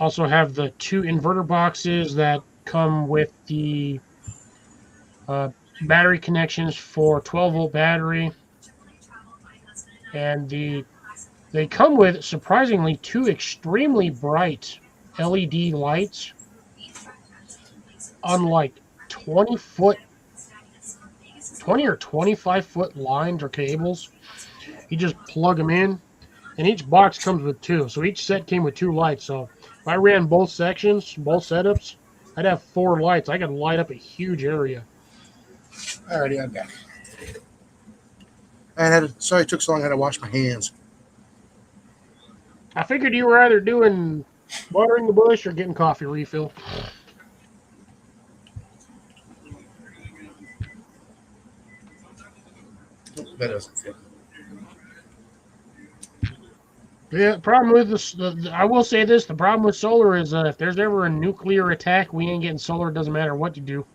Also have the 2 inverter boxes that come with the battery connections for 12-volt battery. And they come with, surprisingly, 2 extremely bright LED lights on like 20 or 25-foot lines or cables. You just plug them in, and each box comes with 2. So each set came with 2 lights. So if I ran both sections, both setups, I'd have 4 lights. I could light up a huge area. Alrighty, I'm back. Sorry it took so long. I had to wash my hands. I figured you were either doing watering the bush or getting coffee refill. That doesn't fit. Yeah, the problem with this, I will say this, the problem with solar is if there's ever a nuclear attack, we ain't getting solar. It doesn't matter what you do.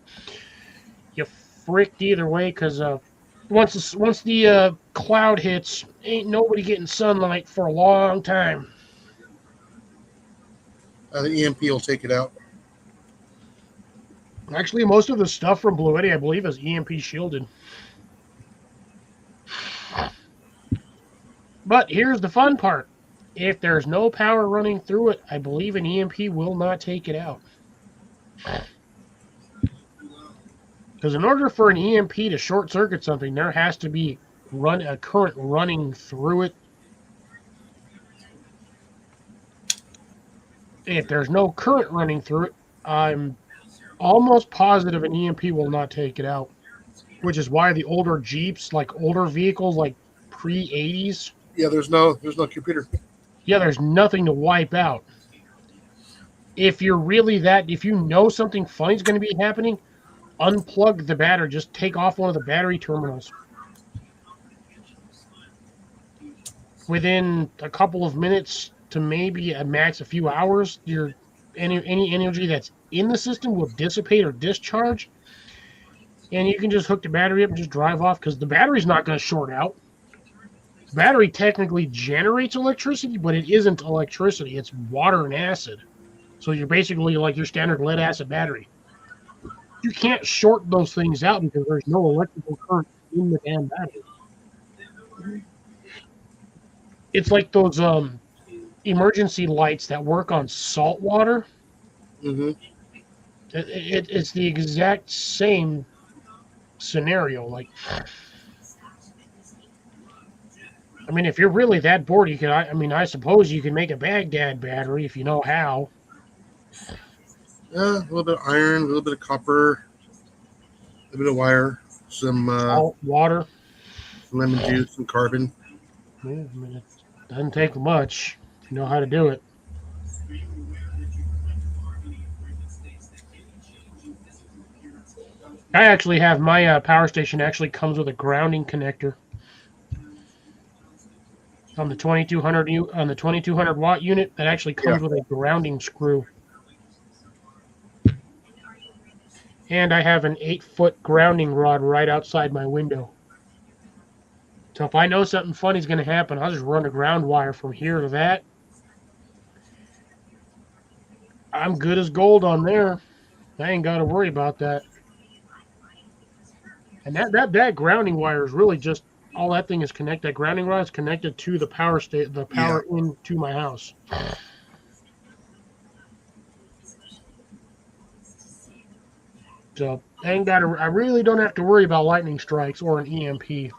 You fricked either way, because once the cloud hits, ain't nobody getting sunlight for a long time. The EMP will take it out. Actually, most of the stuff from Blue Eddy, I believe, is EMP shielded. But here's the fun part. If there's no power running through it, I believe an EMP will not take it out. Because in order for an EMP to short circuit something, there has to be a current running through it. If there's no current running through it, I'm almost positive an EMP will not take it out. Which is why the older Jeeps, like older vehicles, like pre-80s. Yeah, there's no computer. Yeah, there's nothing to wipe out. If you know something funny is going to be happening, unplug the battery. Just take off one of the battery terminals. Within a couple of minutes to maybe a max a few hours, any energy that's in the system will dissipate or discharge. And you can just hook the battery up and just drive off because the battery's not going to short out. The battery technically generates electricity, but it isn't electricity. It's water and acid. So you're basically like your standard lead acid battery. You can't short those things out because there's no electrical current in the damn battery. It's like those emergency lights that work on salt water. Mm-hmm. It's the exact same scenario. Like, I mean, if you're really that bored, you could. I suppose you can make a Baghdad battery if you know how. A little bit of iron, a little bit of copper, a little bit of wire, some Salt, water, some lemon juice, some carbon. Yeah, I mean, it doesn't take much if you know how to do it. I actually have my power station actually comes with a grounding connector on the 2200 watt unit. That actually comes with a grounding screw. And I have an 8-foot grounding rod right outside my window. So if I know something funny is going to happen, I'll just run a ground wire from here to that. I'm good as gold on there. I ain't got to worry about that. And that grounding wire is really just all that thing is connected. That grounding rod is connected to the power into my house. So I really don't have to worry about lightning strikes or an EMP.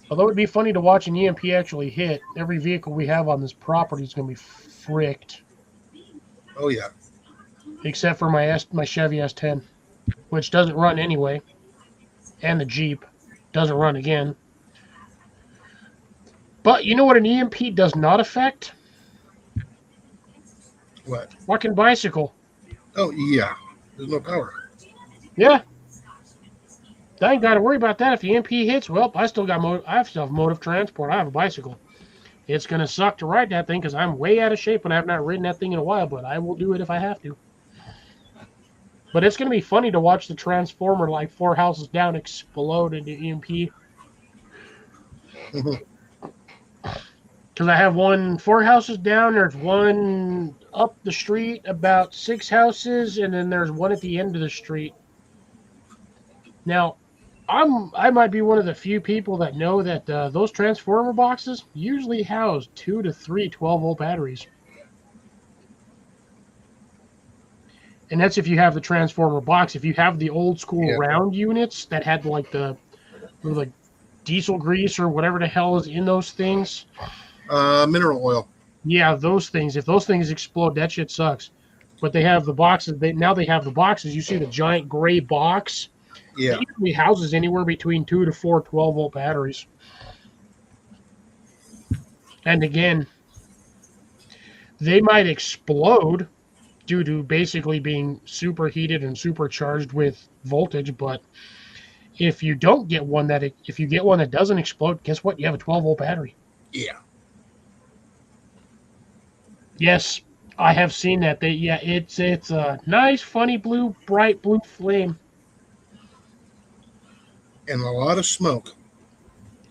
Although it'd be funny to watch an EMP actually hit, every vehicle we have on this property is going to be fricked. Oh yeah. Except for my Chevy S10, which doesn't run anyway, and the Jeep doesn't run again. But you know what an EMP does not affect? What? Fucking bicycle. Oh yeah. There's no power. Yeah. I ain't got to worry about that. If the EMP hits, well, I still have mode of transport. I have a bicycle. It's going to suck to ride that thing because I'm way out of shape and I have not ridden that thing in a while, but I will do it if I have to. But it's going to be funny to watch the transformer like 4 houses down explode into EMP. Because I have 4 houses down, there's one up the street about 6 houses, and then there's one at the end of the street. Now, I might be one of the few people that know that those transformer boxes usually house 2 to 3 12-volt batteries. And that's if you have the transformer box. If you have the old school round units that had like diesel grease or whatever the hell is in those things. Mineral oil. Yeah, those things. If those things explode, that shit sucks. But they have the boxes. Now they have the boxes. You see the giant gray box? Yeah. It usually houses anywhere between 2 to 4 12-volt batteries. And again, they might explode due to basically being superheated and supercharged with voltage, but if you get one that doesn't explode, guess what? You have a 12-volt battery. Yeah. Yes, I have seen that. It's a nice, funny bright blue flame. And a lot of smoke.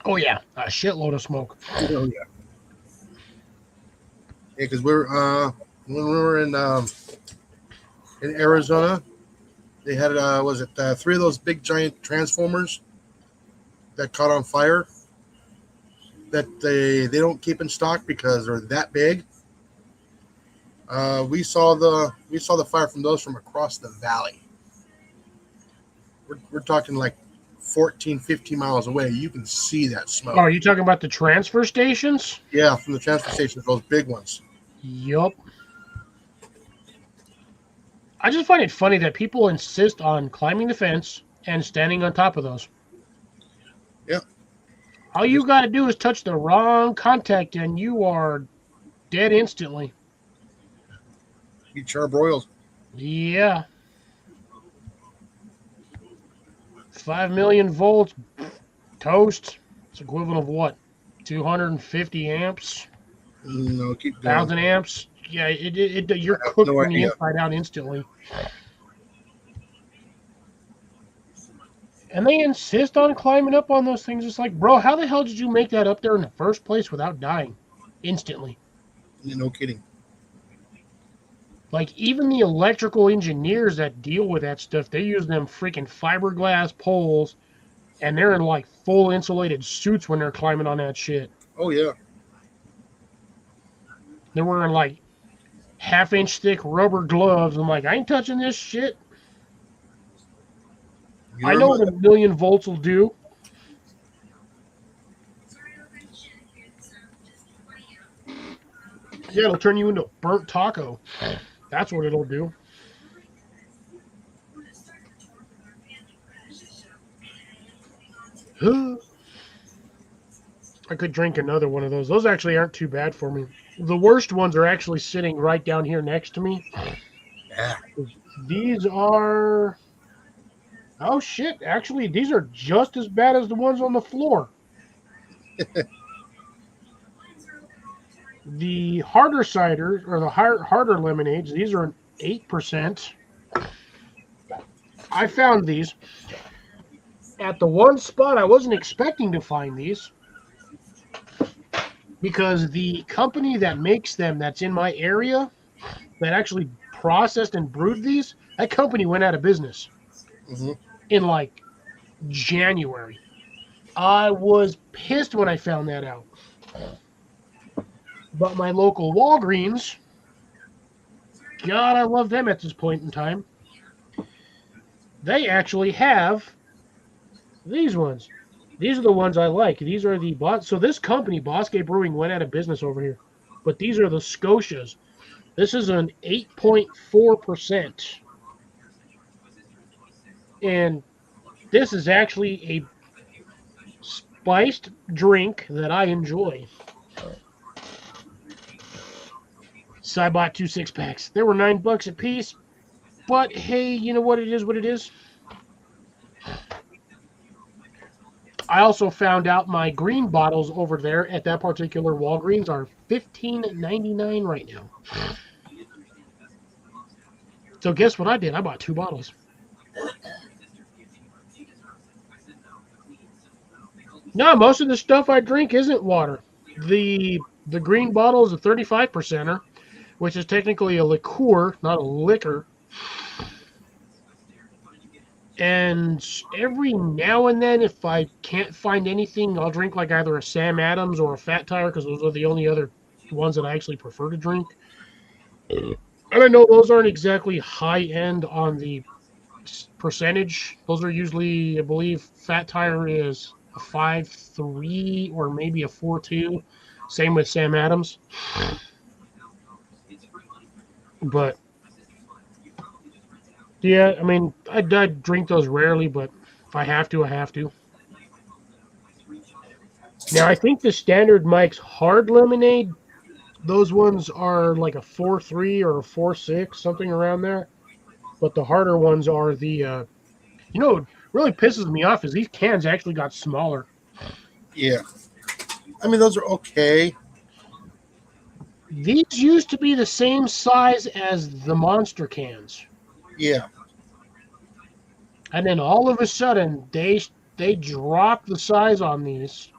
Oh yeah, a shitload of smoke. Oh yeah. Yeah, because we're when we were in Arizona, they had was it three of those big giant transformers that caught on fire that they don't keep in stock because they're that big. We saw the fire from those from across the valley. We're talking like 14, 15 miles away. You can see that Oh, smoke. are you talking about the transfer stations? Yeah, from the transfer stations, those big ones. Yup. I just find it funny that people insist on climbing the fence and standing on top of those. Yeah, All you just got to do is touch the wrong contact and you are dead instantly. be charbroiled. Yeah. 5 million volts, toast. It's equivalent of what? 250 amps? No, keep going. 1,000 amps? Yeah, I you're have cooked no from the idea. inside out instantly. And they insist on climbing up on those things. It's like, bro, how the hell did you make that up there in the first place without dying instantly? No kidding. Like, even the electrical engineers that deal with that stuff, they use them freaking fiberglass poles, and they're in like full insulated suits when they're climbing on that shit. Oh yeah, They're wearing like half-inch thick rubber gloves. I'm like, I ain't touching this shit. I you're know my, what a million volts will do. Yeah, it'll turn you into a burnt taco. That's what it'll do. I could drink another one of those. Those actually aren't too bad for me. The worst ones are actually sitting right down here next to me. yeah. These are. Oh shit, actually, these are just as bad as the ones on the floor. The harder ciders, or the harder lemonades, these are an 8%. I found these at the one spot I wasn't expecting to find these because the company that makes them that's in my area that actually processed and brewed these, that company went out of business Hmm. in like January. I was pissed when I found that out. But my local Walgreens, God, I love them at this point in time. They actually have these ones. These are the ones I like. These are the boss. So this company, Bosque Brewing, went out of business over here. But these are the Scotias. This is an 8.4%. And this is actually a spiced drink that I enjoy. So I bought 2 6-packs. They were $9 a piece. But hey, you know what? It is what it is. I also found out my green bottles over there at that particular Walgreens are $15.99 right now. So guess what I did? I bought 2 bottles. No, most of the stuff I drink isn't water. The green bottle is a 35 percenter, which is technically a liqueur, not a liquor. And every now and then, if I can't find anything, I'll drink like either a Sam Adams or a Fat Tire because those are the only other ones that I actually prefer to drink. And I know those aren't exactly high end on the percentage. Those are usually, I believe, Fat Tire is a 5.3 or maybe a 4.2. Same with Sam Adams. But yeah, I mean, I drink those rarely, but if I have to, I have to. Now, I think the standard Mike's Hard Lemonade, those ones are like a 4.3 or a 4.6, something around there. But the harder ones are what really pisses me off is these cans actually got smaller. Yeah. I mean, those are okay. These used to be the same size as the monster cans. Yeah. And then all of a sudden they dropped the size on these.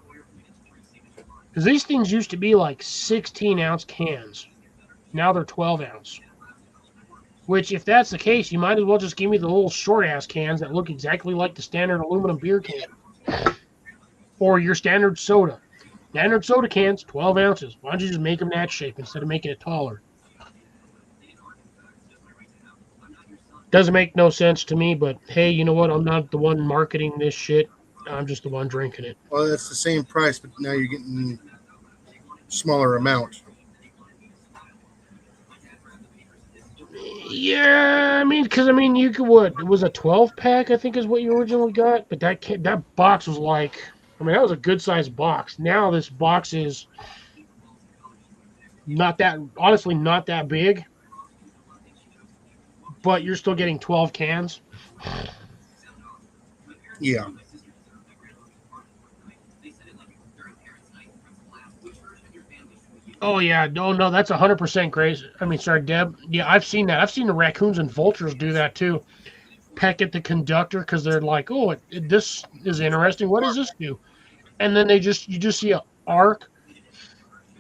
Because these things used to be like 16-ounce cans. Now they're 12 ounce. Which, if that's the case, you might as well just give me the little short ass cans that look exactly like the standard aluminum beer can, or your standard soda. Standard soda cans, 12 ounces. Why don't you just make them that shape instead of making it taller? Doesn't make no sense to me, but hey, you know what? I'm not the one marketing this shit. I'm just the one drinking it. Well, that's the same price, but now you're getting smaller amount. Yeah, I mean, because I mean, you could what? It was a 12 pack, I think, is what you originally got. But that box was like, I mean, that was a good sized box. Now this box is not that, honestly, not that big. But you're still getting 12 cans. Yeah. Oh yeah, no, that's 100% crazy. I mean, sorry, Deb. Yeah, I've seen that. I've seen the raccoons and vultures do that too. Peck at the conductor because they're like, oh, this is interesting. What does this do? And then you just see a arc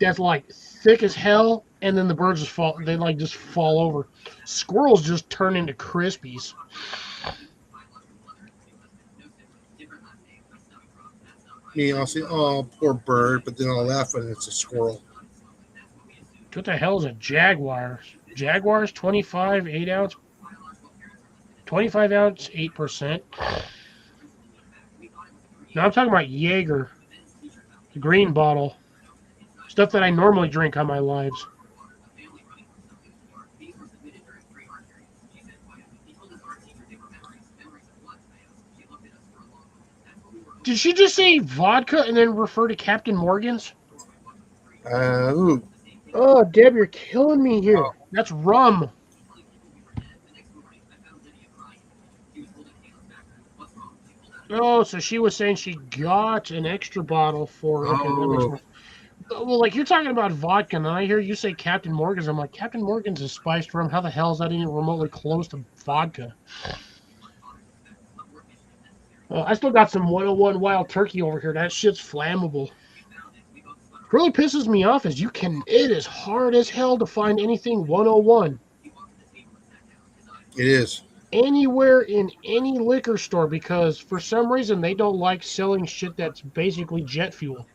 that's like thick as hell, and then the birds just fall. They like just fall over. Squirrels just turn into crispies. Me, I'll say, oh, poor bird, but then I'll laugh when it's a squirrel. What the hell is a jaguar? Jaguars 25 8 ounce, 25 ounce 8%. Now I'm talking about Jaeger, the green bottle, stuff that I normally drink on my lives. Did she just say vodka and then refer to Captain Morgan's? Ooh. Oh, Deb, you're killing me here. That's rum. Oh, so she was saying she got an extra bottle for. Okay, that makes Oh. more. Well, like you're talking about vodka, and I hear you say Captain Morgan's. I'm like, Captain Morgan's is spiced rum. How the hell is that even remotely close to vodka? I still got some 101 wild turkey over here. That shit's flammable. What really pisses me off is it is hard as hell to find anything 101 It is. anywhere in any liquor store because for some reason they don't like selling shit that's basically jet fuel.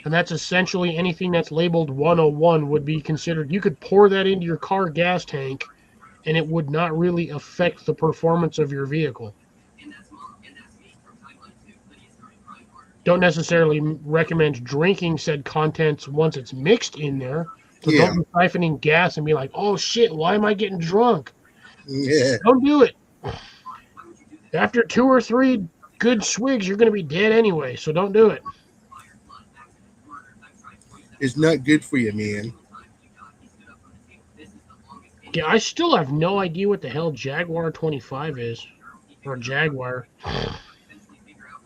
And that's essentially anything that's labeled 101 would be considered. You could pour that into your car gas tank and it would not really affect the performance of your vehicle. Don't necessarily recommend drinking said contents once it's mixed in there. So Yeah. don't be siphoning gas and be like, oh shit, why am I getting drunk? Yeah. Don't do it. After 2 or 3 good swigs, you're going to be dead anyway. So don't do it. It's not good for you, man. Yeah, I still have no idea what the hell Jaguar 25 is. Or Jaguar.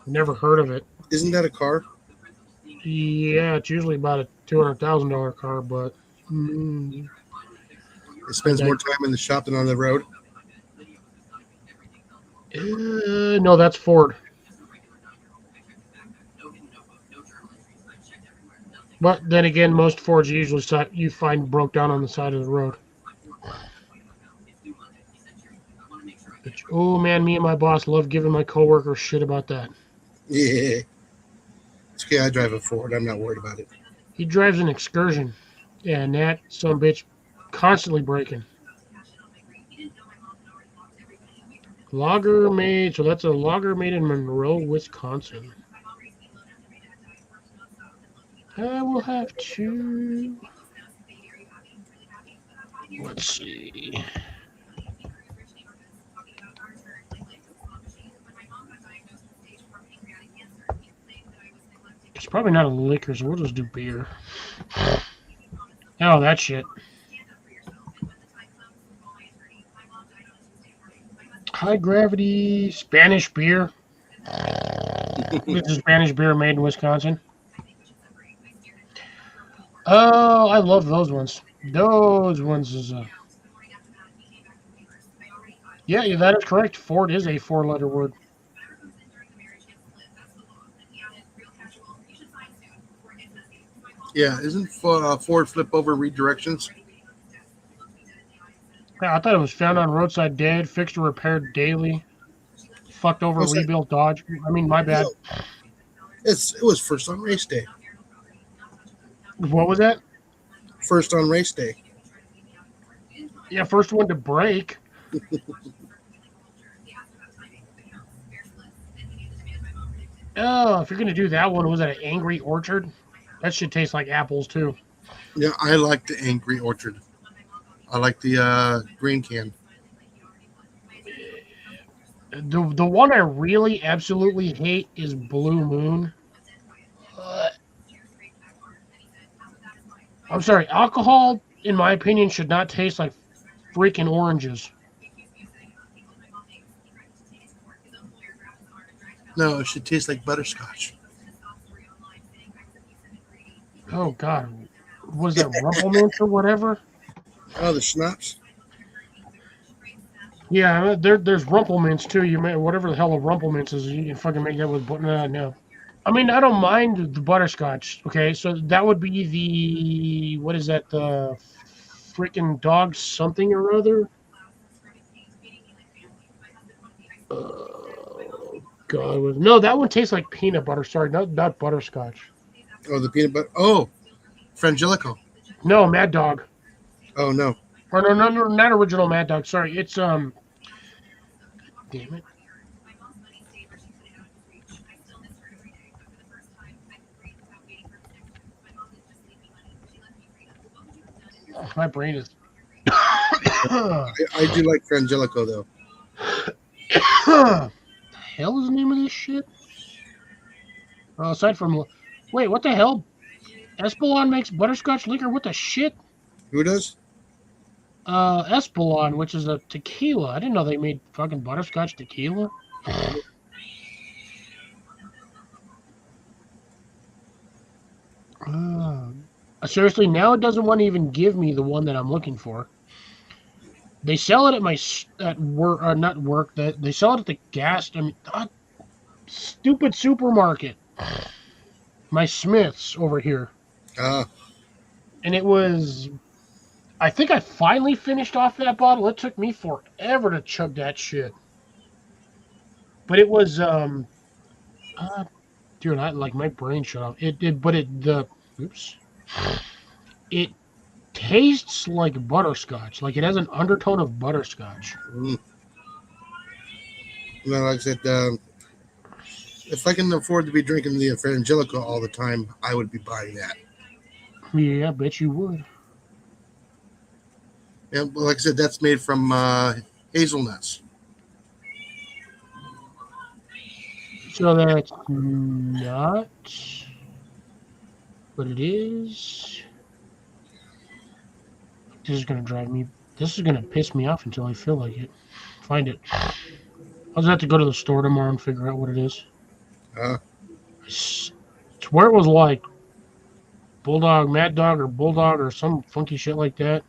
Never heard of it. Isn't that a car? Yeah, it's usually about a $200,000 car, but It spends more time in the shop than on the road. No, that's Ford. But then again, most Fords you find broke down on the side of the road. Oh man, me and my boss love giving my coworkers shit about that. Yeah. It's okay, I drive a Ford. I'm not worried about it. He drives an Excursion, and that some bitch constantly breaking. Lager made, so that's a lager made in Monroe, Wisconsin. I will have to. Let's see. It's probably not a liquor, so we'll just do beer. Oh, that shit. High gravity Spanish beer. This is Spanish beer made in Wisconsin. Oh, I love those ones. Those ones is yeah, that is correct. Ford is a 4-letter word. Yeah, isn't Ford flip over redirections? Yeah, I thought it was found on roadside dead, fixed or repaired daily, fucked over Oh, sorry. rebuilt Dodge. I mean, my bad. No, it was first on race day. What was that? First on race day. Yeah, first one to break. Oh, if you're gonna do that one, was that an Angry Orchard? That should taste like apples too. Yeah, I like the Angry Orchard. I like the green can. The one I really absolutely hate is Blue Moon. I'm sorry, alcohol, in my opinion, should not taste like freaking oranges. No, it should taste like butterscotch. Oh God, was that Rumplemint or whatever? Oh, the schnapps. Yeah, there's Rumplemints too. You may whatever the hell a Rumplemints is, you can fucking make that with no. I mean, I don't mind the butterscotch. Okay, so that would be the what is that? The freaking dog something or other. God, no, that one tastes like peanut butter. Sorry, not butterscotch. Oh, the peanut butter. Oh, Frangelico. No, Mad Dog. Oh no. Or no, not original Mad Dog. Sorry, it's damn it. Oh, my brain is. I do like Frangelico though. The hell is the name of this shit? Aside from, wait, what the hell? Espolon makes butterscotch liquor. What the shit? Who does? Espolon, which is a tequila. I didn't know they made fucking butterscotch tequila. Seriously, now it doesn't want to even give me the one that I'm looking for. They sell it at work, not work. That they sell it at the gas. I mean, stupid supermarket. My Smith's over here, Ah, and it was. I think I finally finished off that bottle. It took me forever to chug that shit, but it was uh, dude, I like my brain shut off. But the oops, it tastes like butterscotch. Like it has an undertone of butterscotch. mm. No, like I said, if I can afford to be drinking the Frangelico all the time, I would be buying that. Yeah, I bet you would. And well, like I said, that's made from hazelnuts. So that's not what it is. This is gonna drive me. This is gonna piss me off until I feel like it. Find it. I'll just have to go to the store tomorrow and figure out what it is. Uh, I swear it was like Bulldog, Mad Dog, or Bulldog, or some funky shit like that.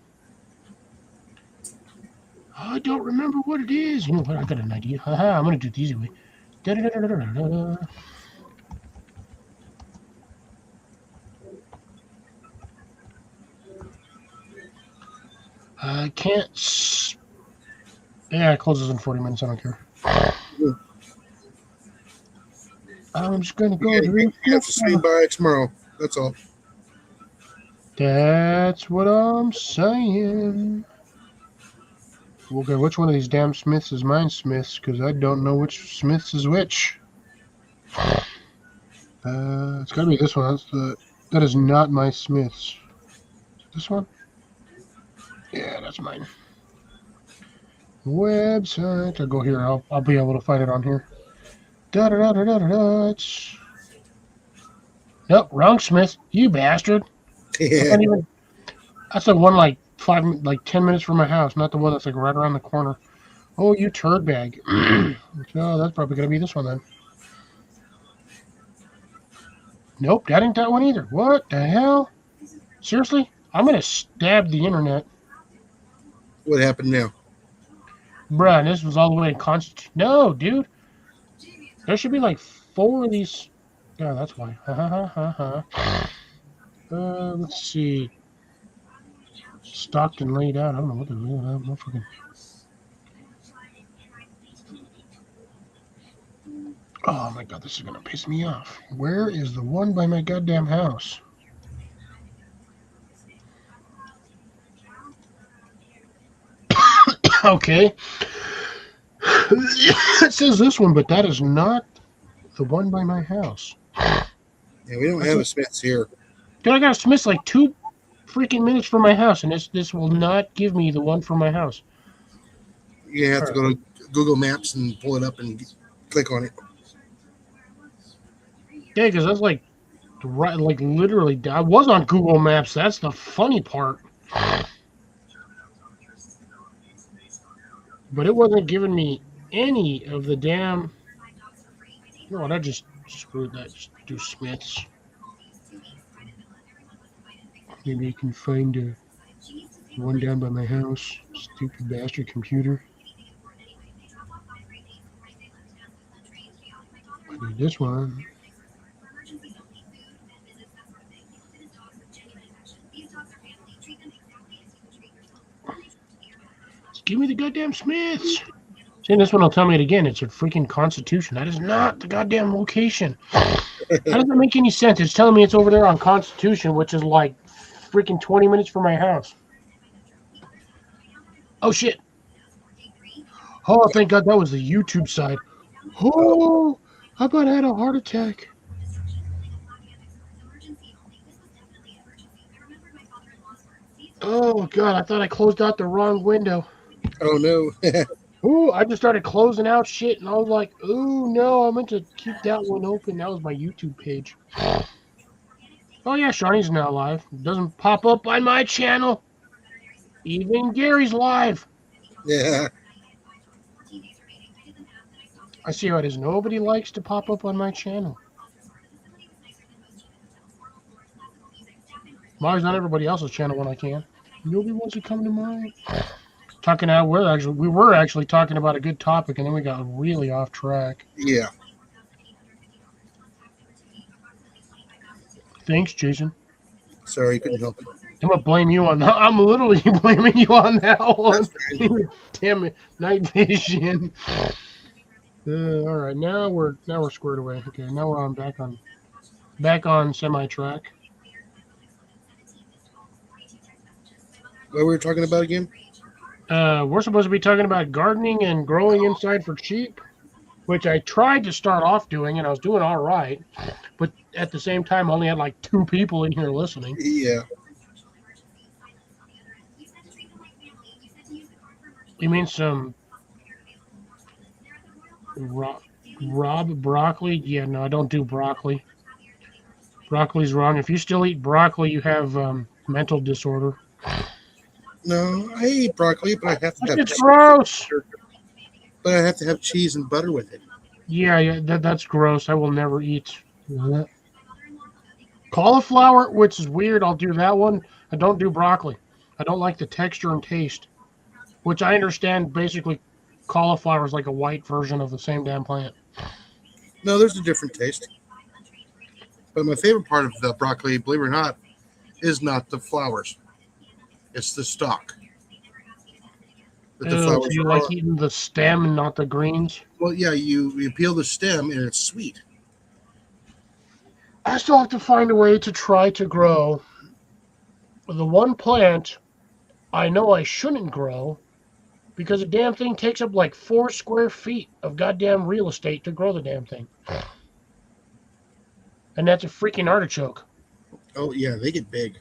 I don't remember what it is. You know what? I got an idea. Haha, I'm gonna do it the easy way. Da-da-da-da-da-da. I can't. Yeah, it closes in 40 minutes. I don't care. I'm just gonna go to you have to swing by it tomorrow. That's all. That's what I'm saying. Okay, which one of these damn Smiths is mine Smiths? Because I don't know which Smiths is which. It's gotta be this one. That is not my Smiths. This one? Yeah, that's mine. Website. I'll go here. I'll be able to find it on here. Da da da da da da. Nope, wrong Smith. You bastard. I Yeah. can't even. That's the one like 10 minutes from my house, not the one that's like right around the corner. Oh, you turd bag. No, that's probably gonna be this one then. Nope, that ain't that one either. What the hell? Seriously? I'm gonna stab the internet. What happened now? Bruh, this was all the way in Constitution. No, dude. There should be like 4 of these. Yeah, that's why. Ha ha ha ha ha. Let's see. Stocked and laid out. I don't know what the hell. I'm not fucking. Oh my god, this is gonna piss me off. Where is the one by my goddamn house? Okay. It says this one, but that is not the one by my house. Yeah, we don't have a Smith's here. Dude, I got a Smith's like 2 freaking minutes from my house, and this will not give me the one from my house. You have to go to Google Maps and pull it up and click on it. Yeah, because that's like literally. I was on Google Maps. That's the funny part. But it wasn't giving me any of the damn. You know what? I just screwed that. Just do Smiths. Maybe you can find one down by my house. Stupid bastard computer. I need this one. Give me the goddamn Smiths. See, this one will tell me it again. It's a freaking Constitution. That is not the goddamn location. That doesn't make any sense. It's telling me it's over there on Constitution, which is like freaking 20 minutes from my house. Oh, shit. Oh, thank God that was the YouTube side. Oh, I about had a heart attack. Oh, God, I thought I closed out the wrong window. Oh, no. Ooh, I just started closing out shit, and I was like, ooh, no, I meant to keep that one open. That was my YouTube page. Oh, yeah, Shawnee's now live. It doesn't pop up on my channel. Even Gary's live. Yeah. I see how it is. Nobody likes to pop up on my channel. Mine's on everybody else's channel when I can. Nobody wants to come to mine. Talking out, we were actually talking about a good topic, and then we got really off track. Yeah. Thanks, Jason. Sorry, couldn't help it. I'm gonna blame you on that. I'm literally blaming you on that one. Damn it, night vision. All right, now we're squared away. Okay, now we're back on semi track. What were we talking about again? We're supposed to be talking about gardening and growing inside for cheap, which I tried to start off doing, and I was doing all right. But at the same time, I only had like 2 people in here listening. Yeah. You mean some Rob broccoli? Yeah, no, I don't do broccoli. Broccoli's wrong. If you still eat broccoli, you have mental disorder. No, I eat broccoli, but I have to have It's gross. But I have to have cheese and butter with it. Yeah, that's gross. I will never eat that. Cauliflower, which is weird. I'll do that one. I don't do broccoli. I don't like the texture and taste, which I understand. Basically, cauliflower is like a white version of the same damn plant. No, there's a different taste. But my favorite part of the broccoli, believe it or not, is not the flowers. It's the stalk. But the flowers So you like eating the stem and not the greens? Well, yeah, you peel the stem and it's sweet. I still have to find a way to try to grow the one plant I know I shouldn't grow because the damn thing takes up like 4 square feet of goddamn real estate to grow the damn thing. And that's a freaking artichoke. Oh, yeah, they get big.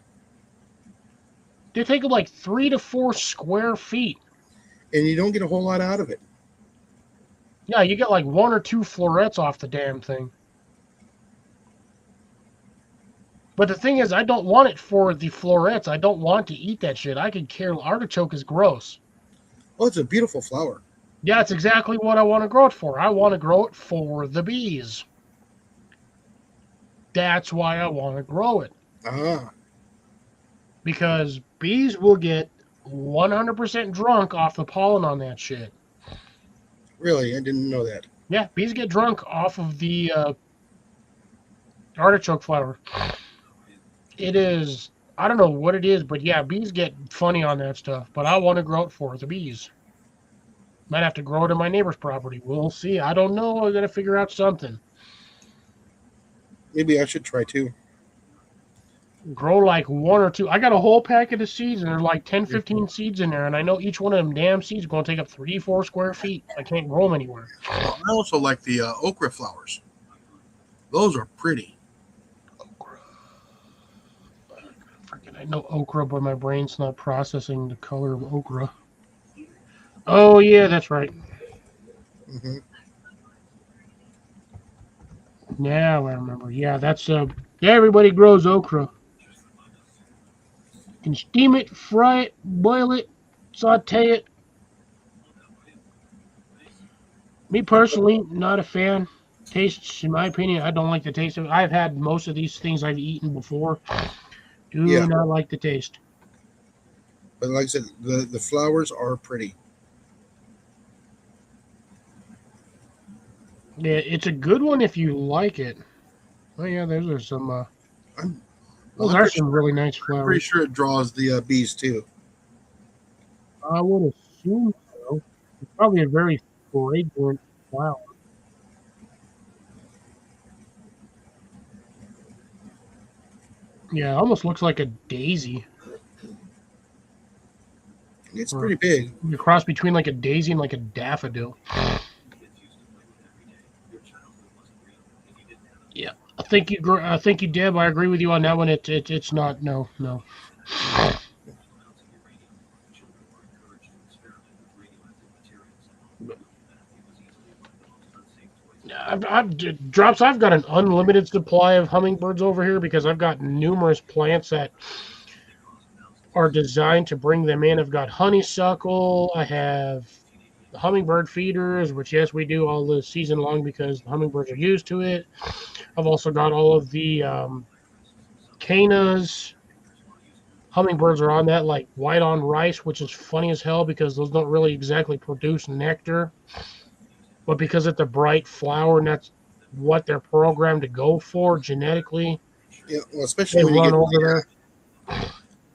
They take up like 3 to 4 square feet. And you don't get a whole lot out of it. Yeah, you get like 1 or 2 florets off the damn thing. But the thing is, I don't want it for the florets. I don't want to eat that shit. I could care. Artichoke is gross. Oh, it's a beautiful flower. Yeah, it's exactly what I want to grow it for. I want to grow it for the bees. That's why I want to grow it. Ah. Because bees will get 100% drunk off the pollen on that shit. Really? I didn't know that. Yeah, bees get drunk off of the artichoke flower. It is. I don't know what it is, but yeah, bees get funny on that stuff. But I want to grow it for the bees. Might have to grow it in my neighbor's property. We'll see. I don't know. I got to figure out something. Maybe I should try too. Grow like one or two. I got a whole packet of seeds, and there's like 10, 15 seeds in there. And I know each one of them damn seeds is going to take up 3, 4 square feet. I can't grow them anywhere. Well, I also like the okra flowers. Those are pretty. Okra. Freaking, I know okra, but my brain's not processing the color of okra. Oh, yeah, that's right. Hmm. Now I remember. Yeah, that's yeah, everybody grows okra. You can steam it, fry it, boil it, saute it. Me personally, not a fan. Tastes, in my opinion, I don't like the taste of it. I've had most of these things I've eaten before. Do Yeah, not like the taste. but like I said, the flowers are pretty. Yeah, it's a good one if you like it. Oh yeah, those are some. I'm well, Those I'm are pretty some sure really nice pretty flowers. sure it draws the bees too. I would assume so. It's probably a very fragrant flower. Yeah, it almost looks like a daisy, It's or pretty big. a cross between like a daisy and like a daffodil. Yeah, I think you. I think you, Deb. I agree with you on that one. It's not. No, no. Drops. I've got an unlimited supply of hummingbirds over here because I've got numerous plants that are designed to bring them in. I've got honeysuckle. I have the hummingbird feeders, which yes, we do all the season long because the hummingbirds are used to it. I've also got all of the canas. Hummingbirds are on that like white on rice, which is funny as hell because those don't really exactly produce nectar, but because it's a bright flower and that's what they're programmed to go for genetically, Yeah, well, especially they when you run get over there.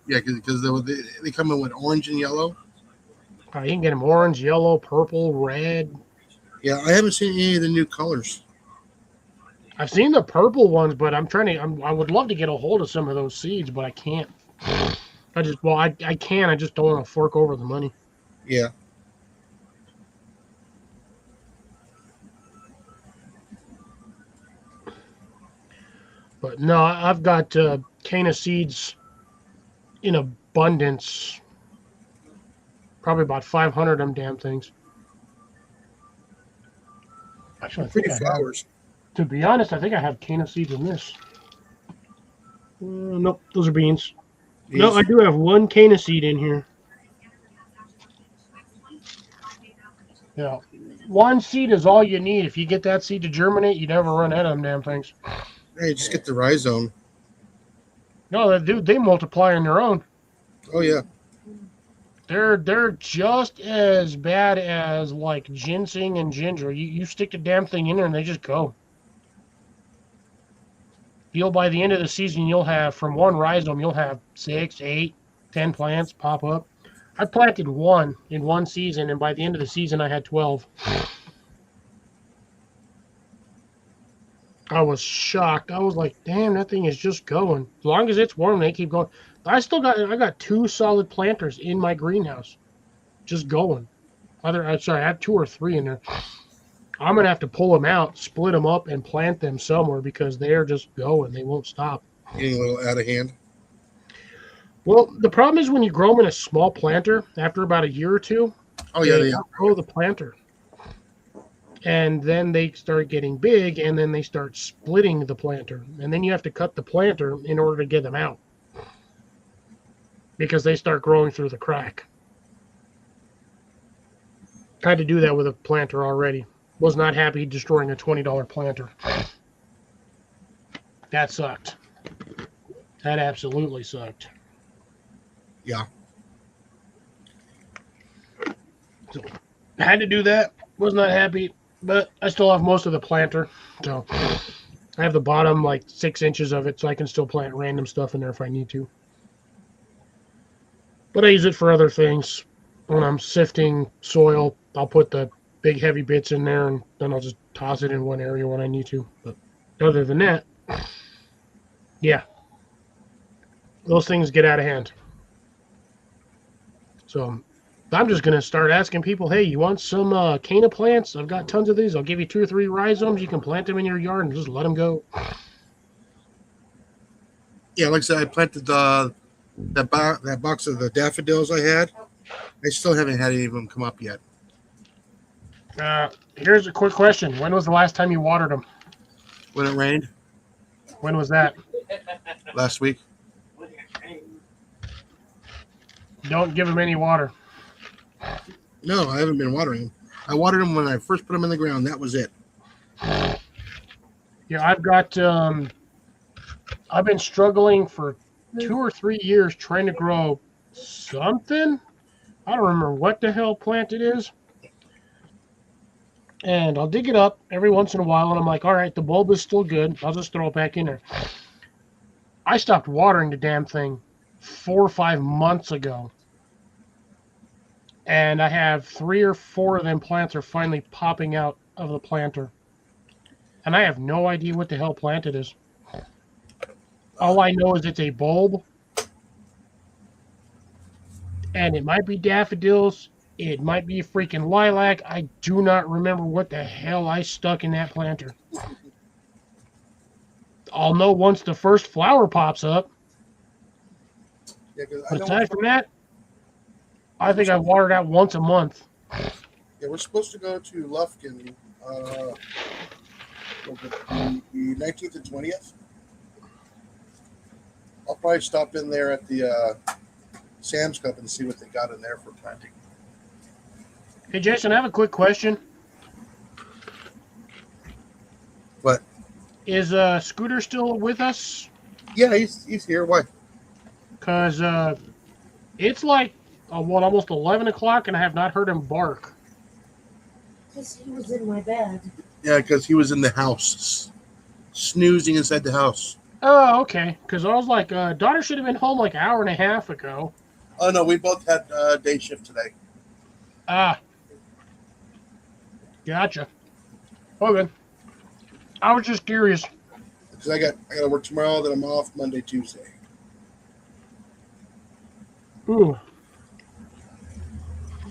yeah, because they come in with orange and yellow. You can get them orange, yellow, purple, red. Yeah, I haven't seen any of the new colors. I've seen the purple ones, but I'm trying to. I would love to get a hold of some of those seeds, but I can't. I can. I just don't want to fork over the money. Yeah, But no, I've got cana seeds in abundance. Probably about 500 of them damn things. Actually, I think pretty I have. flowers. To be honest, I think I have cana seeds in this. Nope, those are beans. No, I These, do have one cana seed in here. Yeah, one seed is all you need. If you get that seed to germinate, you never run out of them damn things. hey, just get the rhizome. No, they multiply on their own. Oh yeah, They're just as bad as like ginseng and ginger. You stick the damn thing in there and they just go. You'll by the end of the season you'll have from one rhizome you'll have 6, 8, 10 plants pop up. I planted one in one season and by the end of the season I had 12. I was shocked. I was like, damn, that thing is just going. As long as it's warm, they keep going. I got two solid planters in my greenhouse, just going. I'm sorry, I have two or three in there. I'm gonna have to pull them out, split them up, and plant them somewhere because they're just going. They won't stop. getting a little out of hand. Well, the problem is when you grow them in a small planter, after about a year or two, Oh yeah, they they outgrow the planter. And then they start getting big, and then they start splitting the planter. And then you have to cut the planter in order to get them out because they start growing through the crack. I had to do that with a planter already. Was not happy destroying a $20 planter. That sucked. That absolutely sucked. yeah. So I had to do that. Was not happy, but I still have most of the planter. So I have the bottom like 6 inches of it, so I can still plant random stuff in there if I need to. But I use it for other things. When I'm sifting soil, I'll put the big heavy bits in there, and then I'll just toss it in one area when I need to. But other than that, yeah, those things get out of hand. So I'm just gonna start asking people, hey, you want some cana plants? I've got tons of these. I'll give you 2 or 3 rhizomes. You can plant them in your yard and just let them go. Yeah, like I said, I planted that box of the daffodils I had. I still haven't had any of them come up yet. Here's a quick question: when was the last time you watered them? When it rained When was that? last week. Don't give them any water. No, I haven't been watering them. I watered them when I first put them in the ground. That was it. Yeah, I've got. I've been struggling for 2 or 3 years trying to grow something. I don't remember what the hell plant it is. And I'll dig it up every once in a while, and I'm like, all right, the bulb is still good. I'll just throw it back in there. I stopped watering the damn thing 4 or 5 months ago. And I have 3 or 4 of them plants are finally popping out of the planter. And I have no idea what the hell plant it is. All I know is it's a bulb. And it might be daffodils. It might be freaking lilac. I do not remember what the hell I stuck in that planter. I'll know once the first flower pops up. Yeah, But aside from that, I think I watered out once a month. Yeah, we're supposed to go to Lufkin the 19th and 20th. I'll probably stop in there at the Sam's Club and see what they got in there for planting. Hey, Jason, I have a quick question. What? Is Scooter still with us? Yeah, he's here. Why? Because it's like, almost 11 o'clock, and I have not heard him bark. Because he was in my bed. Yeah, because he was in the house, snoozing inside the house. Oh, okay. Because I was like, daughter should have been home like an hour and a half ago. Oh no, we both had day shift today. Ah. Gotcha. Okay. I was just curious. Because I got to work tomorrow, then I'm off Monday, Tuesday. Ooh.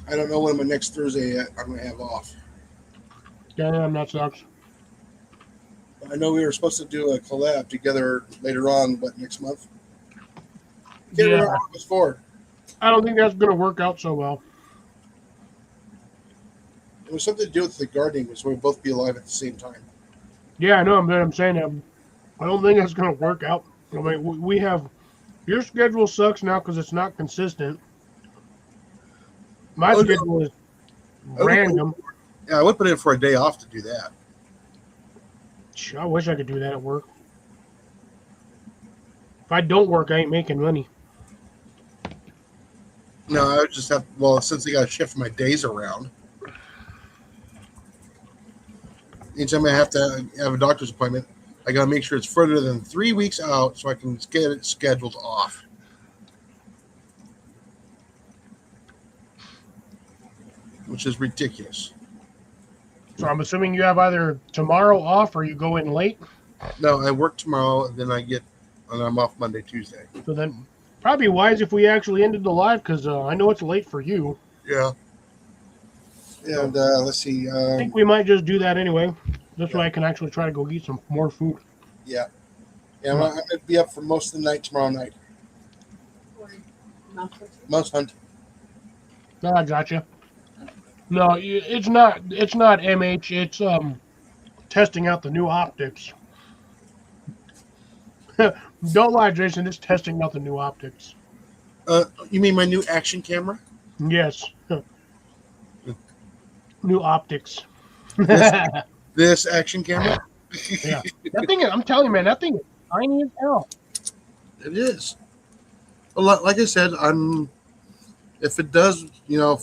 I don't know when my next Thursday I'm going to have off. Damn, that sucks. I know we were supposed to do a collab together later on, but next month. Can't remember what it was for. I don't think that's going to work out so well. It was something to do with the gardening, so we'd both be alive at the same time. Yeah, I know. I'm saying that. I don't think that's going to work out. I mean, we have your schedule sucks now because it's not consistent. My schedule is random. Yeah, I would put in for a day off to do that. I wish I could do that at work. If I don't work, I ain't making money. No, I would just have. Well, since I got to shift my days around, anytime I have to have a doctor's appointment, I got to make sure it's further than 3 weeks out so I can get it scheduled off. Which is ridiculous. So I'm assuming you have either tomorrow off or you go in late. No, I work tomorrow, and then I'm off Monday, Tuesday. So then, probably wise if we actually ended the live because I know it's late for you. Yeah. And let's see. I think we might just do that anyway. This way I can actually try to go get some more food. Yeah. Yeah, I'm going to be up for most of the night tomorrow night. Mouse hunt. No, I gotcha. No, it's not. It's not MH. It's testing out the new optics. Don't lie, Jason. It's testing out the new optics. You mean my new action camera? Yes. New optics. This action camera? Yeah. That thing, I'm telling you, man, that thing is tiny as hell. It is. Well, like I said, if it does,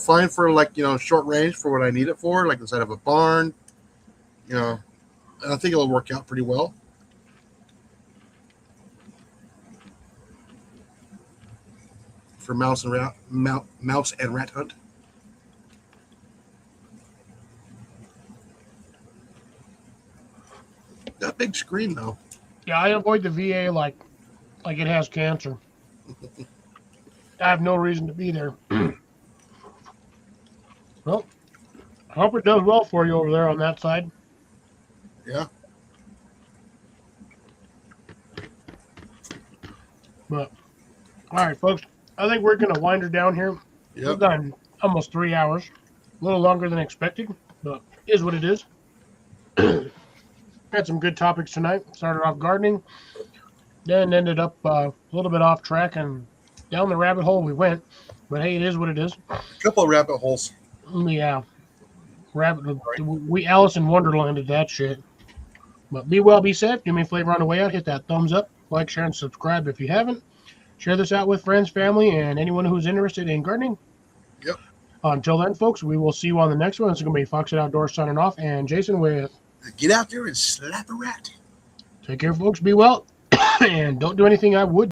fine for short range for what I need it for, like inside of a barn, I think it'll work out pretty well. for mouse and rat hunt. That big screen though. Yeah, I avoid the VA like it has cancer. I have no reason to be there. Well, I hope it does well for you over there on that side. Yeah. But all right, folks, I think we're gonna wind her down here. We've Yep. done almost 3 hours, a little longer than expected, but is what it is. Had some good topics tonight. Started off gardening, then ended up a little bit off track and down the rabbit hole we went. But hey, it is what it is. Couple of rabbit holes. Yeah, we Alice in Wonderland did that shit. But be well, be safe. Do me a favor on the way out. Hit that thumbs up, like, share, and subscribe if you haven't. Share this out with friends, family, and anyone who's interested in gardening. Yep. Until then, folks, we will see you on the next one. It's going to be Fox It Outdoors signing off, and Jason with Get out there and slap a rat. take care, folks. Be well, and don't do anything I would.